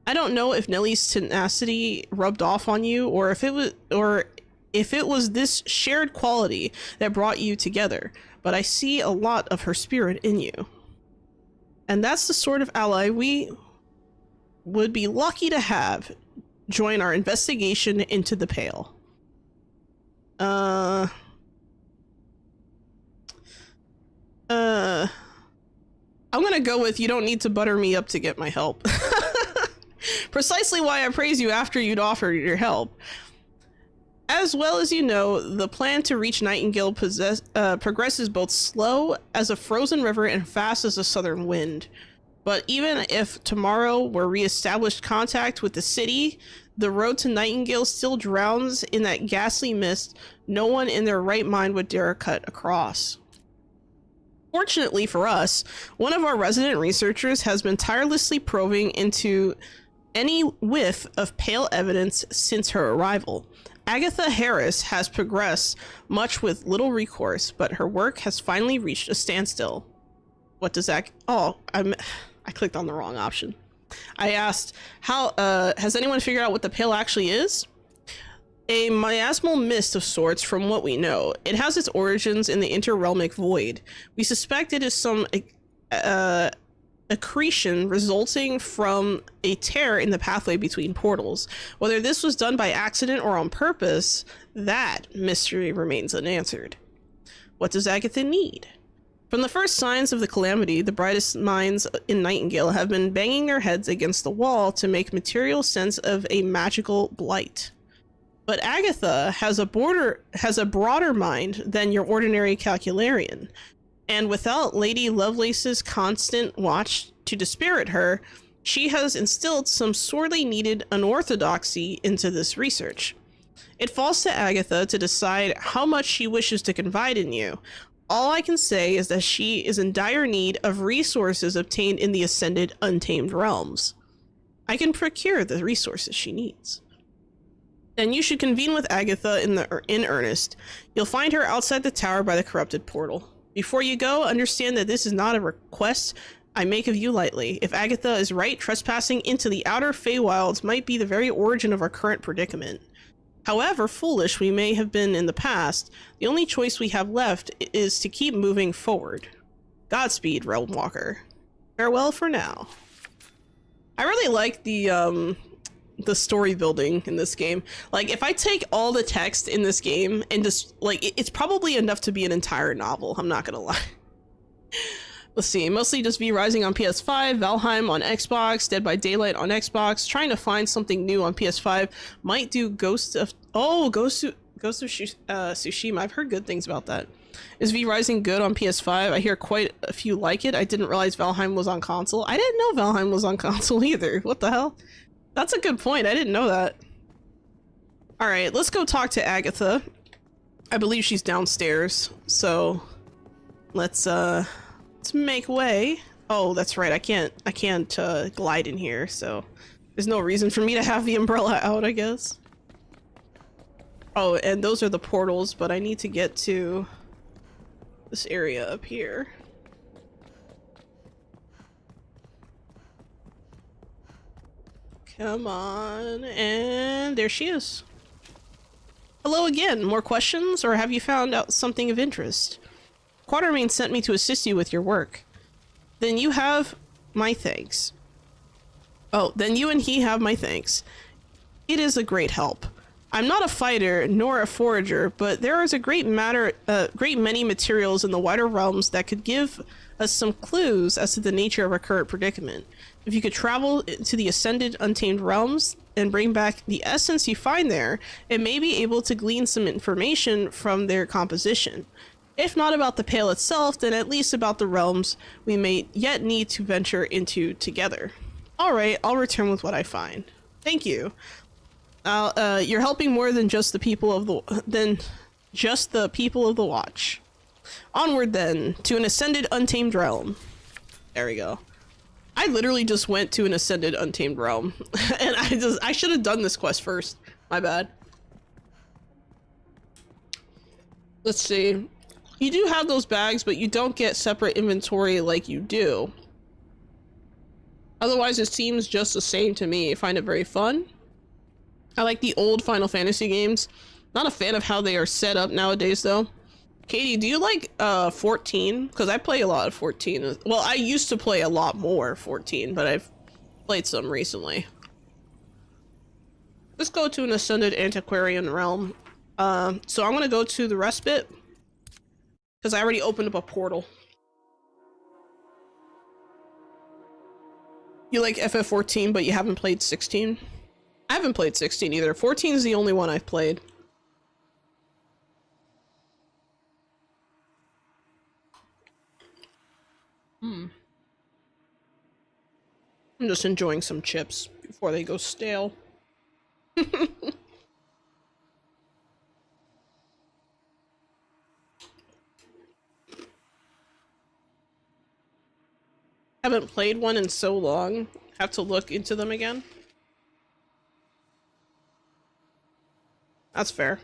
I don't know if Nellie's tenacity rubbed off on you, or if it was this shared quality that brought you together, but I see a lot of her spirit in you. And that's the sort of ally we would be lucky to have join our investigation into the Pale. I'm gonna go with you don't need to butter me up to get my help. Precisely why I praise you after you'd offered your help. As well as you know, the plan to reach Nightingale progresses both slow as a frozen river and fast as a southern wind. But even if tomorrow were re-established contact with the city, the road to Nightingale still drowns in that ghastly mist no one in their right mind would dare cut across. Fortunately for us, one of our resident researchers has been tirelessly probing into any whiff of pale evidence since her arrival. Agatha Harris has progressed much with little recourse, but her work has finally reached a standstill. What does that... Oh, I clicked on the wrong option. I asked, how, has anyone figured out what the Pale actually is? A miasmal mist of sorts from what we know. It has its origins in the interrealmic void. We suspect it is some accretion resulting from a tear in the pathway between portals. Whether this was done by accident or on purpose, that mystery remains unanswered. What does Agatha need? From the first signs of the calamity, the brightest minds in Nightingale have been banging their heads against the wall to make material sense of a magical blight. But Agatha has a broader mind than your ordinary calcularian, and without Lady Lovelace's constant watch to dispirit her, she has instilled some sorely needed unorthodoxy into this research. It falls to Agatha to decide how much she wishes to confide in you. All I can say is that she is in dire need of resources obtained in the Ascended Untamed Realms. I can procure the resources she needs. Then you should convene with Agatha in earnest. You'll find her outside the tower by the corrupted portal. Before you go, understand that this is not a request I make of you lightly. If Agatha is right, trespassing into the outer Feywilds might be the very origin of our current predicament. However foolish we may have been in the past, the only choice we have left is to keep moving forward. Godspeed, Realm Walker. Farewell for now. I really like the story building in this game. Like, if I take all the text in this game and just, like, it's probably enough to be an entire novel, I'm not gonna lie. Let's see, mostly just V Rising on PS5, Valheim on Xbox, Dead by Daylight on Xbox, trying to find something new on PS5, might do Ghost of Tsushima. I've heard good things about that. Is V Rising good on PS5? I hear quite a few like it. I didn't realize Valheim was on console. I didn't know Valheim was on console either. What the hell? That's a good point. I didn't know that. Alright, let's go talk to Agatha. I believe she's downstairs, so let's make way. Oh, that's right. I can't glide in here, so there's no reason for me to have the umbrella out, I guess. Oh, and those are the portals, but I need to get to this area up here. Come on, and there she is. Hello again. More questions, or have you found out something of interest? Quatermain sent me to assist you with your work. Then you have my thanks. Oh, then you and he have my thanks. It is a great help. I'm not a fighter nor a forager, but there is a great many materials in the wider realms that could give us some clues as to the nature of our current predicament. If you could travel to the Ascended Untamed Realms and bring back the essence you find there, it may be able to glean some information from their composition. If not about the Pale itself, then at least about the realms we may yet need to venture into together. Alright, I'll return with what I find. Thank you. You're helping more than just the people of the Watch. Onward then, to an Ascended Untamed Realm. There we go. I literally just went to an Ascended Untamed Realm. And I should have done this quest first. My bad. Let's see. You do have those bags, but you don't get separate inventory like you do. Otherwise, it seems just the same to me. I find it very fun. I like the old Final Fantasy games. Not a fan of how they are set up nowadays, though. Katie, do you like 14? Because I play a lot of 14. Well, I used to play a lot more 14, but I've played some recently. Let's go to an Ascended Antiquarian Realm. So I'm gonna go to the Respite. Because I already opened up a portal. You like FF14, but you haven't played 16? I haven't played 16 either. 14 is the only one I've played. I'm just enjoying some chips before they go stale. Haven't played one in so long. Have to look into them again. That's fair.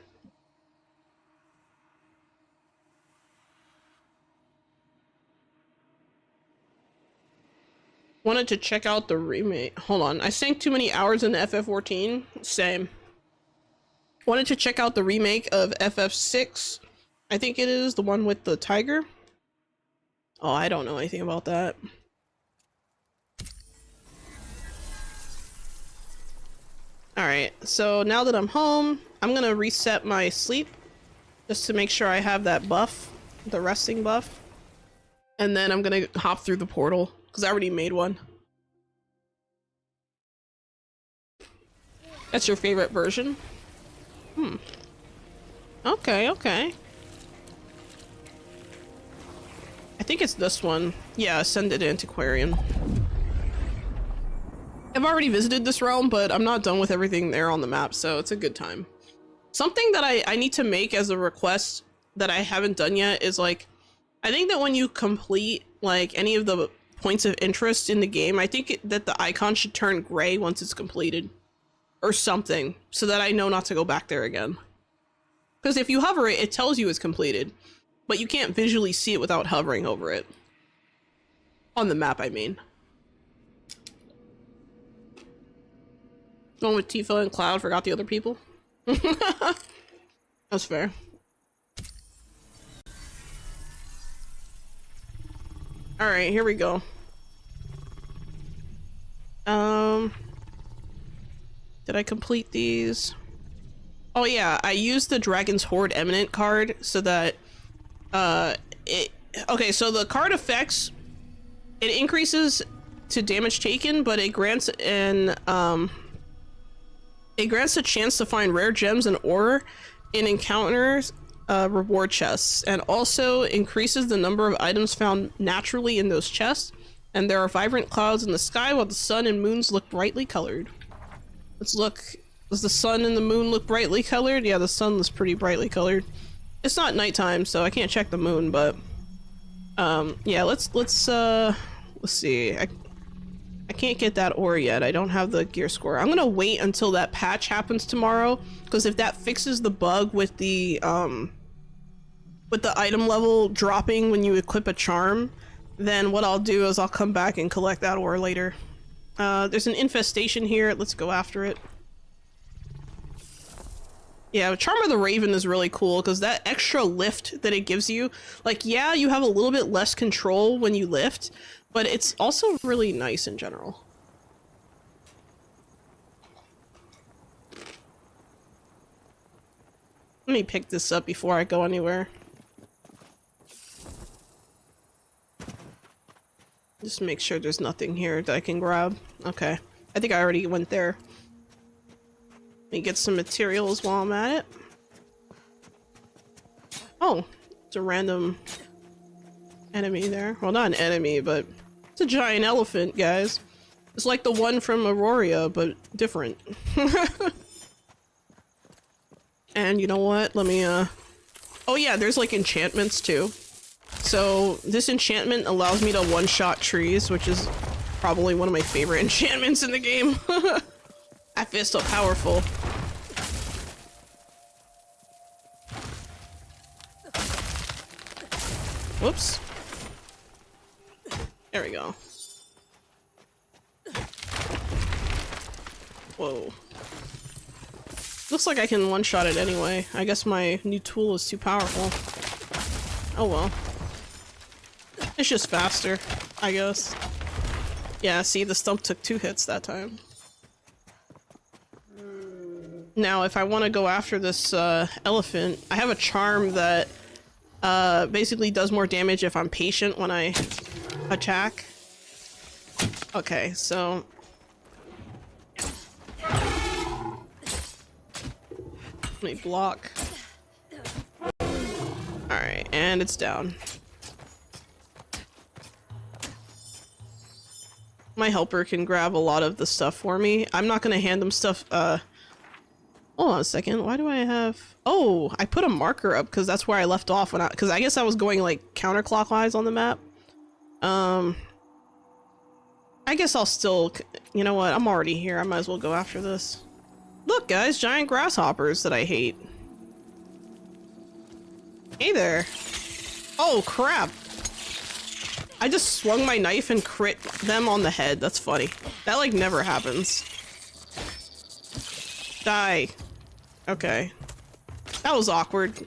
Wanted to check out the remake. Hold on, I sank too many hours in FF14. Same. Wanted to check out the remake of FF6. I think it is the one with the tiger. Oh, I don't know anything about that. Alright, so now that I'm home, I'm gonna reset my sleep just to make sure I have that buff, the resting buff. And then I'm gonna hop through the portal, because I already made one. That's your favorite version? Okay, okay. I think it's this one. Yeah, Ascended Antiquarian. I've already visited this realm, but I'm not done with everything there on the map, so it's a good time. Something that I need to make as a request that I haven't done yet is, like, I think that when you complete, like, any of the points of interest in the game, I think that the icon should turn gray once it's completed. Or something, so that I know not to go back there again. Because if you hover it, it tells you it's completed, but you can't visually see it without hovering over it. On the map, I mean. One with Tifa and Cloud, forgot the other people. That's fair. Alright, here we go. Did I complete these? Oh yeah, I used the Dragon's Horde Eminent card so that, okay, so the card effects, it increases to damage taken, but it grants a chance to find rare gems and ore in encounters reward chests, and also increases the number of items found naturally in those chests, and there are vibrant clouds in the sky while the sun and moons look brightly colored. Let's look. Does the sun and the moon look brightly colored? Yeah, the sun looks pretty brightly colored. It's not nighttime, so I can't check the moon, but yeah, let's see. I can't get that ore yet. I don't have the gear score. I'm gonna wait until that patch happens tomorrow, because if that fixes the bug with the item level dropping when you equip a charm, then what I'll do is I'll come back and collect that ore later. There's an infestation here. Let's go after it. Yeah, Charm of the Raven is really cool because that extra lift that it gives you, like, yeah, you have a little bit less control when you lift, but it's also really nice in general. Let me pick this up before I go anywhere. Just make sure there's nothing here that I can grab. Okay. I think I already went there. Let me get some materials while I'm at it. Oh, it's a random enemy there. Well, not an enemy, but it's a giant elephant, guys. It's like the one from Aurora, but different. And you know what? Let me, oh yeah, there's like enchantments too. So this enchantment allows me to one-shot trees, which is probably one of my favorite enchantments in the game. That feels so powerful. Whoops. There we go. Whoa. Looks like I can one-shot it anyway. I guess my new tool is too powerful. Oh well. It's just faster, I guess. Yeah, see, the stump took 2 hits that time. Now, if I want to go after this elephant, I have a charm that basically does more damage if I'm patient when I attack. Okay, so... let me block. Alright, and it's down. My helper can grab a lot of the stuff for me. I'm not gonna hand them stuff, hold on a second, why do I have... oh, I put a marker up because that's where I left off when because I guess I was going like counterclockwise on the map. I guess I'll still... you know what, I'm already here, I might as well go after this. Look guys, giant grasshoppers that I hate. Hey there. Oh crap. I just swung my knife and crit them on the head. That's funny. That like never happens. Die. Okay. That was awkward.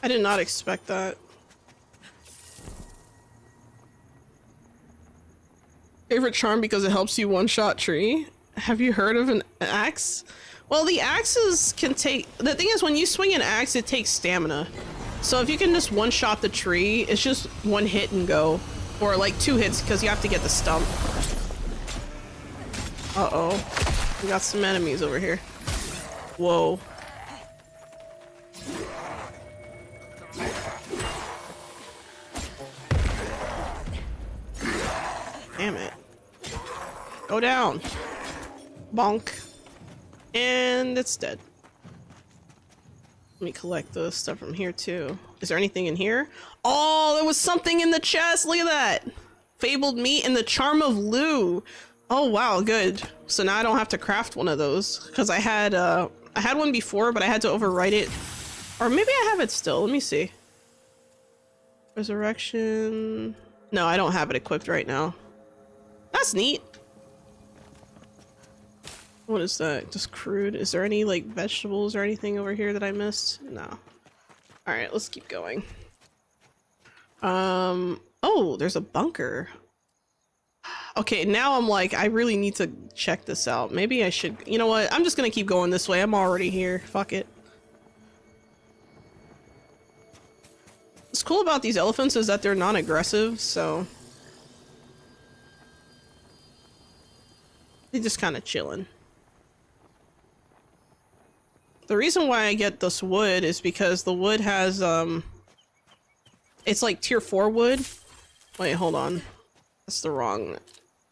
I did not expect that. Favorite charm because it helps you one-shot tree? Have you heard of an axe? Well, the axes can take... the thing is, when you swing an axe, it takes stamina. So if you can just one-shot the tree, it's just 1 hit and go. Or like 2 hits, because you have to get the stump. Uh-oh. We got some enemies over here. Whoa. Damn it. Go down. Bonk. And it's dead. Let me collect the stuff from here too. Is there anything in here? Oh, there was something in the chest. Look at that. Fabled meat and the charm of Lou. Oh wow, good. So now I don't have to craft one of those because I had one before, but I had to overwrite it. Or maybe I have it still. Let me see. Resurrection. No, I don't have it equipped right now. That's neat. What is that? Just crude? Is there any like vegetables or anything over here that I missed? No. Alright, let's keep going. Oh, there's a bunker. Okay, now I'm like, I really need to check this out. Maybe I should, you know what? I'm just gonna keep going this way. I'm already here. Fuck it. What's cool about these elephants is that they're non-aggressive, so... they're just kind of chilling. The reason why I get this wood is because the wood has, it's like tier 4 wood. Wait, hold on. That's the wrong...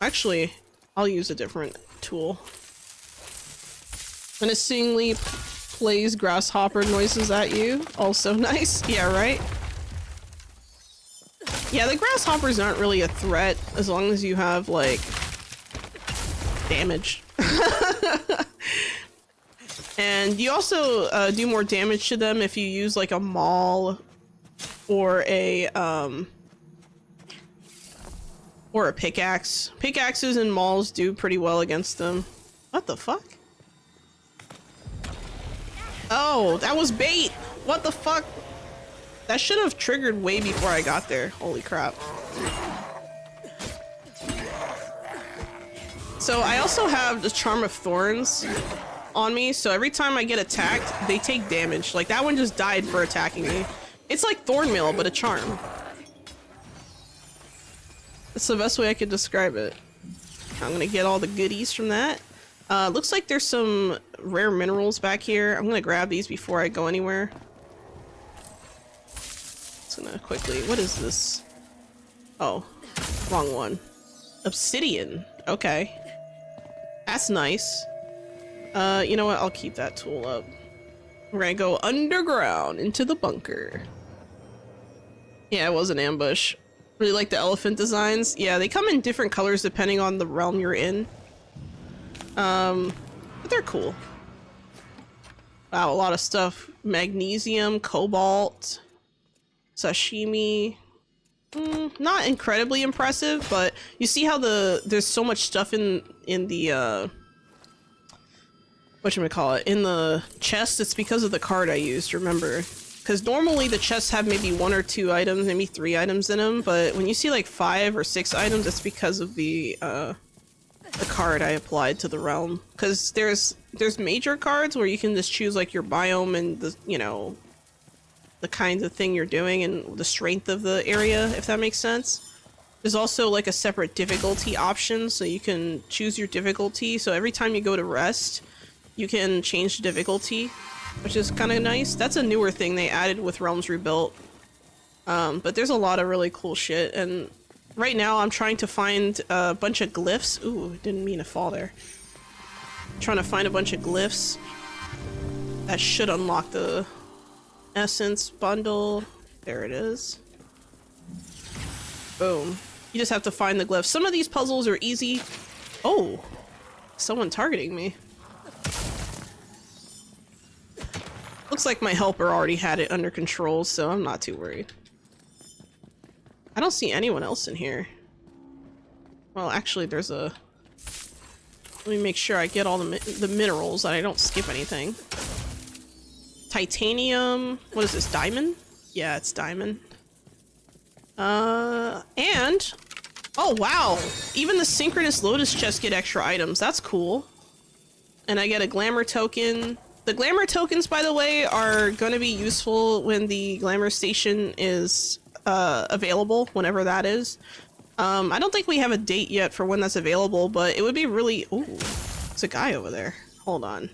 actually, I'll use a different tool. Menacingly plays grasshopper noises at you. Also nice. Yeah, right? Yeah, the grasshoppers aren't really a threat as long as you have, like, damage. And you also do more damage to them if you use like a maul or a pickaxe. Pickaxes and mauls do pretty well against them. What the fuck? Oh, that was bait! What the fuck? That should have triggered way before I got there. Holy crap. So I also have the Charm of Thorns on me, so every time I get attacked, they take damage. Like, that one just died for attacking me. It's like Thornmail, but a charm. That's the best way I could describe it. I'm gonna get all the goodies from that. Looks like there's some rare minerals back here. I'm gonna grab these before I go anywhere. Just gonna quickly... What is this? Oh, wrong one. Obsidian. Okay. That's nice. You know what? I'll keep that tool up. We're gonna go underground into the bunker. Yeah, it was an ambush. Really like the elephant designs. Yeah, they come in different colors depending on the realm you're in. But they're cool. Wow, a lot of stuff. Magnesium, cobalt, sashimi. Not incredibly impressive, but you see how there's so much stuff in the whatchamacallit, in the chest. It's because of the card I used, remember? Because normally the chests have maybe 1 or 2 items, maybe 3 items in them, but when you see like 5 or 6 items, it's because of the card I applied to the realm. Because there's major cards where you can just choose like your biome and the, you know, the kinds of thing you're doing and the strength of the area, if that makes sense. There's also like a separate difficulty option, so you can choose your difficulty. So every time you go to rest, you can change the difficulty, which is kind of nice. That's a newer thing they added with Realms Rebuilt. But there's a lot of really cool shit, and right now I'm trying to find a bunch of glyphs. Ooh, didn't mean to fall there. Trying to find a bunch of glyphs that should unlock the essence bundle. There it is. Boom. You just have to find the glyphs. Some of these puzzles are easy. Oh, someone targeting me. Looks like my helper already had it under control, so I'm not too worried. I don't see anyone else in here. Well, actually, there's a... Let me make sure I get all the minerals and I don't skip anything. Titanium... What is this, diamond? Yeah, it's diamond. And... Oh, wow! Even the Synchronous Lotus chests get extra items. That's cool. And I get a glamour token. The glamour tokens, by the way, are going to be useful when the glamour station is available, whenever that is. I don't think we have a date yet for when that's available, but it would be really... Ooh, there's a guy over there. Hold on.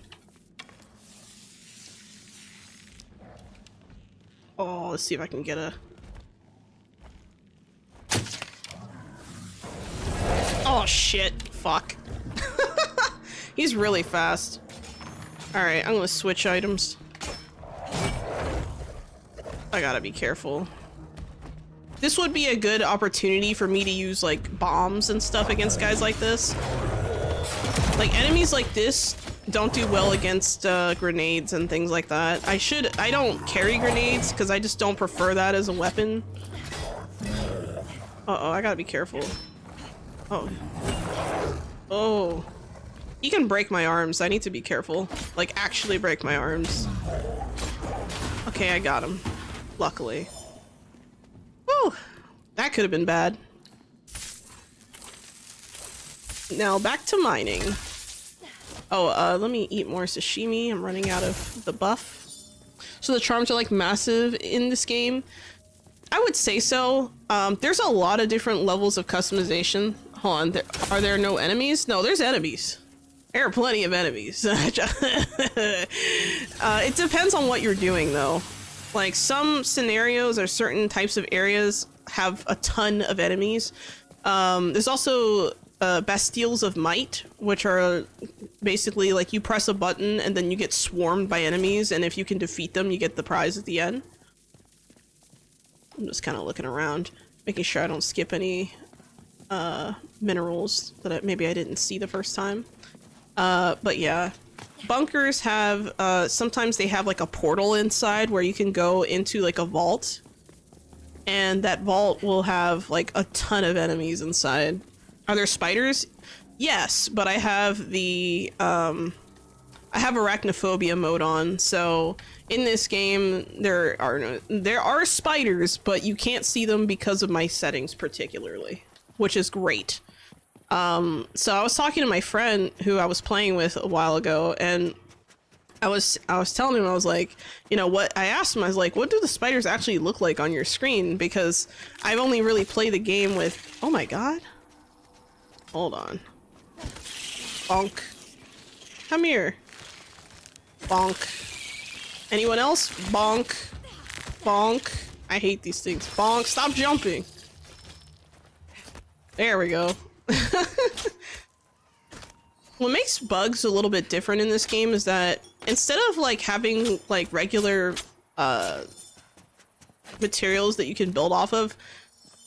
Oh, let's see if I can get a... Oh, shit. Fuck. He's really fast. Alright, I'm gonna switch items. I gotta be careful. This would be a good opportunity for me to use, like, bombs and stuff against guys like this. Like, enemies like this don't do well against grenades and things like that. I don't carry grenades because I just don't prefer that as a weapon. Uh-oh, I gotta be careful. Oh. Oh. He can break my arms. I need to be careful. Like, actually break my arms. Okay, I got him. Luckily. Woo! That could have been bad. Now, back to mining. Oh, let me eat more sashimi. I'm running out of the buff. So the charms are, like, massive in this game. I would say so. There's a lot of different levels of customization. Hold on. Are there no enemies? No, there's enemies. There are plenty of enemies. It depends on what you're doing, though. Like, some scenarios or certain types of areas have a ton of enemies. There's also Bastilles of Might, which are basically like you press a button and then you get swarmed by enemies, and if you can defeat them, you get the prize at the end. I'm just kind of looking around, making sure I don't skip any minerals that maybe I didn't see the first time. But yeah, bunkers have, sometimes they have like a portal inside where you can go into like a vault, and that vault will have like a ton of enemies inside. Are there spiders? Yes, but I have the, I have arachnophobia mode on, so in this game there are spiders, but you can't see them because of my settings particularly, which is great. So I was talking to my friend who I was playing with a while ago, and I was telling him, I was like, you know what, I asked him, I was like, what do the spiders actually look like on your screen? Because I've only really played the game with, oh my god. Hold on. Bonk. Come here. Bonk. Anyone else? Bonk. Bonk. I hate these things. Bonk. Stop jumping. There we go. What makes bugs a little bit different in this game is that instead of like having like regular materials that you can build off of,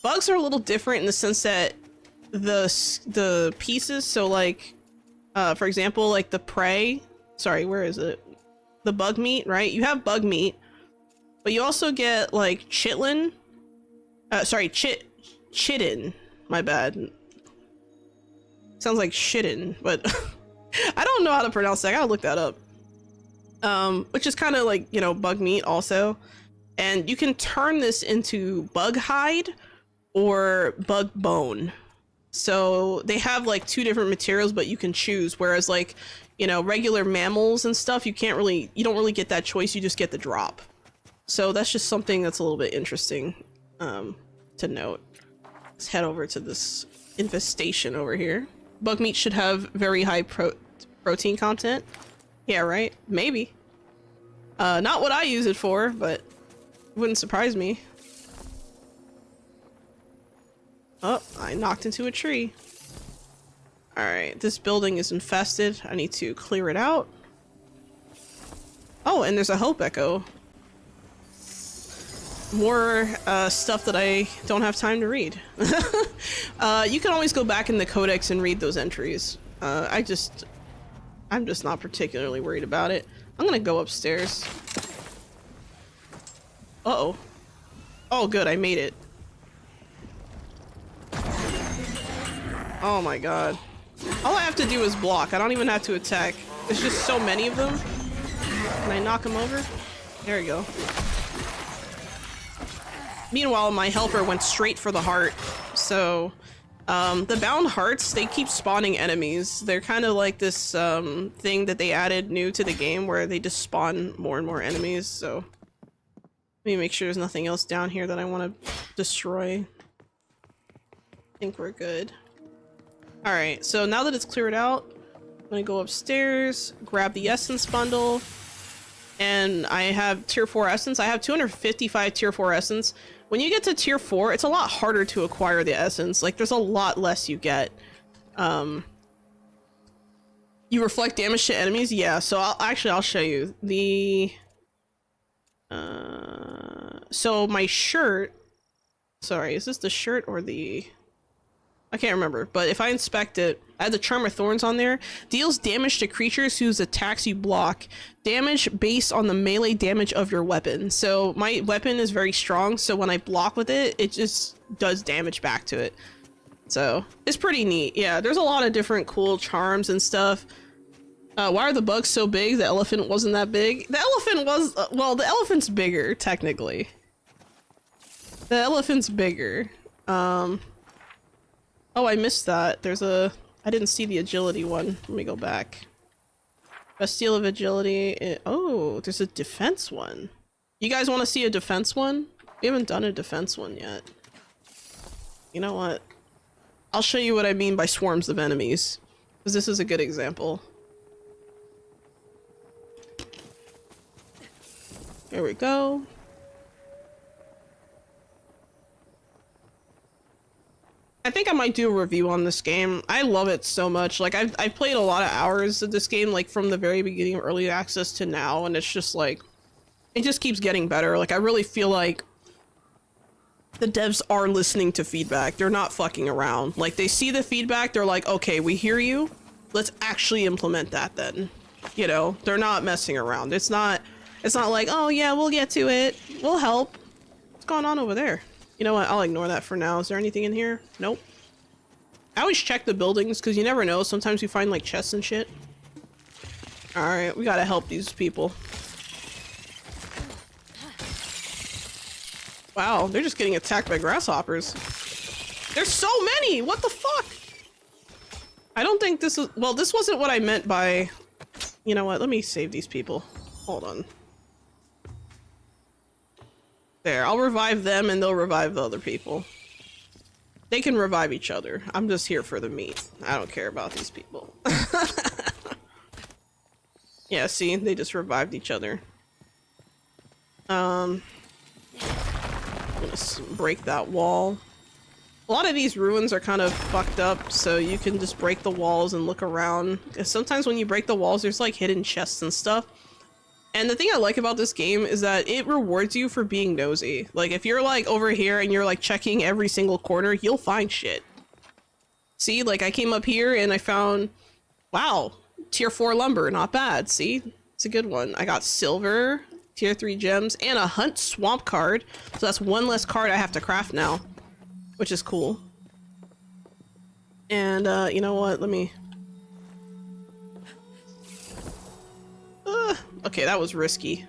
bugs are a little different in the sense that the pieces, so like for example, like the prey, sorry, where is it? The bug meat, right? You have bug meat, but you also get like chitlin. Sorry, chitin. My bad. Sounds like shittin', but I don't know how to pronounce that. I gotta look that up. Which is kind of like, you know, bug meat also. And you can turn this into bug hide or bug bone. So they have like two different materials, but you can choose. Whereas like, you know, regular mammals and stuff, you don't really get that choice. You just get the drop. So that's just something that's a little bit interesting to note. Let's head over to this infestation over here. Bug meat should have very high protein content. Yeah, right? Maybe. Not what I use it for, but it wouldn't surprise me. Oh, I knocked into a tree. Alright, this building is infested. I need to clear it out. Oh, and there's a hope echo. More stuff that I don't have time to read. You can always go back in the codex and read those entries. I'm just not particularly worried about it. I'm gonna go upstairs. Uh-oh. Oh good, I made it. Oh my god. All I have to do is block. I don't even have to attack. There's just so many of them. Can I knock them over? There we go. Meanwhile, my helper went straight for the heart. So, the bound hearts, they keep spawning enemies. They're kind of like this thing that they added new to the game where they just spawn more and more enemies. So, let me make sure there's nothing else down here that I want to destroy. I think we're good. Alright, so now that it's cleared out, I'm gonna go upstairs, grab the essence bundle, and I have tier 4 essence. I have 255 tier 4 essence. When you get to tier 4, it's a lot harder to acquire the essence. Like, there's a lot less you get. You reflect damage to enemies? Yeah, so I'll show you. So my shirt... Sorry, is this the shirt or the... I can't remember, but if I inspect it, I have the Charm of Thorns on there. Deals damage to creatures whose attacks you block. Damage based on the melee damage of your weapon. So my weapon is very strong, so when I block with it, it just does damage back to it. So it's pretty neat. Yeah, there's a lot of different cool charms and stuff. Why are the bugs so big? The elephant wasn't that big. The elephant was, well, the elephant's bigger, technically. The elephant's bigger. Oh, I missed that. I didn't see the agility one. Let me go back. Bastille of agility. Oh, there's a defense one. You guys want to see a defense one? We haven't done a defense one yet. You know what? I'll show you what I mean by swarms of enemies. Because this is a good example. Here we go. I think I might do a review on this game. I love it so much. Like, I've played a lot of hours of this game, like, from the very beginning of early access to now, and it's just, like, it just keeps getting better. Like, I really feel like the devs are listening to feedback. They're not fucking around. Like, they see the feedback, they're like, okay, we hear you. Let's actually implement that then. You know, they're not messing around. It's not like, oh yeah, we'll get to it. We'll help. What's going on over there? You know what? I'll ignore that for now. Is there anything in here? Nope. I always check the buildings because you never know. Sometimes you find like chests and shit. Alright, we gotta help these people. Wow, they're just getting attacked by grasshoppers. There's so many! What the fuck? I don't think this is... Well, this wasn't what I meant by, You know what? Let me save these people. Hold on. There, I'll revive them and they'll revive the other people. They can revive each other. I'm just here for the meat. I don't care about these people. Yeah, see? They just revived each other. I'm gonna break that wall. A lot of these ruins are kind of fucked up, so you can just break the walls and look around. 'Cause sometimes when you break the walls, there's like hidden chests and stuff. And the thing I like about this game is that it rewards you for being nosy. Like, if you're like over here and you're like checking every single corner, you'll find shit. See, like I came up here and I found, wow, tier 4 lumber, not bad. See, it's a good one. I got silver, tier 3 gems, and a hunt swamp card. So that's one less card I have to craft now, which is cool. And you know what? Let me. Okay, that was risky.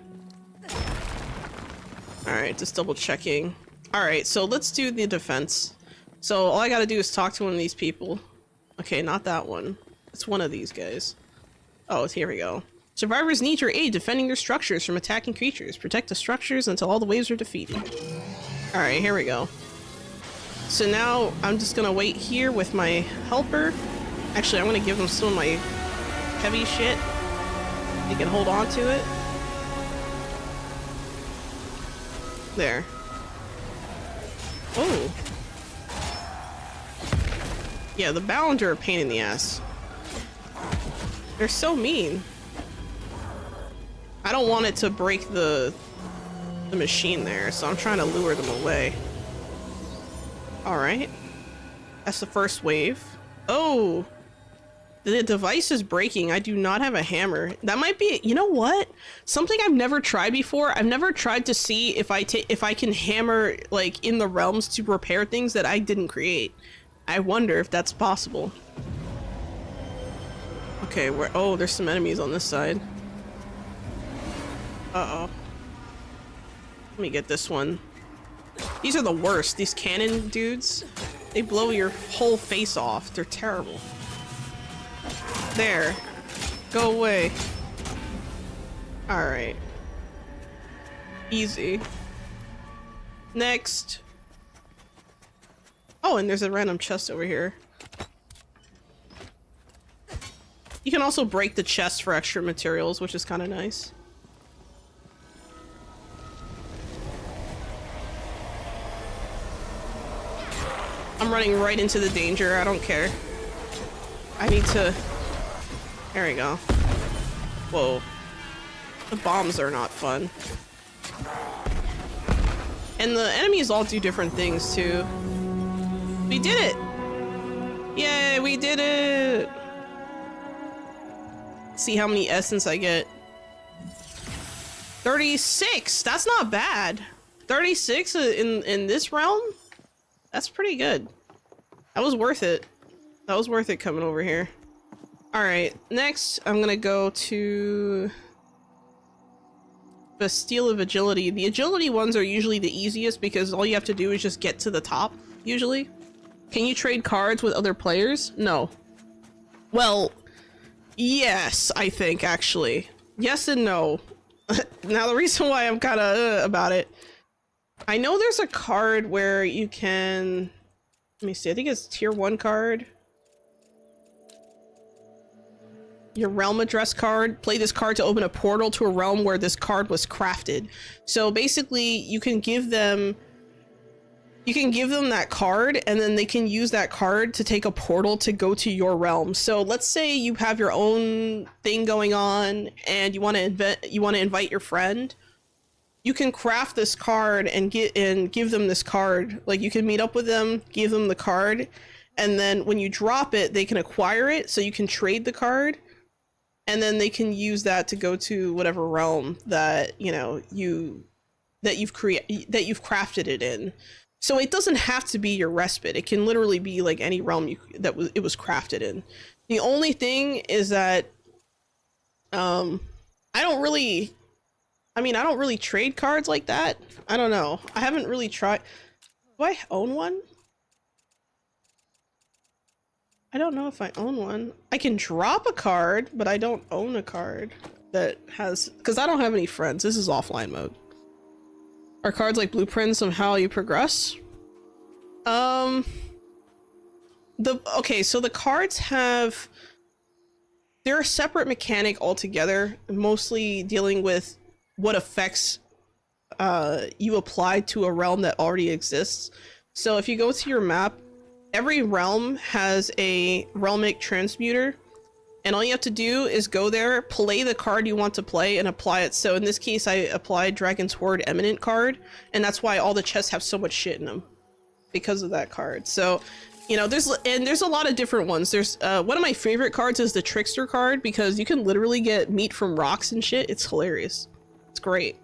Alright, just double checking. Alright, so let's do the defense. So all I gotta do is talk to one of these people. Okay, not that one. It's one of these guys. Oh, here we go. Survivors need your aid defending their structures from attacking creatures. Protect the structures until all the waves are defeated. Alright, here we go. So now I'm just gonna wait here with my helper. Actually, I'm gonna give them some of my heavy shit. They can hold on to it. There. Oh. Yeah, the Ballinger are a pain in the ass. They're so mean. I don't want it to break the machine there, so I'm trying to lure them away. Alright. That's the first wave. Oh! The device is breaking. I do not have a hammer. That might be, you know what? Something I've never tried before. I've never tried to see if I can hammer like in the realms to repair things that I didn't create. I wonder if that's possible. Okay, oh, there's some enemies on this side. Uh-oh. Let me get this one. These are the worst. These cannon dudes. They blow your whole face off. They're terrible. There. Go away. Alright. Easy. Next. Oh, and there's a random chest over here. You can also break the chest for extra materials, which is kind of nice. I'm running right into the danger. I don't care. I need to... There we go. Whoa. The bombs are not fun. And the enemies all do different things, too. We did it! Yay, we did it! See how many essence I get. 36! That's not bad. 36 in this realm? That's pretty good. That was worth it. That was worth it coming over here. Alright, next I'm gonna go to the Steel of Agility. The agility ones are usually the easiest because all you have to do is just get to the top, usually. Can you trade cards with other players? No. Well, yes, I think, actually. Yes and no. Now, the reason why I'm kind of about it, I know there's a card where you can... Let me see, I think it's tier 1 card. Your realm address card. Play this card to open a portal to a realm where this card was crafted. So basically, you can give them that card, and then they can use that card to take a portal to go to your realm. So let's say you have your own thing going on, and you want to invite your friend. You can craft this card and give them this card. Like, you can meet up with them, give them the card, and then when you drop it, they can acquire it. So you can trade the card. And then they can use that to go to whatever realm that, you know, that you've crafted it in. So it doesn't have to be your respite. It can literally be like any realm it was crafted in. The only thing is that I don't really trade cards like that. I don't know. I haven't really tried. Do I own one? I don't know if I own one. I can drop a card, but I don't own a card that has, because I don't have any friends. This is offline mode. Are cards like blueprints of how you progress? Okay, so the cards have, they're a separate mechanic altogether, mostly dealing with what effects you apply to a realm that already exists. So if you go to your map, every realm has a realmic transmuter, and all you have to do is go there, play the card you want to play, and apply it. So in this case, I applied Dragon's Horde Eminent card, and that's why all the chests have so much shit in them, because of that card. So, you know, there's a lot of different ones. There's one of my favorite cards is the Trickster card, because you can literally get meat from rocks and shit. It's hilarious. It's great.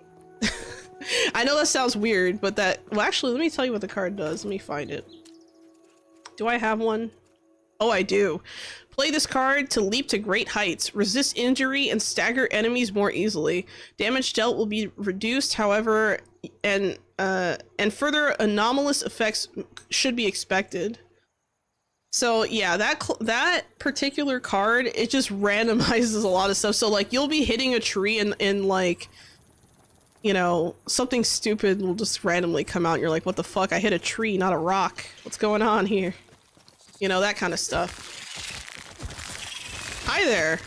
I know that sounds weird, but that, well, actually, let me tell you what the card does. Let me find it. Do I have one? Oh, I do. Play this card to leap to great heights, resist injury, and stagger enemies more easily. Damage dealt will be reduced, however, and further anomalous effects should be expected. So yeah, that particular card, it just randomizes a lot of stuff. So like, you'll be hitting a tree and like, you know, something stupid will just randomly come out and you're like, what the fuck? I hit a tree, not a rock. What's going on here? You know, that kind of stuff. Hi there.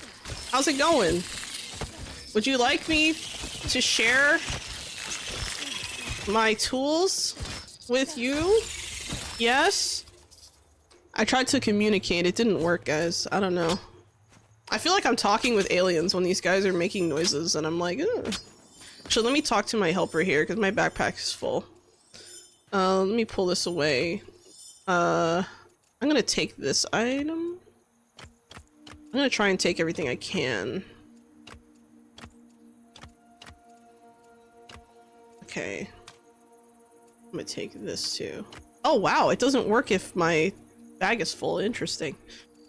How's it going? Would you like me to share my tools with you? Yes? I tried to communicate. It didn't work, guys. I don't know. I feel like I'm talking with aliens when these guys are making noises and I'm like, ugh. So let me talk to my helper here because my backpack is full. Let me pull this away. I'm gonna take this item. I'm gonna try and take everything I can. Okay. I'm gonna take this too. Oh wow, it doesn't work if my bag is full. Interesting.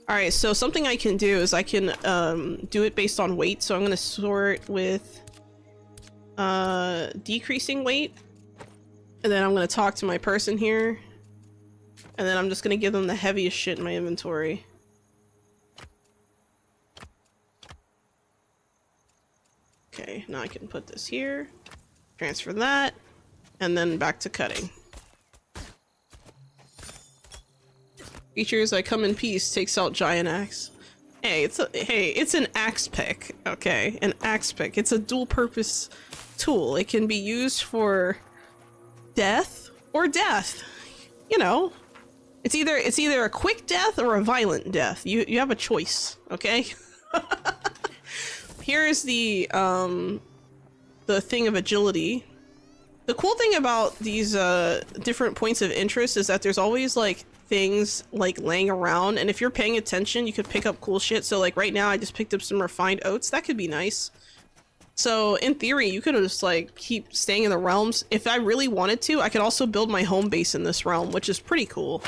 Alright, so something I can do is I can do it based on weight. So I'm gonna sort with decreasing weight. And then I'm gonna talk to my person here. And then I'm just gonna give them the heaviest shit in my inventory. Okay, now I can put this here, transfer that, and then back to cutting. Features: I come in peace, takes out giant axe. Hey, it's an axe pick, okay? An axe pick. It's a dual purpose tool. It can be used for death or death. You know, it's either a quick death or a violent death. You have a choice, okay? Here is the thing of agility. The cool thing about these different points of interest is that there's always like things like laying around, and if you're paying attention you could pick up cool shit. So like right now I just picked up some refined oats. That could be nice. So in theory you could just like keep staying in the realms. If I really wanted to, I could also build my home base in this realm, which is pretty cool.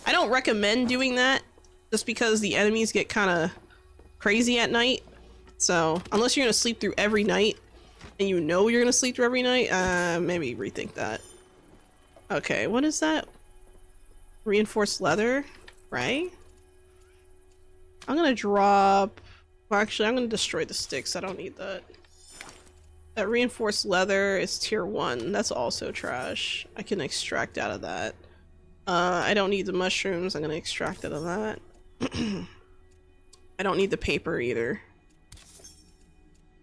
I don't recommend doing that just because the enemies get kind of crazy at night. So unless you're gonna sleep through every night and you know you're gonna sleep through every night, maybe rethink that. Okay, what is that? Reinforced leather, right? I'm gonna drop, well actually I'm gonna destroy the sticks. I don't need that. That reinforced leather is tier 1. That's also trash. I can extract out of that. I don't need the mushrooms. I'm gonna extract out of that. I don't need the paper either.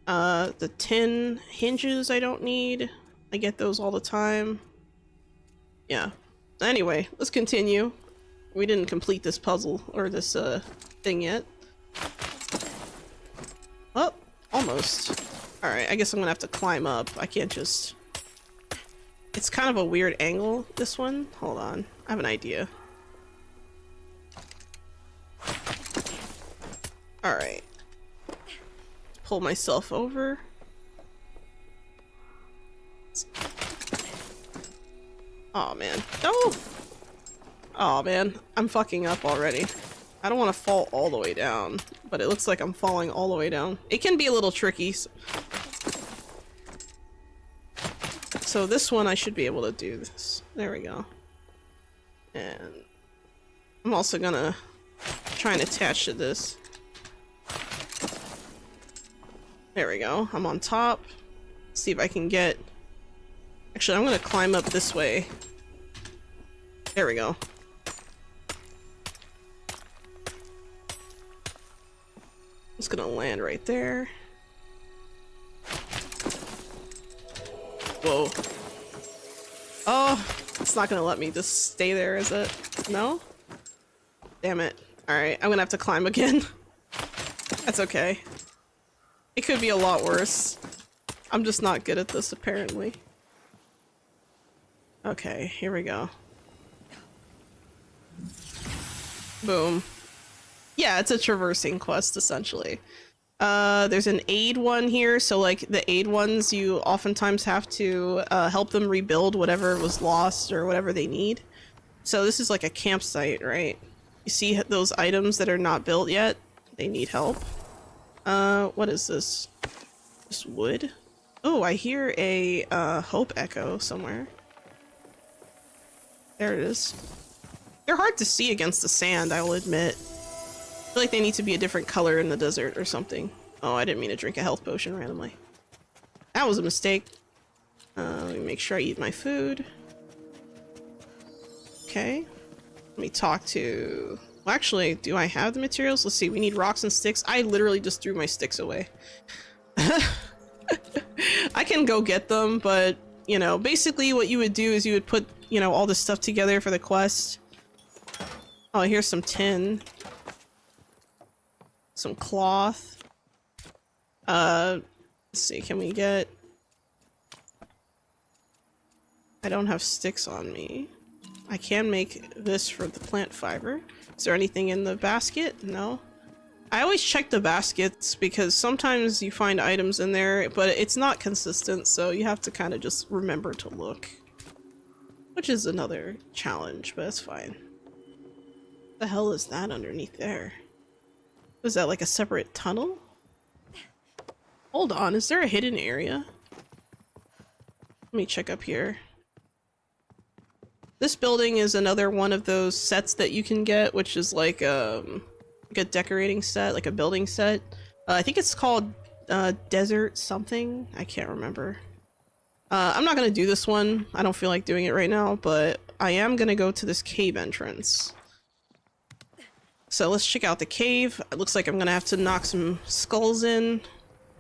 The tin hinges I don't need. I get those all the time. Yeah. Anyway, let's continue. We didn't complete this puzzle or this thing yet. Oh, almost. Alright, I guess I'm gonna have to climb up. I can't just... It's kind of a weird angle, this one. Hold on. I have an idea. Alright. Pull myself over. Oh man. No! Oh man, I'm fucking up already. I don't want to fall all the way down, but it looks like I'm falling all the way down. It can be a little tricky. So this one I should be able to do this. There we go. And I'm also gonna try and attach to this. There we go. I'm on top. See if I can get... Actually, I'm gonna climb up this way. There we go. Just gonna land right there. Whoa. Oh, it's not gonna let me just stay there, is it? No? Damn it. Alright, I'm gonna have to climb again. That's okay. It could be a lot worse. I'm just not good at this, apparently. Okay, here we go. Boom. Yeah, it's a traversing quest, essentially. There's an aid one here, so like the aid ones, you oftentimes have to help them rebuild whatever was lost or whatever they need. So this is like a campsite, right? You see those items that are not built yet? They need help. What is this? Just wood? Oh, I hear a hope echo somewhere. There it is. They're hard to see against the sand, I will admit. I feel like they need to be a different color in the desert or something. Oh, I didn't mean to drink a health potion randomly. That was a mistake. Let me make sure I eat my food. Okay. Let me talk to... Well, actually, do I have the materials? Let's see, we need rocks and sticks. I literally just threw my sticks away. I can go get them, but, you know, basically what you would do is you would put, you know, all this stuff together for the quest. Oh, here's some tin. Some cloth. Let's see, can we get... I don't have sticks on me. I can make this for the plant fiber. Is there anything in the basket? No. I always check the baskets because sometimes you find items in there, but it's not consistent, so you have to kind of just remember to look. Which is another challenge, but it's fine. What the hell is that underneath there? Was that like a separate tunnel? Hold on, is there a hidden area? Let me check up here. This building is another one of those sets that you can get, which is like a decorating set, like a building set. I think it's called Desert something. I can't remember. I'm not gonna do this one. I don't feel like doing it right now, but I am gonna go to this cave entrance. So let's check out the cave. It looks like I'm gonna have to knock some skulls in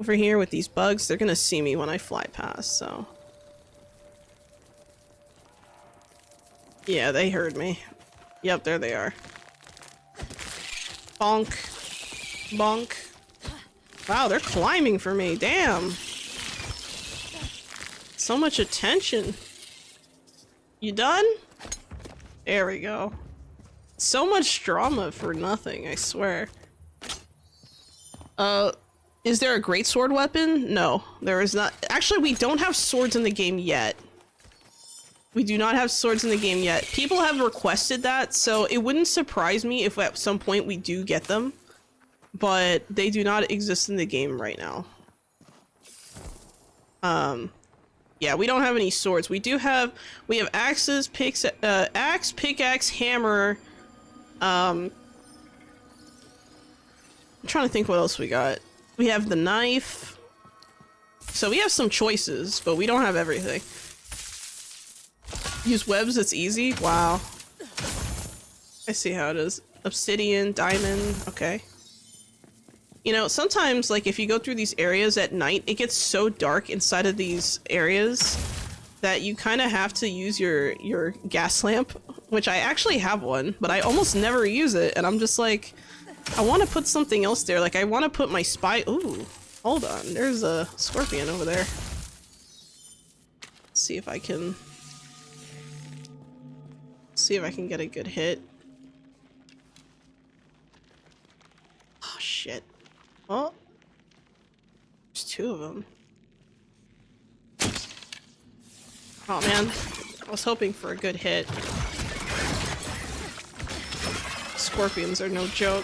over here with these bugs. They're gonna see me when I fly past, so. Yeah, they heard me. Yep, there they are. Bonk. Bonk. Wow, they're climbing for me. Damn. So much attention. You done? There we go. So much drama for nothing, I swear. Is there a greatsword weapon? No, there is not. Actually, we don't have swords in the game yet. We do not have swords in the game yet. People have requested that, so it wouldn't surprise me if at some point we do get them. But they do not exist in the game right now. Yeah, we don't have any swords. We have axes, axe, pickaxe, hammer. I'm trying to think what else we got. We have the knife. So we have some choices, but we don't have everything. Use webs, it's easy? Wow. I see how it is. Obsidian, diamond, okay. You know, sometimes, like, if you go through these areas at night, it gets so dark inside of these areas that you kind of have to use your gas lamp, which I actually have one, but I almost never use it, and I'm just like, I want to put something else there. Like, I want to put my spy- Ooh, hold on. There's a scorpion over there. Let's see if I can... See if I can get a good hit. Oh, shit. Oh. There's two of them. Oh, man. I was hoping for a good hit. Scorpions are no joke.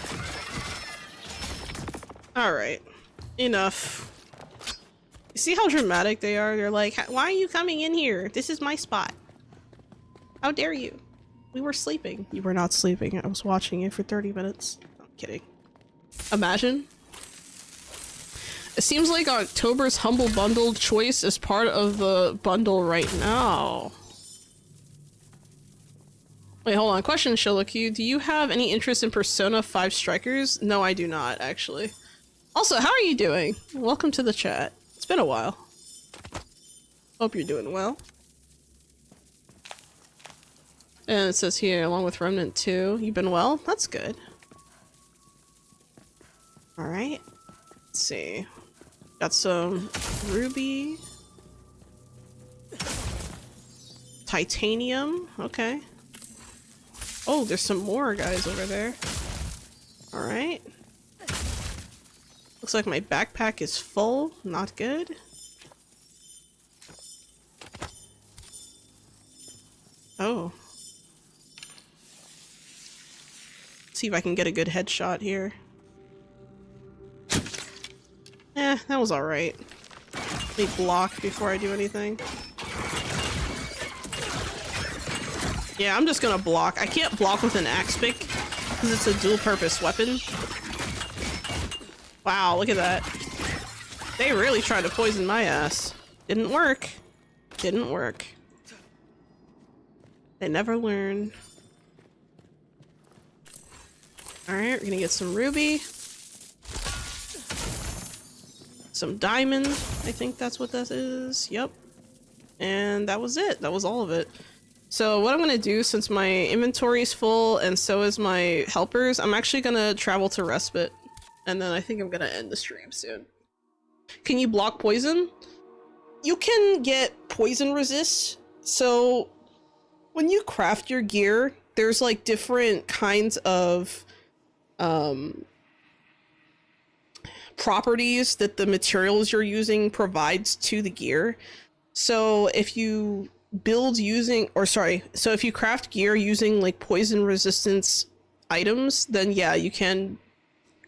Alright. Enough. You see how dramatic they are? They're like, why are you coming in here? This is my spot. How dare you? We were sleeping. You were not sleeping. I was watching you for 30 minutes. Kidding. Imagine. It seems like October's Humble Bundle choice is part of the bundle right now. Wait, hold on. Question, Shiloku. Do you have any interest in Persona 5 Strikers? No, I do not, actually. Also, how are you doing? Welcome to the chat. It's been a while. Hope you're doing well. And it says here, along with Remnant 2, you've been well? That's good. Alright. Let's see. Got some ruby. Titanium. Okay. Oh, there's some more guys over there. Alright. Looks like my backpack is full. Not good. Oh. Let's see if I can get a good headshot here. Eh, that was alright. Let me block before I do anything. Yeah, I'm just gonna block. I can't block with an axe pick because it's a dual purpose weapon. Wow, look at that. They really tried to poison my ass. Didn't work. Didn't work. They never learn. Alright, we're gonna get some ruby. Some diamond. I think that's what that is. Yep. And that was it. That was all of it. So what I'm gonna do, since my inventory is full and so is my helpers, I'm actually gonna travel to Respite. And then I think I'm gonna end the stream soon. Can you block poison? You can get poison resist. So when you craft your gear, there's like different kinds of properties that the materials you're using provides to the gear. So if you build using, or sorry, so if you craft gear using like poison resistance items, then yeah, you can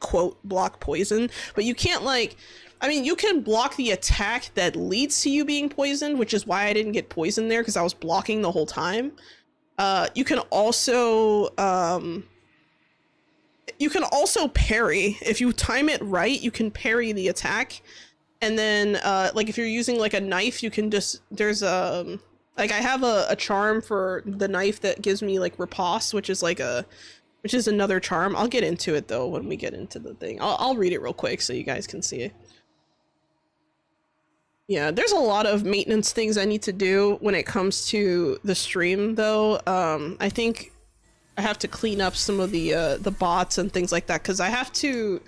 quote block poison, but you can't like, I mean, you can block the attack that leads to you being poisoned, which is why I didn't get poisoned there, because I was blocking the whole time. You can also parry. If you time it right, you can parry the attack. And then like if you're using like a knife, you can just, there's like I have a charm for the knife that gives me like riposte, which is like which is another charm. I'll get into it though when we get into the thing. I'll read it real quick so you guys can see it. Yeah, there's a lot of maintenance things I need to do when it comes to the stream though. I think I have to clean up some of the bots and things like that, because I have to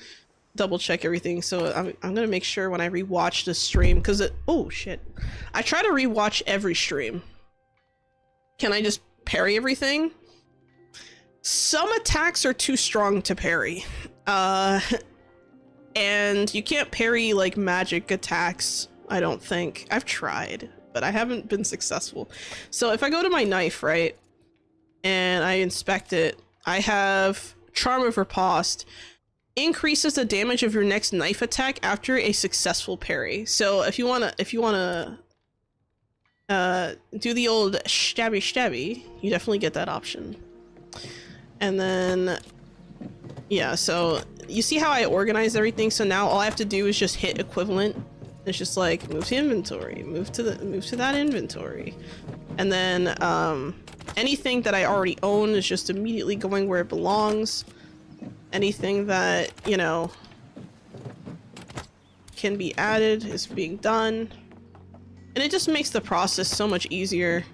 double check everything. So I'm gonna make sure when I rewatch the stream, because oh shit, I try to rewatch every stream. Can I just parry everything? Some attacks are too strong to parry, and you can't parry like magic attacks. I don't think. I've tried, but I haven't been successful. So if I go to my knife, right, and I inspect it, I have Charm of Riposte. Increases the damage of your next knife attack after a successful parry. So if you wanna do the old stabby, you definitely get that option. And then yeah, so you see how I organize everything. So now all I have to do is just hit equivalent. It's just like move to inventory, move to that inventory, and then anything that I already own is just immediately going where it belongs. Anything that, you know, can be added is being done, and it just makes the process so much easier.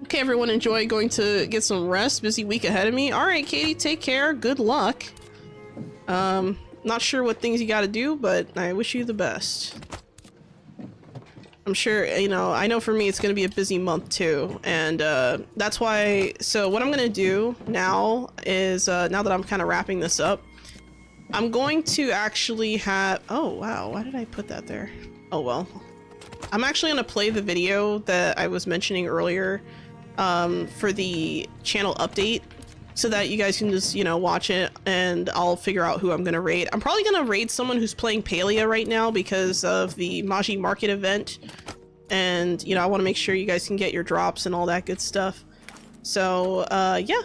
Okay, everyone, enjoy going to get some rest. Busy week ahead of me. All right, Katie, take care. Good luck. Not sure what things you gotta do, but I wish you the best. I'm sure, you know, I know for me it's gonna be a busy month too, and that's why, so what I'm gonna do now is, now that I'm kind of wrapping this up, I'm going to actually have, oh wow, why did I put that there? Oh well. I'm actually gonna play the video that I was mentioning earlier for the channel update, so that you guys can just, you know, watch it, and I'll figure out who I'm gonna raid. I'm probably gonna raid someone who's playing Palia right now because of the Maji Market event, and, you know, I want to make sure you guys can get your drops and all that good stuff. So, yeah.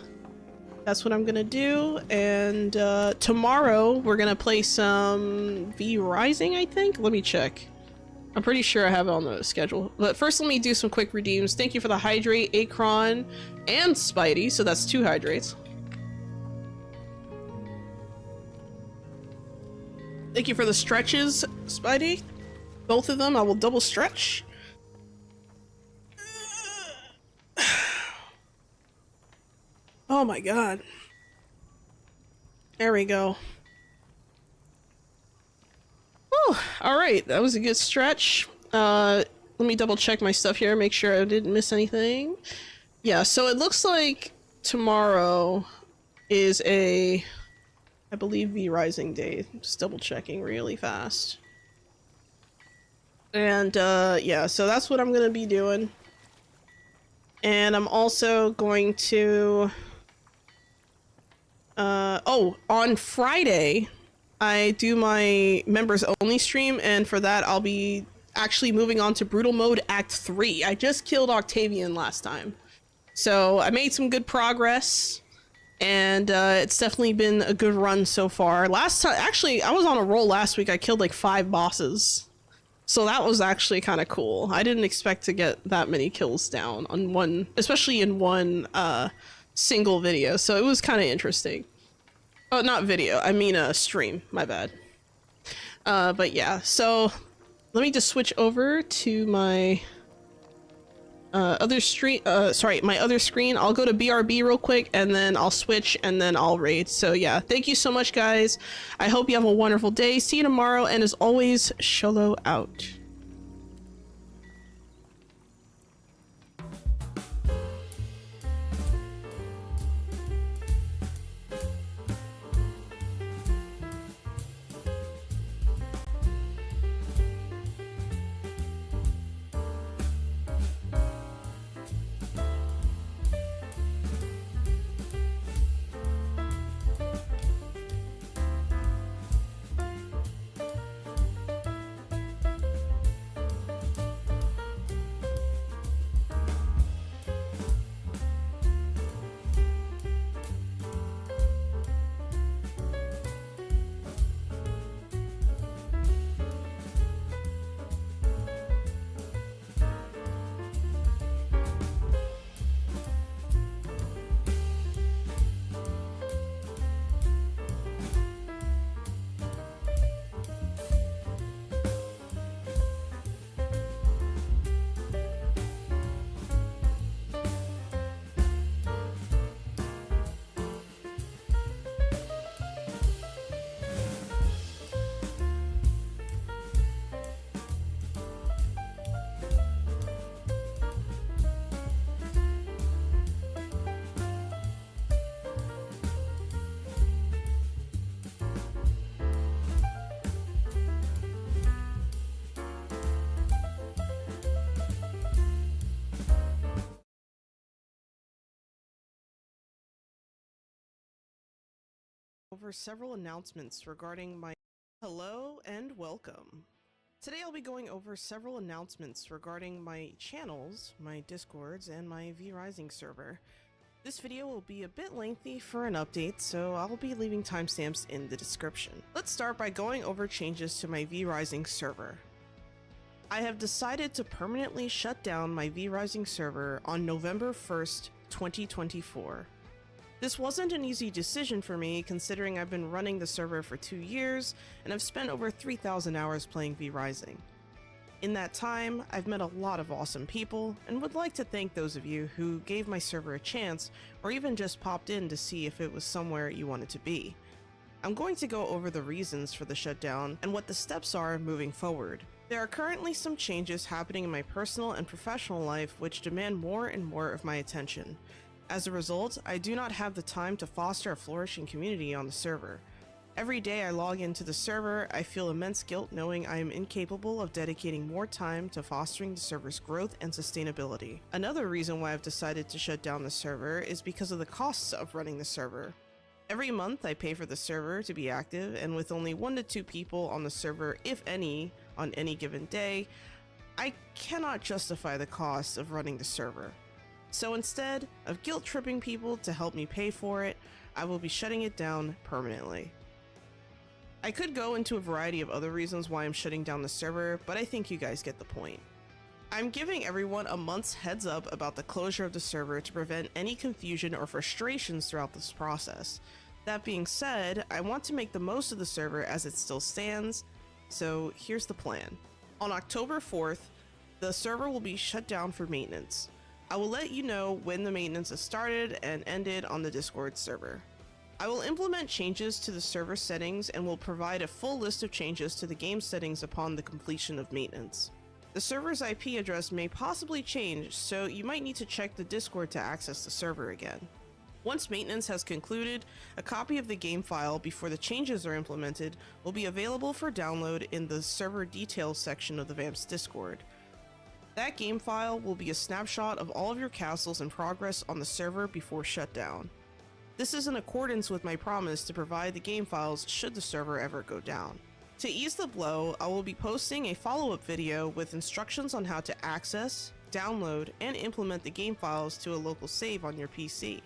That's what I'm gonna do, and tomorrow we're gonna play some V Rising, I think? Let me check. I'm pretty sure I have it on the schedule. But first let me do some quick redeems. Thank you for the Hydrate, Akron, and Spidey, so that's 2 Hydrates. Thank you for the stretches, Spidey. Both of them, I will double stretch. Oh my god. There we go. Oh, alright, that was a good stretch. Let me double check my stuff here, make sure I didn't miss anything. Yeah, so it looks like tomorrow is a, I believe, V Rising Day. Just double checking really fast. And yeah, so that's what I'm gonna be doing. And I'm also going to oh, on Friday I do my members only stream, and for that I'll be actually moving on to Brutal Mode Act 3. I just killed Octavian last time, so I made some good progress, and it's definitely been a good run so far. Last time, actually, I was on a roll last week. I killed like 5 bosses, so that was actually kind of cool. I didn't expect to get that many kills down on one, especially in one single video, so it was kind of interesting. Oh, not video, I mean a stream, my bad. But yeah, so let me just switch over to my other stream, sorry, my other screen. I'll go to BRB real quick, and then I'll switch, and then I'll raid. So yeah, thank you so much, guys. I hope you have a wonderful day. See you tomorrow, and as always, Sholo out. Over several announcements regarding my hello and welcome. Today I'll be going over several announcements regarding my channels, my discords, and my V Rising server. This video will be a bit lengthy for an update, so I'll be leaving timestamps in the description. Let's start by going over changes to my V Rising server. I have decided to permanently shut down my V Rising server on November 1st, 2024. This wasn't an easy decision for me, considering I've been running the server for 2 years and I've spent over 3,000 hours playing V Rising. In that time, I've met a lot of awesome people and would like to thank those of you who gave my server a chance or even just popped in to see if it was somewhere you wanted to be. I'm going to go over the reasons for the shutdown and what the steps are moving forward. There are currently some changes happening in my personal and professional life which demand more and more of my attention. As a result, I do not have the time to foster a flourishing community on the server. Every day I log into the server, I feel immense guilt knowing I am incapable of dedicating more time to fostering the server's growth and sustainability. Another reason why I've decided to shut down the server is because of the costs of running the server. Every month I pay for the server to be active, and with only 1 to 2 people on the server, if any, on any given day, I cannot justify the cost of running the server. So instead of guilt-tripping people to help me pay for it, I will be shutting it down permanently. I could go into a variety of other reasons why I'm shutting down the server, but I think you guys get the point. I'm giving everyone a month's heads up about the closure of the server to prevent any confusion or frustrations throughout this process. That being said, I want to make the most of the server as it still stands, so here's the plan. On October 4th, the server will be shut down for maintenance. I will let you know when the maintenance is started and ended on the Discord server. I will implement changes to the server settings and will provide a full list of changes to the game settings upon the completion of maintenance. The server's IP address may possibly change, so you might need to check the Discord to access the server again. Once maintenance has concluded, a copy of the game file before the changes are implemented will be available for download in the server details section of the VAMP's Discord. That game file will be a snapshot of all of your castles in progress on the server before shutdown. This is in accordance with my promise to provide the game files should the server ever go down. To ease the blow, I will be posting a follow-up video with instructions on how to access, download, and implement the game files to a local save on your PC.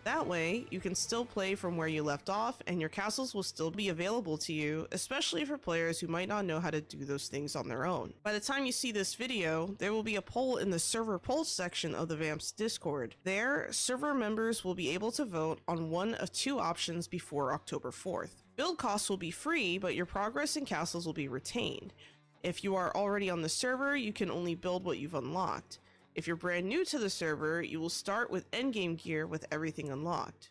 That way, you can still play from where you left off and your castles will still be available to you, especially for players who might not know how to do those things on their own. By the time you see this video, there will be a poll in the server polls section of the VAMP's Discord. There, server members will be able to vote on one of two options before October 4th. Build costs will be free, but your progress and castles will be retained. If you are already on the server, you can only build what you've unlocked. If you're brand new to the server, you will start with endgame gear with everything unlocked.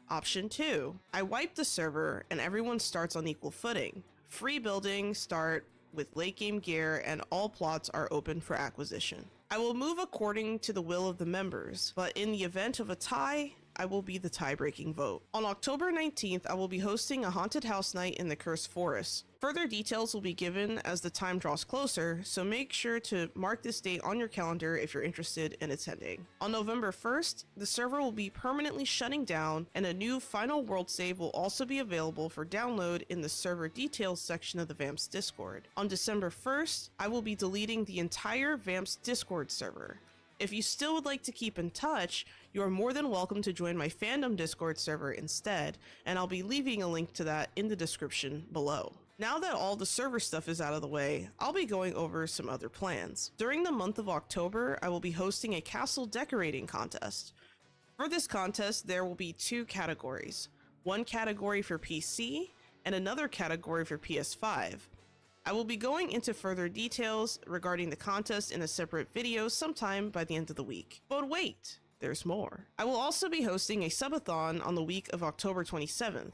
Option 2. I wipe the server and everyone starts on equal footing. Free buildings start with late game gear and all plots are open for acquisition. I will move according to the will of the members, but in the event of a tie, I will be the tie-breaking vote. On October 19th, I will be hosting a haunted house night in the Cursed Forest. Further details will be given as the time draws closer, so make sure to mark this date on your calendar if you're interested in attending. On November 1st, the server will be permanently shutting down and a new final world save will also be available for download in the server details section of the VAMP's Discord. On December 1st, I will be deleting the entire VAMP's Discord server. If you still would like to keep in touch, you are more than welcome to join my fandom Discord server instead, and I'll be leaving a link to that in the description below. Now that all the server stuff is out of the way, I'll be going over some other plans. During the month of October, I will be hosting a castle decorating contest. For this contest, there will be two categories. One category for PC, and another category for PS5. I will be going into further details regarding the contest in a separate video sometime by the end of the week. But wait, there's more. I will also be hosting a subathon on the week of October 27th.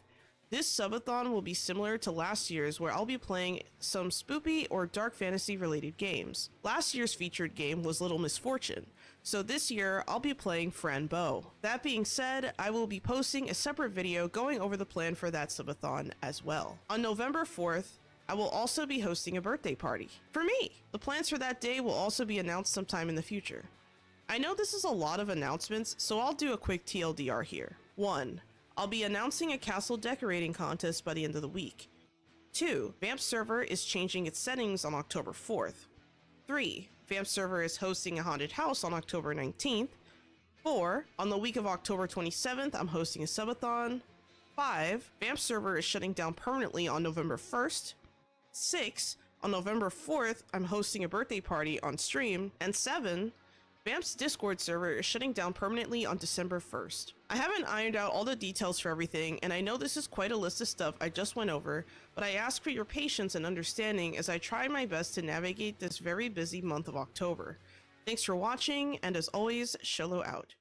This subathon will be similar to last year's where I'll be playing some spoopy or dark fantasy related games. Last year's featured game was Little Misfortune, so this year I'll be playing Frambeau. That being said, I will be posting a separate video going over the plan for that subathon as well. On November 4th, I will also be hosting a birthday party for me. The plans for that day will also be announced sometime in the future. I know this is a lot of announcements, so I'll do a quick TLDR here. 1. I'll be announcing a castle decorating contest by the end of the week. 2. VAMP server is changing its settings on October 4th. 3. VAMP server is hosting a haunted house on October 19th. 4. On the week of October 27th, I'm hosting a subathon. 5. VAMP server is shutting down permanently on November 1st. 6. On November 4th, I'm hosting a birthday party on stream. And 7. VAMP's Discord server is shutting down permanently on December 1st. I haven't ironed out all the details for everything, and I know this is quite a list of stuff I just went over, but I ask for your patience and understanding as I try my best to navigate this very busy month of October. Thanks for watching, and as always, Sholo out.